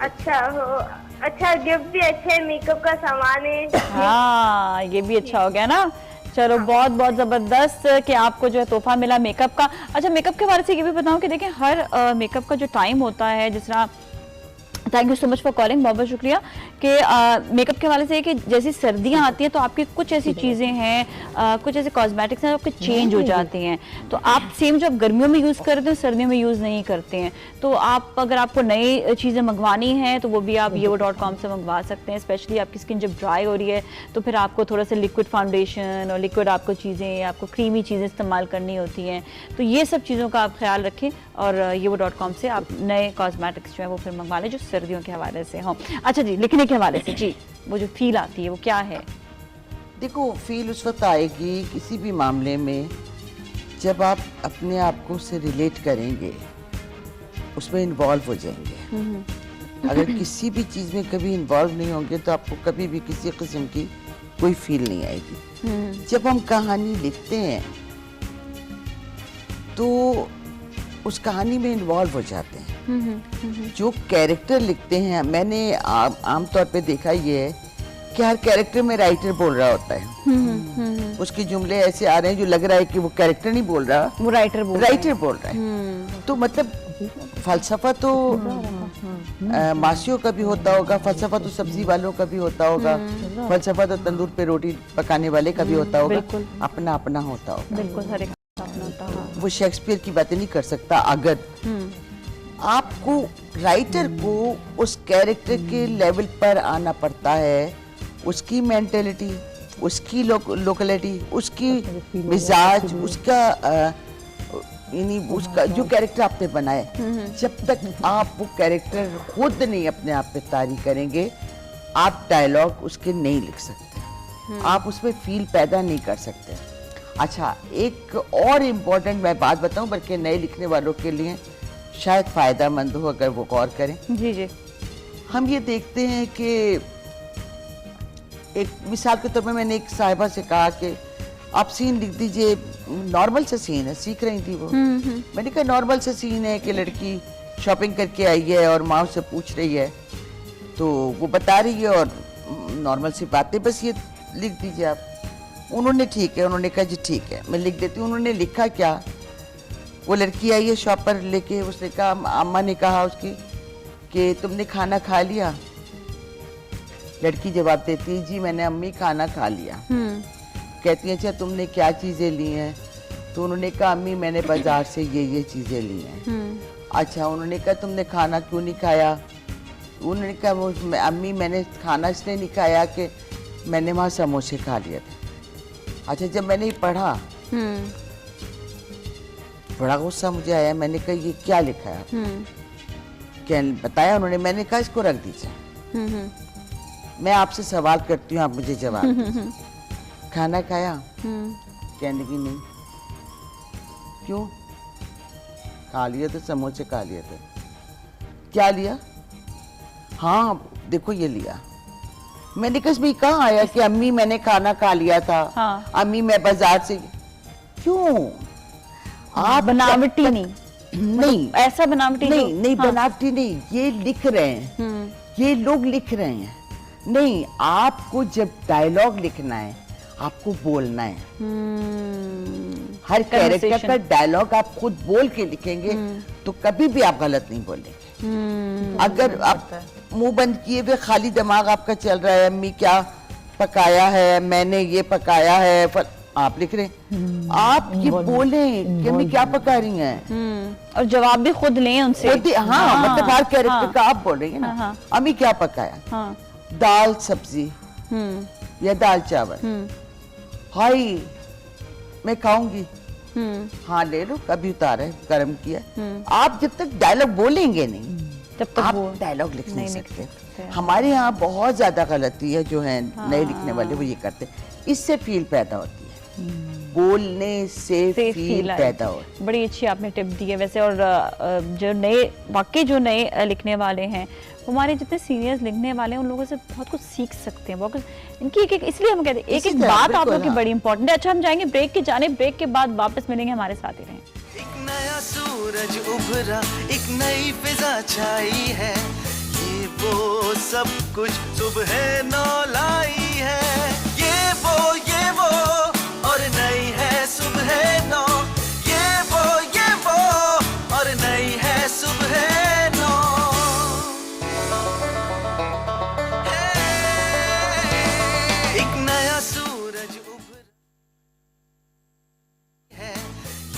अच्छा गिफ्ट भी अच्छा है, मेकअप का सामान है। हाँ ये भी अच्छा हो गया ना, चलो बहुत बहुत जबरदस्त कि आपको जो है तोहफा मिला मेकअप का। अच्छा मेकअप के बारे से ये भी बताऊं कि देखें हर मेकअप का जो टाइम होता है, जिस तरह thank you so much for calling, बहुत बहुत शुक्रिया कि मेकअप के हवाले से कि जैसी सर्दियां आती हैं तो आपकी कुछ ऐसी चीज़ें हैं, कुछ ऐसे कॉस्मेटिक्स हैं आपके चेंज हो जाते हैं, तो आप सेम जो आप गर्मियों में यूज़ करते हो सर्दियों में यूज़ नहीं करते हैं, तो आप अगर आपको नई चीज़ें मंगवानी हैं तो वो भी आप yevo.com से मंगवा सकते हैं। स्पेशली आपकी स्किन जब ड्राई हो रही है तो फिर आपको थोड़ा सा लिक्विड फाउंडेशन और लिक्विड आपको चीज़ें, आपको क्रीमी चीज़ें इस्तेमाल करनी होती हैं, तो ये सब चीज़ों का आप ख्याल रखें और yevo.com से आप नए कॉस्मेटिक्स जो है वो फिर मंगवा लें जो सर्दियों के हवाले से हो। अच्छा जी, लिखने के हवाले से जी वो जो फील आती है वो क्या है? देखो फील उस वक्त आएगी किसी भी मामले में जब आप अपने आप को से रिलेट करेंगे, उसमें इन्वॉल्व हो जाएंगे। अगर किसी भी चीज़ में कभी इन्वॉल्व नहीं होंगे तो आपको कभी भी किसी किस्म की कोई फील नहीं आएगी। जब हम कहानी लिखते हैं तो उस कहानी में इन्वॉल्व हो जाते हैं। जो कैरेक्टर लिखते हैं, मैंने आमतौर पे देखा ये है कि हर कैरेक्टर में राइटर बोल रहा होता है। उसके जुमले ऐसे आ रहे हैं जो लग रहा है कि वो कैरेक्टर नहीं बोल रहा, वो राइटर बोल रहा है। तो मतलब फलसफा तो मासियों का भी होता होगा, फलसफा तो सब्जी वालों का भी होता होगा, फलसफा तो तंदूर पे रोटी पकाने वाले का भी होता होगा, अपना अपना होता होगा। वो शेक्सपियर की बातें नहीं कर सकता। अगर आपको राइटर को उस कैरेक्टर के लेवल पर आना पड़ता है, उसकी मेंटेलिटी, उसकी लोकेलिटी, उसकी मिजाज, उसका यानी उसका जो कैरेक्टर आपने बनाया, जब तक आप वो कैरेक्टर खुद नहीं अपने आप पे तारी करेंगे, आप डायलॉग उसके नहीं लिख सकते, आप उसमें फील पैदा नहीं कर सकते। अच्छा एक और इम्पोर्टेंट मैं बात बताऊं, बल्कि नए लिखने वालों के लिए शायद फ़ायदा मंद हो अगर वो गौर करें। जी जी। हम ये देखते हैं कि एक मिसाल के तौर पर मैंने एक साहिबा से कहा कि आप सीन लिख दीजिए, नॉर्मल से सीन है, सीख रही थी वो। मैंने कहा नॉर्मल से सीन है कि लड़की शॉपिंग करके आई है और माँ उससे पूछ रही है, तो वो बता रही है और नॉर्मल सी बातें, बस ये लिख दीजिए आप। उन्होंने ठीक है, उन्होंने कहा जी ठीक है मैं लिख देती हूँ। उन्होंने लिखा क्या, वो लड़की आई है शॉप पर लेके, उसने कहा, अम्मा ने कहा उसकी कि तुमने खाना खा लिया? लड़की जवाब देती है जी मैंने अम्मी खाना खा लिया। कहती है अच्छा तुमने क्या चीज़ें ली हैं? तो उन्होंने कहा अम्मी मैंने बाजार से ये चीज़ें ली हैं। अच्छा, उन्होंने कहा तुमने खाना क्यों नहीं खाया? उन्होंने कहा अम्मी मैंने खाना इसलिए नहीं खाया कि मैंने वहाँ समोसे खा लिए थे। अच्छा, जब मैंने ये पढ़ा बड़ा गुस्सा मुझे आया। मैंने कहा ये क्या लिखा है? क्या बताया उन्होंने? मैंने कहा इसको रख दीजिए, मैं आपसे सवाल करती हूँ, आप मुझे जवाब दीजिए। खाना खाया? कहने की नहीं। क्यों? खा लिया तो समोसे खा लिए थे। क्या लिया? हाँ देखो ये लिया। मैंने कहा इसमें कहाँ आया कि अम्मी मैंने खाना खा लिया था। हाँ। अम्मी मैं बाजार से। क्यों? आप बनावटी नहीं ऐसा बनावटी नहीं हाँ। बनावटी नहीं, ये लिख रहे हैं, ये लोग लिख रहे हैं। नहीं, आपको जब डायलॉग लिखना है आपको बोलना है। हर कैरेक्टर का डायलॉग आप खुद बोल के लिखेंगे तो कभी भी आप गलत नहीं बोलेंगे। अगर आप मुंह बंद किए हुए खाली दिमाग आपका चल रहा है, अम्मी क्या पकाया है, मैंने ये पकाया है, आप लिख रहे हैं, आप ये बोले कि अम्मी क्या पका रही हैं और जवाब भी खुद लें उनसे। हाँ, मतलब हर कैरेक्टर का आप बोल रही है ना। अम्मी क्या पकाया? दाल सब्जी या दाल चावल। हाय मैं खाऊंगी। हाँ ले लो, कभी उतारा है, गर्म किया। आप जब तक डायलॉग बोलेंगे नहीं तब तक आप डायलॉग लिख नहीं सकते। हमारे यहाँ बहुत ज्यादा गलती है जो है नए लिखने वाले वो ये करते, इससे फील पैदा होती है, बोलने से फील पैदा हो। बड़ी अच्छी आपने टिप दी है वैसे। और जो नए वाकई जो नए लिखने वाले हैं, हमारे जितने सीनियर्स लिखने वाले हैं उन लोगों से बहुत कुछ सीख सकते हैं, बहुत कुछ इनकी एक इसलिए हम कहते हैं एक एक बात आप लोग की बड़ी इंपॉर्टेंट है। अच्छा हम जाएंगे ब्रेक की जाने, ब्रेक के बाद वापस मिलेंगे, हमारे साथ ही रहें। एक नया सूरज उभरा, एक नई फिजा छाई है, ये वो सब कुछ सुबह नौ लाई है। ये वो और नई है सुबह नौ, ये वो और नई है सुबह नौ। एक नया सूरज उभरा है,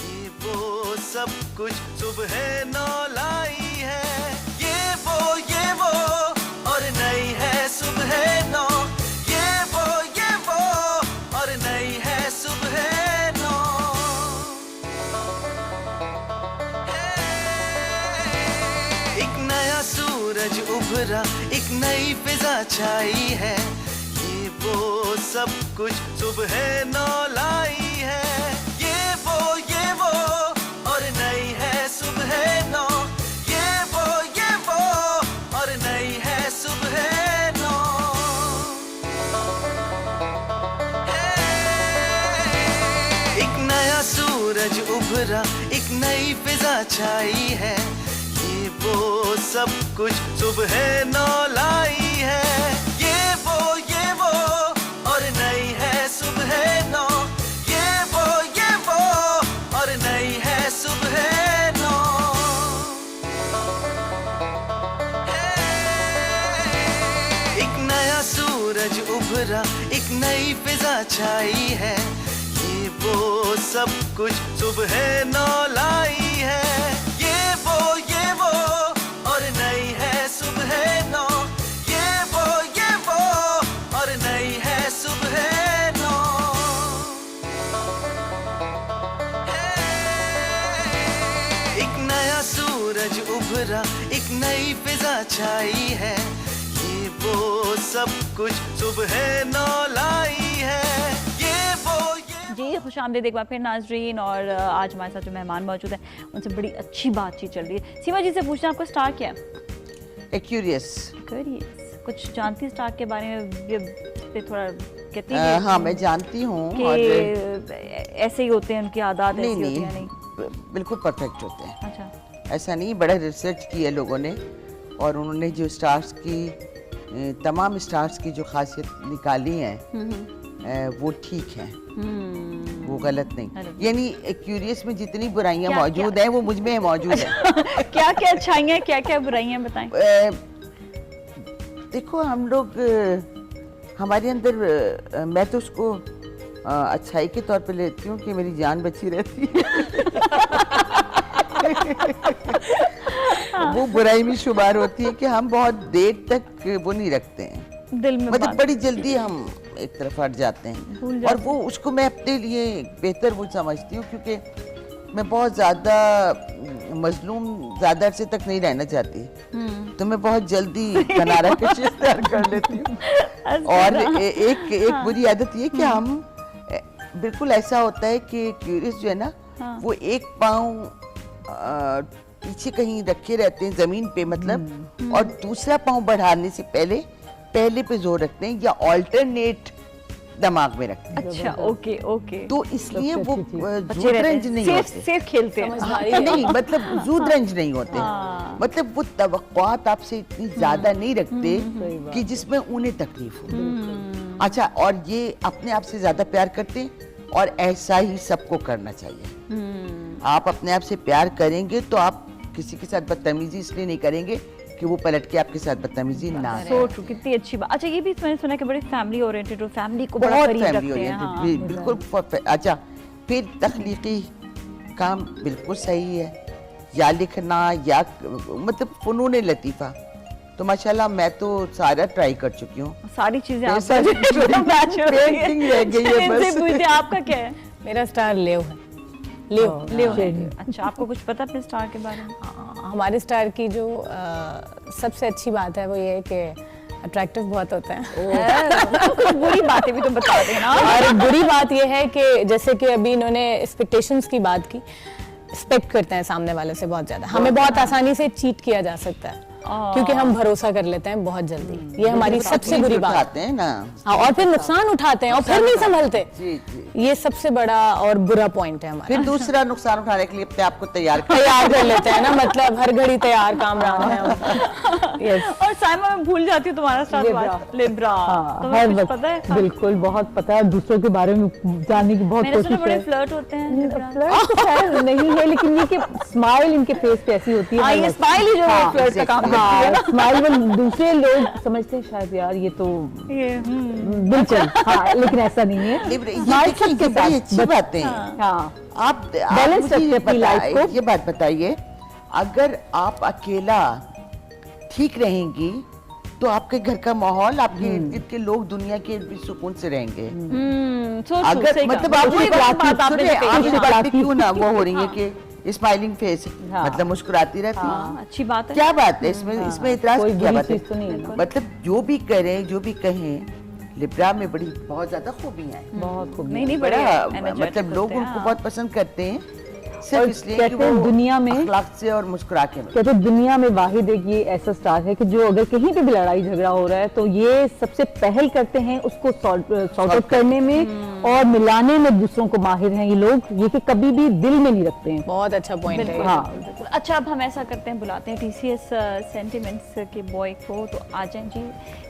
ये वो सब कुछ सुबह नौ लाई है। ये वो और नई है सुबह नौ, ये वो और नई है सुबह नौ। एक नया सूरज उभरा, एक नई फिजा छाई है, ये वो सब कुछ सुबह नौ लाई है। ये वो और नई है सुबह नौ, ये वो और नई है सुबह नौ। एक नया सूरज उभरा, एक नई फिजा छाई है, ये वो सब कुछ सुबह नौ लाई है। ये वो और नई है सुबह नौ, ये वो और नई है सुबह नौ। एक नया सूरज उभरा, एक नई फिजा छाई है, ये वो सब कुछ सुबह नौ लाई है। ये वो और नई है सुबह नौ, ये वो और नई है सुबह नौ। एक नया सूरज उभरा, एक नई फिजा छाई है, ये वो सब कुछ सुबह नौ लाई है। ये वो जी खुशामदीद एक बार फिर नाजरीन। और आज हमारे साथ जो मेहमान मौजूद हैं उनसे बड़ी अच्छी बातचीत चल रही है। सीमा जी से पूछना, आपको स्टार क्या है? एक्यूरियस। कुछ जानती स्टार के बारे में? ये पे थोड़ा कहती है। हाँ मैं जानती हूँ। ऐसे ही होते हैं उनकी आदत? नहीं, बिल्कुल परफेक्ट होते हैं। अच्छा। ऐसा नहीं, बड़ा रिसर्च किया लोगों ने और उन्होंने जो स्टार्स की तमाम स्टार्स की जो खासियत निकाली है वो ठीक है, वो गलत नहीं। यानी एक्यूरियस में जितनी बुराइयां मौजूद हैं वो मुझ में मौजूद है। क्या क्या अच्छाइयाँ, क्या क्या बुराइयां बताएं? देखो हम लोग हमारे अंदर मैं तो उसको अच्छाई के तौर पे लेती हूँ कि मेरी जान बची रहती है। वो बुराई में शुमार होती है कि हम बहुत देर तक वो नहीं रखते हैं दिल में, मतलब बड़ी जल्दी हम एक तरफ हट जाते हैं। और वो उसको मैं अपने लिए बेहतर वो समझती हूँ क्योंकि मैं बहुत ज़्यादा मजलूम ज़्यादा अरसे तक नहीं रहना चाहती, तो मैं बहुत जल्दी किनारा कशी इख्तियार कर लेती हूँ। और एक बुरी आदत ये कि हम बिल्कुल ऐसा होता है कि क्यूरियस जो है ना, वो एक पाँव पीछे कहीं रखे रहते हैं जमीन पे, मतलब, और दूसरा पाँव बढ़ाने से पहले पे जोर रखते हैं या ऑल्टरनेट दिमाग में रखते हैं। अच्छा, ओके ओके। तो इसलिए वो जूदरंज नहीं होते, सेफ खेलते हैं। नहीं, मतलब जूदरंज नहीं होते, मतलब वो तवक्कुआत आपसे इतनी ज्यादा नहीं रखते कि जिसमें उन्हें तकलीफ हो। अच्छा, और ये अपने आप से ज्यादा प्यार करते हैं और ऐसा ही सबको करना चाहिए। आप अपने आप से प्यार करेंगे तो आप किसी के साथ बदतमीजी इसलिए नहीं करेंगे कि वो पलट के आपके साथ बदतमीजी ना करे। सो ट्रू, कितनी अच्छी बात। अच्छा, ये भी मैंने सुना कि बड़े फैमिली ओरिएंटेड हो, फैमिली को बड़ा बहुत करीब फैमिली रखते हैं। ओरिएंटेड, बिल्कुल। अच्छा, फिर तख्लीकी काम बिल्कुल सही है, या लिखना या मतलब फनून लतीफ़ा, तो माशाल्लाह मैं तो सारा ट्राई कर चुकी हूँ, सारी चीजें आप पेंटिंग रह गई है बस। आपका क्या है? मेरा स्टार लेव है। लेव है। अच्छा, आपको कुछ पता अपने स्टार के बारे में? हमारे स्टार की जो सबसे अच्छी बात है वो ये है कि अट्रैक्टिव बहुत होता है। कुछ बुरी बातें भी तो बता देना। और बुरी बात ये है कि जैसे कि अभी इन्होंने एक्सपेक्टेशंस की बात की, एक्सपेक्ट करते हैं सामने वाले से बहुत ज्यादा, हमें बहुत आसानी से चीट किया जा सकता है क्योंकि हम भरोसा कर लेते हैं बहुत जल्दी। ये हमारी सबसे बुरी बात है ना। हाँ, और फिर नुकसान उठाते हैं और फिर नहीं संभलते। ये सबसे बड़ा और बुरा पॉइंट है हमारा। फिर दूसरा नुकसान उठाने के लिए अपने आप को तैयार कर लेते हैं ना, मतलब हर घड़ी तैयार कामरान है। और साइमा, मैं भूल जाती हूँ तुम्हारा स्टार लिब्रा। हर वक्त पता है? बिल्कुल, बहुत पता है, दूसरों के बारे में जानने की बहुत कोशिश है। बड़े फ्लर्ट होते हैं। फ्लर्ट तो खैर नहीं है, लेकिन ये कि स्माइल इनके फेस पे ऐसी होती है। ये स्माइल ही जो फ्लर्ट का काम करती है ना। स्माइल में दूसरे लोग समझते हैं शायद यार ये तो बिल्कुल, हाँ, लेकिन ऐसा नहीं है। स्माइल सबके बड़ी अच्छी बातें हैं। आप बैलेंस रखते हैं अपनी लाइफ को। ये बात बताइए, अगर आप अकेला ठीक रहेंगी तो आपके घर का माहौल, आपके इर्द गिर्द के लोग दुनिया के सुकून से रहेंगे। अगर मतलब आप क्यों ना वो हो रही है कि स्माइलिंग फेस, मतलब मुस्कुराती रहती है, अच्छी बात है। क्या बात है इसमें इतराज की क्या बात है? मतलब जो भी करें, जो भी कहें, लिब्रा में बड़ी बहुत ज्यादा खूबियां हैं, बहुत खूबी, नहीं बड़ा, मतलब लोग उनको बहुत पसंद करते हैं सिर्फ इसलिए कि वो दुनिया में अखलाक से और मुस्कुरा के। कहते दुनिया में वाहिद एक ये ऐसा स्टार है कि जो अगर कहीं पे भी लड़ाई झगड़ा हो रहा है तो ये सबसे पहल करते हैं उसको सॉर्ट आउट करने में और मिलाने में दूसरों को माहिर हैं ये लोग, ये कि कभी भी दिल में नहीं रखते हैं। बहुत अच्छा पॉइंट है। हाँ, अच्छा, अब हम ऐसा करते हैं, बुलाते हैं टीसीएस सेंटिमेंट्स के बॉय को, तो आ जाएं जी।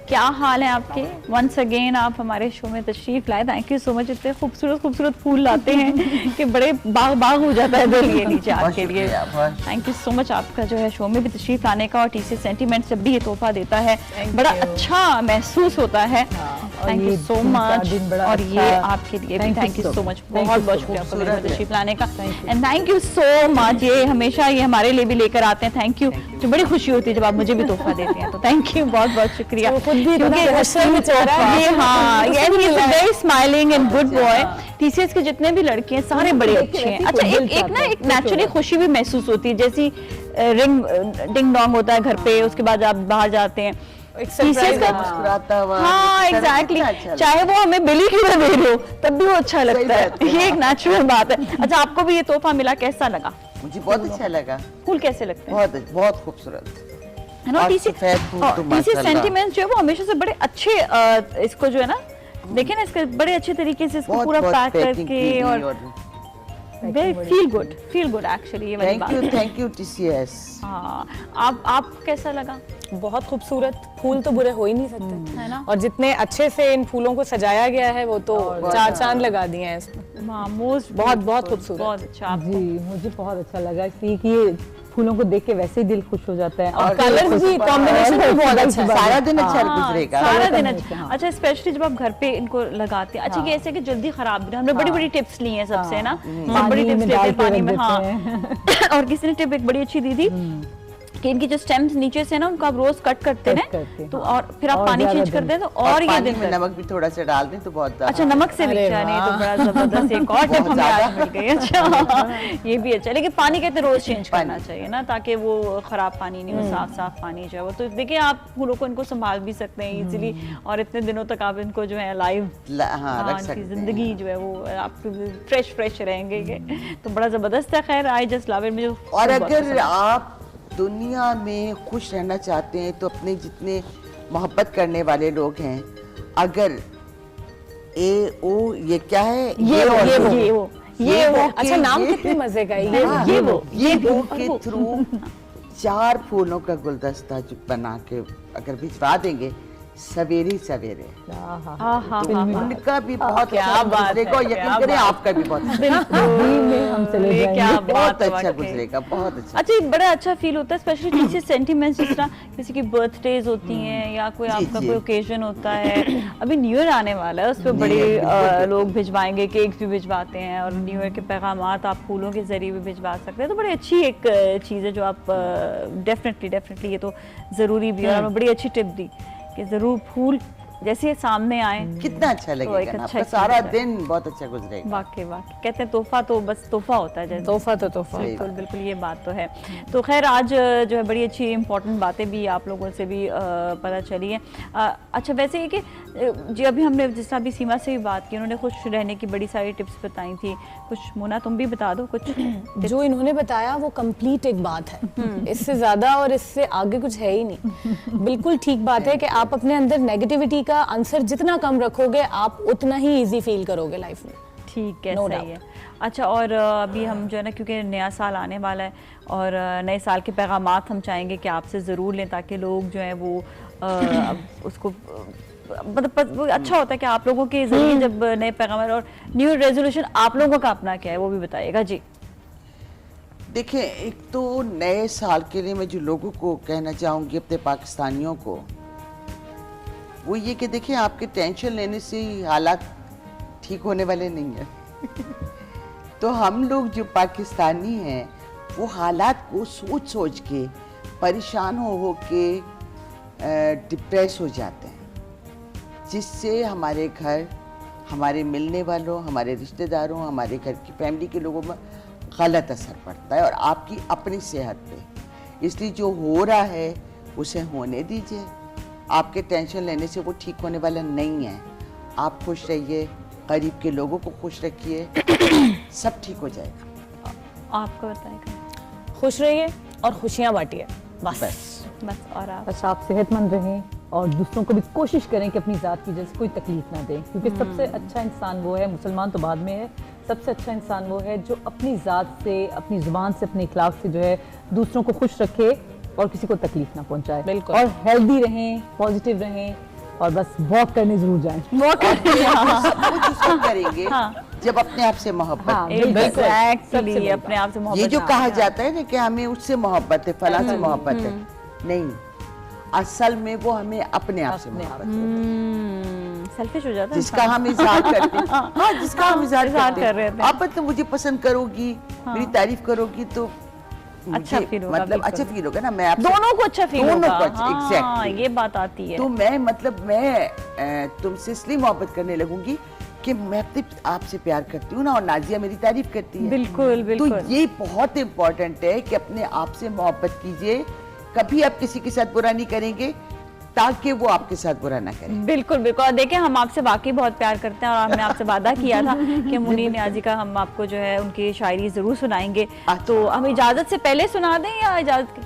क्या हाल है आपके? वंस अगेन आप हमारे शो में तशरीफ लाए, थैंक यू सो मच। इतने खूबसूरत खूबसूरत फूल लाते हैं कि बड़े बाग बाग हो जाता है दिल ये नीचे आपके लिए। थैंक यू सो मच आपका जो है शो में भी तशरीफ लाने का, और टीसीएस सेंटिमेंट्स जब भी ये तोहफा देता है बड़ा अच्छा महसूस होता है। Thank you so much. और ये आपके लिए भी थैंक यू सो मच, बहुत बहुत शुक्रिया तशरीफ लाने का, and thank you so much. ये हमेशा ये हमारे लिए भी लेकर आते हैं, थैंक यू। जो बड़ी खुशी होती है जब आप मुझे भी तोहफा देते हैं, तो थैंक यू, बहुत बहुत शुक्रिया। Very smiling and good boy. TCS के जितने भी लड़के हैं सारे बड़े अच्छे हैं। अच्छा, एक नेचुरली खुशी भी महसूस होती है, जैसी डिंग डोंग होता है घर पे, उसके बाद आप बाहर जाते हैं, मुस्कुराता हुआ। हाँ, एग्जैक्टली, चाहे वो हमें बिली क्यों ना दे रहे हो तब भी वो अच्छा लगता है। ये एक नेचुरल बात है। अच्छा, आपको भी ये तोहफा मिला, कैसा लगा? मुझे बहुत अच्छा लगा। फूल कैसे लगते हैं? बहुत खूबसूरत है ना। टीसीएस सेंटिमेंट्स जो है वो हमेशा से बड़े अच्छे, इसको जो है ना, देखें ना, इसके बड़े अच्छे तरीके से इसको पूरा पैक करके, और फील गुड एक्चुअली। ये वाली बात। Thank you TCS. हाँ, आप कैसा लगा? बहुत खूबसूरत फूल तो बुरे हो ही नहीं सकते, है ना। और जितने अच्छे से इन फूलों को सजाया गया है वो तो चार चांद लगा दिए हैं इसमें। बहुत खूबसूरत, बहुत अच्छा। जी, मुझे बहुत अच्छा लगा, इसलिए कि ये फूलों को देख के वैसे ही दिल खुश हो जाता है, और कलर भी कॉम्बिनेशन भी बहुत अच्छा है। सारा दिन अच्छा गुजरेगा, सारा दिन अच्छा। अच्छा, स्पेशली जब आप घर पे इनको लगाते हैं, अच्छा, कि ऐसे कि जल्दी खराब भी, हमने बड़ी बड़ी टिप्स ली हैं सबसे, है ना, बड़ी टिप्स लेते हैं पानी में। हाँ, और किसी ने टिप एक बड़ी अच्छी दी थी कि इनकी जो स्टेम्स नीचे से ना उनको आप रोज कट करते हैं तो और फिर आप पानी चेंज करते हैं तो और ये पानी दिन में नमक भी थोड़ा सा डाल दें तो बहुत अच्छा नमक से भी अच्छा नहीं तो बड़ा जबरदस्त एक और टिप हमें आज मिल गई। अच्छा ये भी अच्छा, लेकिन पानी कहते रोज चेंज करना चाहिए ना ताकि वो खराब पानी नहीं हो, साफ साफ पानी जो है वो। तो देखिए आप फूलों को इनको संभाल भी सकते हैं इजीली और इतने दिनों तक आप इनको जो है लाइव इनकी जिंदगी जो है वो आप फ्रेश रहेंगे तो बड़ा जबरदस्त है। खैर आई जस्ट लव इट में और अगर आप दुनिया में खुश रहना चाहते हैं तो अपने जितने मोहब्बत करने वाले लोग हैं, अगर ये क्या है ये वो अच्छा नाम कितने मजे का है ये वो के थ्रू 4 फूलों का गुलदस्ता जो बना के अगर भिजवा देंगे सवेरे सवेरे तो उनका भी बहुत अच्छा गुजरेगा और यकीन करें आपका भी बहुत अच्छा गुजरेगा, बहुत अच्छा। अच्छा बड़ा अच्छा फील होता है स्पेशली किसी सेंटिमेंट्स जिस तरह किसी की बर्थडेज होती हैं या कोई आपका कोई ओकेजन होता है। अभी न्यू ईयर आने वाला है उस पर बड़े लोग भिजवाएंगे, केक्स भी भिजवाते हैं और न्यू ईयर के पैगामात आप फूलों के जरिए भी भिजवा सकते हैं। तो बड़ी अच्छी एक चीज़ है जो आप डेफिनेटली ये तो ज़रूरी भी है और बड़ी अच्छी टिप दी कि जरूर फूल जैसे सामने आए कितना अच्छा लगेगा ना, आपका सारा दिन बहुत अच्छा गुजरेगा। वाकई कहते हैं तोहफा तो बस तोहफा होता है, जैसे तोहफा बिल्कुल ये बात तो है। तो खैर आज जो है बड़ी अच्छी इंपॉर्टेंट बातें भी आप लोगों से भी पता चली हैं। अच्छा वैसे ये कि जी अभी हमने जिस तरह अभी सीमा से भी बात की, उन्होंने खुश रहने की बड़ी सारी टिप्स बताई थी, कुछ मोना तुम भी बता दो कुछ। जो इन्होंने बताया वो कंप्लीट एक बात है, इससे ज्यादा और इससे आगे कुछ है ही नहीं। बिल्कुल ठीक बात है कि आप अपने अंदर नेगेटिविटी का आंसर जितना कम रखोगे आप उतना ही इजी फील करोगे लाइफ में। ठीक है, सही है। अच्छा और अभी हम जो है ना क्योंकि नया साल आने वाला है और नए साल के पैगामात हम चाहेंगे कि आपसे ज़रूर लें ताकि लोग जो है वो उसको मतलब अच्छा होता है कि आप लोगों के जरिए जब नए पैगाम और न्यू रेजोल्यूशन आप लोगों का अपना क्या है वो भी बताइएगा जी। देखिए एक तो नए साल के लिए मैं जो लोगों को कहना चाहूँगी अपने पाकिस्तानियों को वो ये कि देखिए आपके टेंशन लेने से हालात ठीक होने वाले नहीं है। तो हम लोग जो पाकिस्तानी हैं वो हालात को सोच सोच के परेशान हो के डिप्रेस हो जाते हैं, जिससे हमारे घर, हमारे मिलने वालों, हमारे रिश्तेदारों, हमारे घर की फैमिली के लोगों में गलत असर पड़ता है और आपकी अपनी सेहत पे। इसलिए जो हो रहा है उसे होने दीजिए, आपके टेंशन लेने से वो ठीक होने वाला नहीं है। आप खुश रहिए, करीब के लोगों को खुश रखिए, सब ठीक हो जाएगा। आपको बताएगा, खुश रहिए और खुशियाँ बांटिए, बस। और आप सेहतमंद रहें और दूसरों को भी कोशिश करें कि अपनी ज़ात की वजह से कोई तकलीफ ना दें, क्योंकि सबसे अच्छा इंसान वो है, मुसलमान तो बाद में है, सबसे अच्छा इंसान वो है जो अपनी ज़ात से, अपनी ज़ुबान से, अपने इखलाक से जो है दूसरों को खुश रखे और किसी को तकलीफ ना पहुंचाए। बिल्कुल। और हेल्दी रहें, पॉजिटिव रहें और बस वॉक करने जरूर जाएं। वॉक करेंगे जब अपने आप से मोहब्बत। एग्जैक्टली, अपने आप से मोहब्बत। ये जो कहा जाता है ना कि हमें उससे मोहब्बत है, फलां से मोहब्बत है, नहीं, असल में वो हमें अपने आप से मोहब्बत है। सेल्फिश हो जाता है जिसका हम इज़हार करते हैं। हाँ, जिसका हम इज़हार कर रहे हैं। आप मतलब मुझे पसंद करोगी, मेरी तारीफ करोगी तो अच्छा फील होगा, मतलब अच्छा फील होगा ना, मैं आप दोनों को अच्छा फील होगा। एग्जैक्टली ये बात आती है। तो मैं मतलब मैं तुमसे इसलिए मोहब्बत करने लगूंगी कि मैं अपने आपसे प्यार करती हूँ ना और नाजिया मेरी तारीफ करती है। बिल्कुल बिल्कुल। तो ये बहुत इम्पोर्टेंट है कि अपने आप से मोहब्बत कीजिए, कभी आप किसी के साथ बुरा नहीं करेंगे ताकि वो आपके साथ बुरा ना करें। बिल्कुल बिल्कुल। देखिए हम आपसे वाकई बहुत प्यार करते हैं और हमने आपसे वादा किया था कि मुनीर नियाज़ी का हम आपको जो है उनकी शायरी जरूर सुनाएंगे। तो हम इजाज़त से पहले सुना दें या इजाज़त?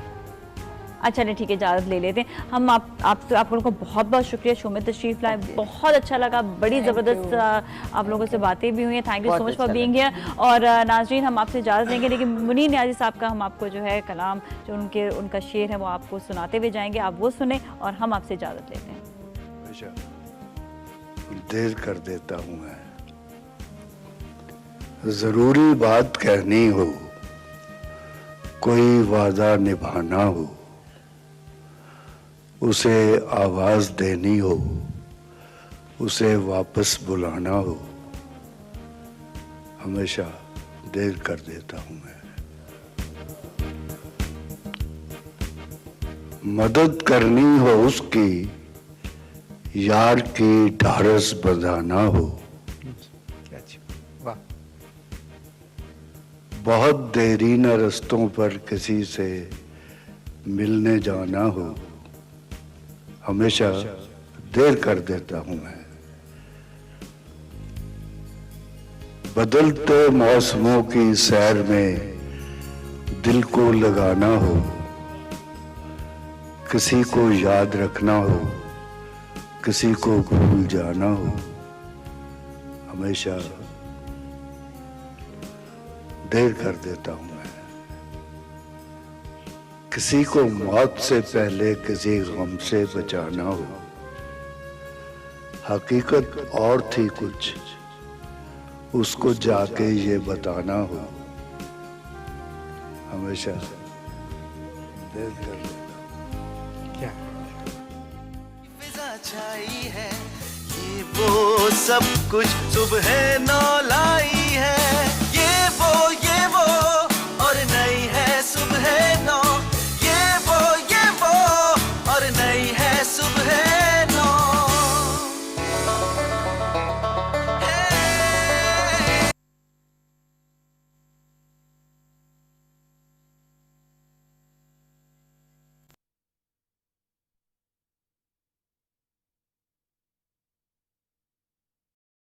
अच्छा नहीं ठीक है, इजाज़त ले लेते हैं हम। आप लोगों को बहुत बहुत शुक्रिया शो में तशरीफ लाए, बहुत अच्छा लगा, बड़ी ज़बरदस्त आप लोगों से बातें भी हुई हैं। Thank you so much for being here. और नाज़रीन हम आपसे इजाज़त देंगे, लेकिन मुनीर नियाज़ी साहब का हम आपको जो है कलाम जो उनका शेर है वो आपको सुनाते हुए जाएंगे, आप वो सुने और हम आपसे इजाज़त लेते हैं। अच्छा देर कर देता हूँ मैं, ज़रूरी बात कहनी हो, कोई वादा निभाना हो, उसे आवाज देनी हो, उसे वापस बुलाना हो, हमेशा देर कर देता हूं मैं। मदद करनी हो उसकी, यार की ढारस बंधाना हो। वाह। बहुत देरी न रस्तों पर किसी से मिलने जाना हो, हमेशा देर कर देता हूं मैं। बदलते मौसमों की सैर में दिल को लगाना हो, किसी को याद रखना हो, किसी को भूल जाना हो, हमेशा देर कर देता हूं मैं। किसी को मौत से पहले किसी गम से बचाना हो, हकीकत और थी कुछ, उसको जाके ये बताना हो, हमेशा देर कर देता। फिजा छाई है, ये वो सब कुछ सुबह 9